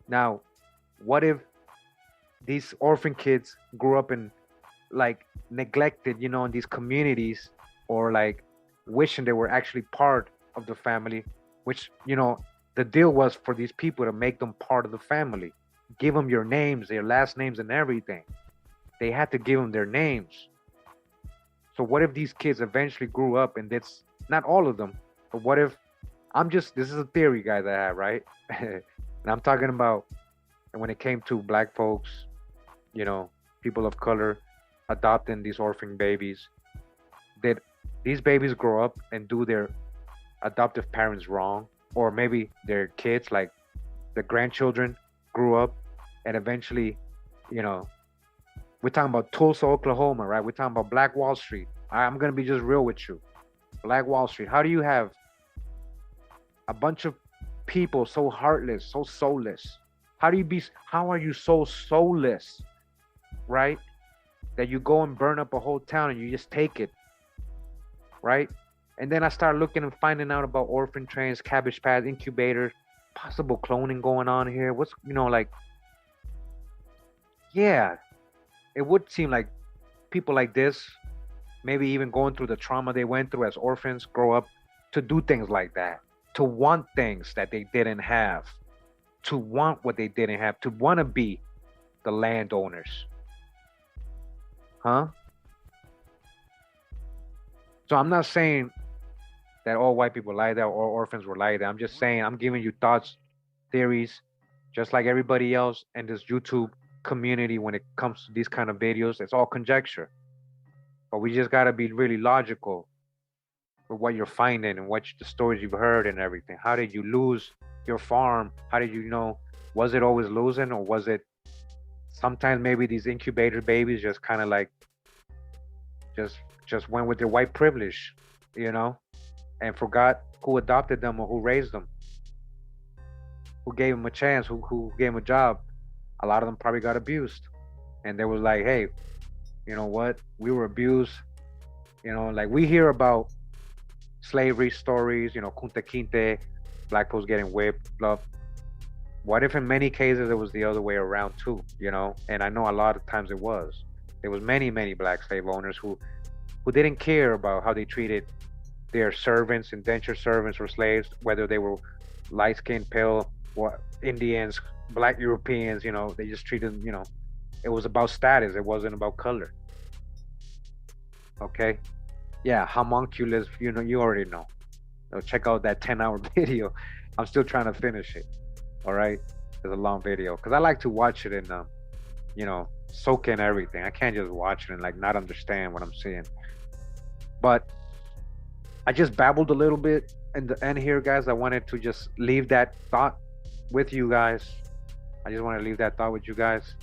Now, what if these orphan kids grew up in like neglected, you know, in these communities, or like wishing they were actually part of the family, which, you know, the deal was for these people to make them part of the family, give them your names, their last names and everything. They had to give them their names. So what if these kids eventually grew up, and that's not all of them, but what if, this is a theory, guys, I have, right? And I'm talking about when it came to black folks, you know, people of color adopting these orphan babies, did these babies grow up and do their adoptive parents wrong? Or maybe their kids, like the grandchildren, grew up and eventually, you know, we're talking about Tulsa, Oklahoma, right? We're talking about Black Wall Street. I'm going to be just real with you. Black Wall Street. How do you have a bunch of people so heartless, so soulless? How are you so soulless, right? That you go and burn up a whole town and you just take it, right? And then I start looking and finding out about orphan trains, Cabbage Patch, incubators, possible cloning going on here. What's, you know, like, yeah, it would seem like people like this, maybe even going through the trauma they went through as orphans, grow up to do things like that, to want things that they didn't have, to want what they didn't have, to want to be the landowners. Huh? So I'm not saying that all white people like that or orphans were like that. I'm just saying, I'm giving you thoughts, theories, just like everybody else in this YouTube community. When it comes to these kind of videos, it's all conjecture. But we just got to be really logical with what you're finding and the stories you've heard and everything. How did you lose your farm? How did you know? Was it always losing, or was it sometimes maybe these incubator babies just kind of like just went with their white privilege, you know, and forgot who adopted them or who raised them, who gave them a chance, who gave them a job. A lot of them probably got abused, and they was like, hey, you know what, we were abused, you know, like we hear about slavery stories, you know, Kunta Kinte, black folks getting whipped, blah. What if in many cases it was the other way around too, you know? And I know a lot of times it was. There was many black slave owners who didn't care about how they treated their servants, indentured servants or slaves, whether they were light-skinned, pale, or Indians, black Europeans, you know, they just treated them, you know, it was about status. It wasn't about color. Okay? Yeah, homunculus, you know, you already know. So check out that 10-hour video. I'm still trying to finish it. All right? It's a long video because I like to watch it and, you know, soak in everything. I can't just watch it and like not understand what I'm seeing. But I just babbled a little bit in the end here, guys. I wanted to just leave that thought with you guys. I just want to leave that thought with you guys.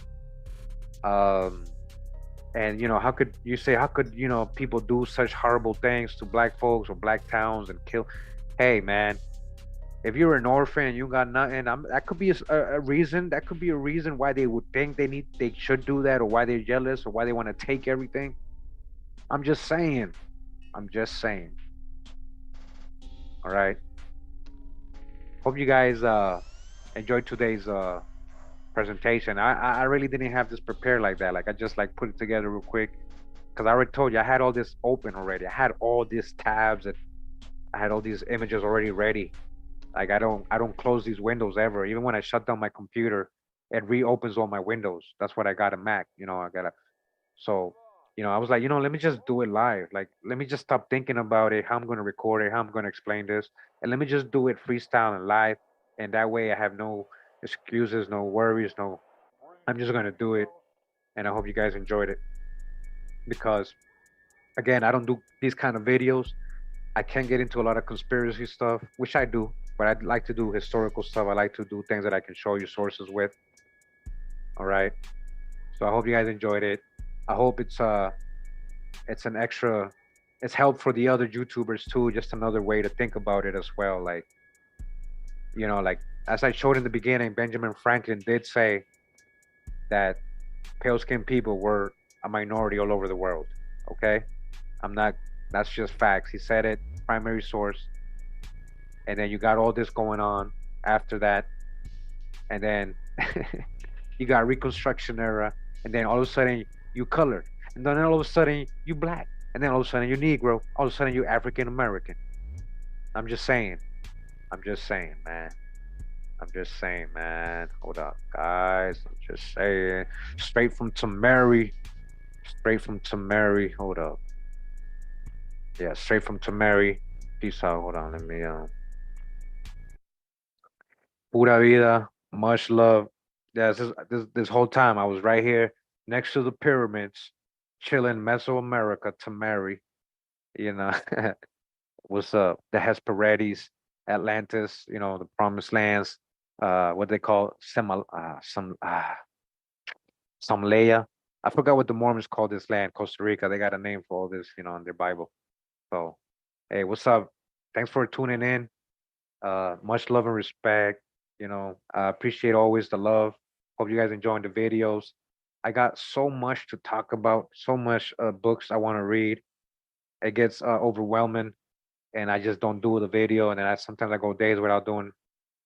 And you know, how could you know, people do such horrible things to black folks or black towns and kill? Hey man, if you're an orphan and you got nothing, that could be a reason. That could be a reason why they would think they should do that, or why they're jealous, or why they want to take everything. I'm just saying. All right. Hope you guys enjoyed today's presentation. I really didn't have this prepared like that. Like I just like put it together real quick because I already told you I had all this open already. I had all these tabs and I had all these images already ready. Like I don't close these windows ever. Even when I shut down my computer, it reopens all my windows. That's what I got a Mac. You know, so you know, I was like, you know, let me just do it live. Like, let me just stop thinking about it, how I'm going to record it, how I'm going to explain this. And let me just do it freestyle and live. And that way I have no excuses, no worries, I'm just going to do it. And I hope you guys enjoyed it. Because, again, I don't do these kind of videos. I can't get into a lot of conspiracy stuff, which I do. But I'd like to do historical stuff. I like to do things that I can show you sources with. All right. So I hope you guys enjoyed it. I hope it's help for the other YouTubers too, just another way to think about it as well. Like, you know, like as I showed in the beginning, Benjamin Franklin did say that pale-skinned people were a minority all over the world. Okay? That's just facts. He said it, primary source. And then you got all this going on after that. And then you got Reconstruction era, and then all of a sudden you colored, and then all of a sudden you black, and then all of a sudden you Negro, all of a sudden you African American. I'm just saying. I'm just saying, man. I'm just saying, man. Hold up, guys. I'm just saying. Straight from Tamari. Straight from Tamari. Hold up. Yeah, straight from Tamari. Peace out. Hold on. Let me. Pura vida. Much love. Yeah, this whole time I was right here next to the pyramids, chilling Mesoamerica, Tamari. You know, what's up? The Hesperides, Atlantis. You know, the Promised Lands. What they call some Leia. I forgot what the Mormons call this land, Costa Rica. They got a name for all this, you know, in their Bible. So, hey, what's up? Thanks for tuning in. Much love and respect. You know, I appreciate always the love. Hope you guys enjoying the videos. I got so much to talk about, so much books I want to read. It gets overwhelming, and I just don't do the video. And then sometimes I go days without doing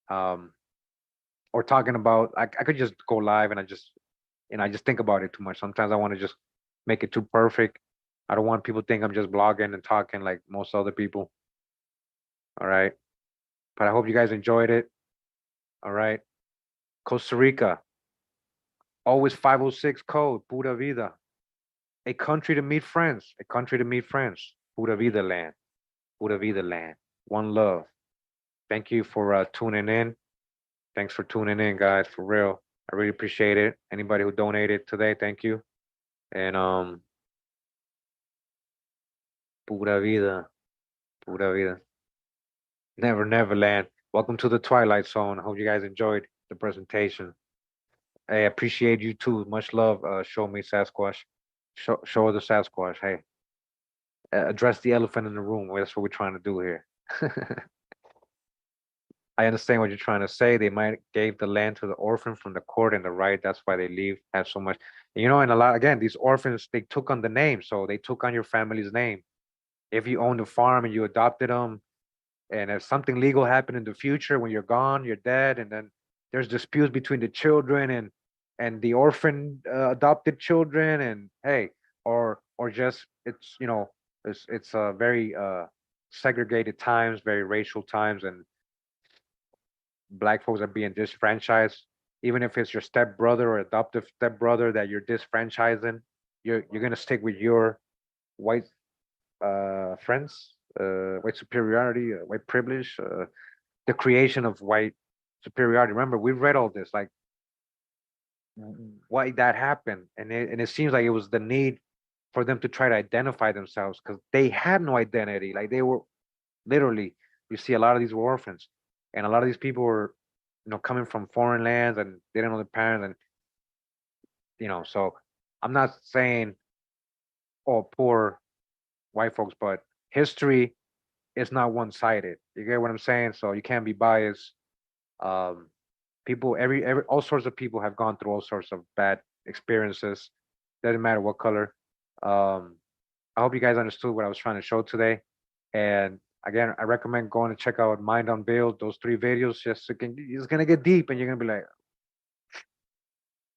or talking about. I could just go live and I just think about it too much. Sometimes I want to just make it too perfect. I don't want people to think I'm just blogging and talking like most other people. All right. But I hope you guys enjoyed it. All right. Costa Rica. Always 506 code. Pura vida. A country to meet friends. A country to meet friends. Pura vida land. Pura vida land. One love. Thank you for tuning in. Thanks for tuning in, guys. For real. I really appreciate it. Anybody who donated today, thank you. And pura vida. Pura vida. Never, never land. Welcome to the Twilight Zone. I hope you guys enjoyed the presentation. I appreciate you too. Much love. Show me Sasquatch. Show the Sasquatch. Hey, address the elephant in the room. Well, that's what we're trying to do here. I understand what you're trying to say. They might gave the land to the orphan from the court and the right. That's why they leave. Have so much. You know, and a lot again. These orphans, they took on the name, so they took on your family's name. If you owned a farm and you adopted them, and if something legal happened in the future when you're gone, you're dead, and then there's disputes between the children and the orphan adopted children, and hey, or just it's you know it's very segregated times, very racial times, and Black folks are being disfranchised. Even if it's your stepbrother or adoptive stepbrother that you're disfranchising, you're gonna stick with your white friends, white superiority, white privilege, the creation of white superiority. Remember, we read all this, like why that happened, and it seems like it was the need for them to try to identify themselves because they had no identity. Like they were literally, you see, a lot of these were orphans, and a lot of these people were, you know, coming from foreign lands and they didn't know their parents, and you know. So I'm not saying, oh, poor white folks, but history is not one-sided. You get what I'm saying? So you can't be biased. People, every all sorts of people have gone through all sorts of bad experiences. Doesn't matter what color. I hope you guys understood what I was trying to show today. And again, I recommend going to check out Mind on Build, those 3 videos. Just it's gonna get deep, and you're gonna be like,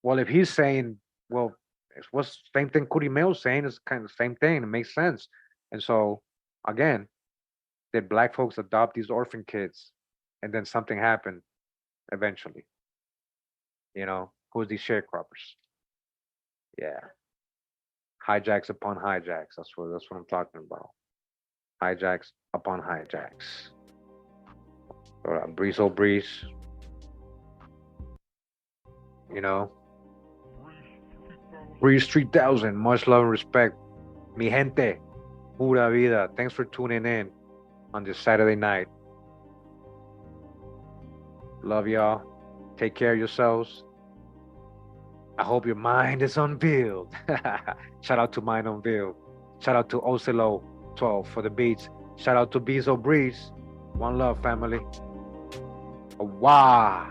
well, if he's saying, well, it's what's the same thing Kurimeo's saying is kind of the same thing. It makes sense. And so, again, did Black folks adopt these orphan kids, and then something happened eventually? You know, who's these sharecroppers? Yeah, hijacks upon hijacks. That's what I'm talking about. Hijacks upon hijacks. Breeze, oh breeze. You know, Breeze 3000. Much love and respect, mi gente. Pura vida. Thanks for tuning in on this Saturday night. Love y'all. Take care of yourselves. I hope your mind is unveiled. Shout out to Mind Unveiled. Shout out to Ocelo 12 for the beats. Shout out to Bezo Breeze. One love, family. Wow.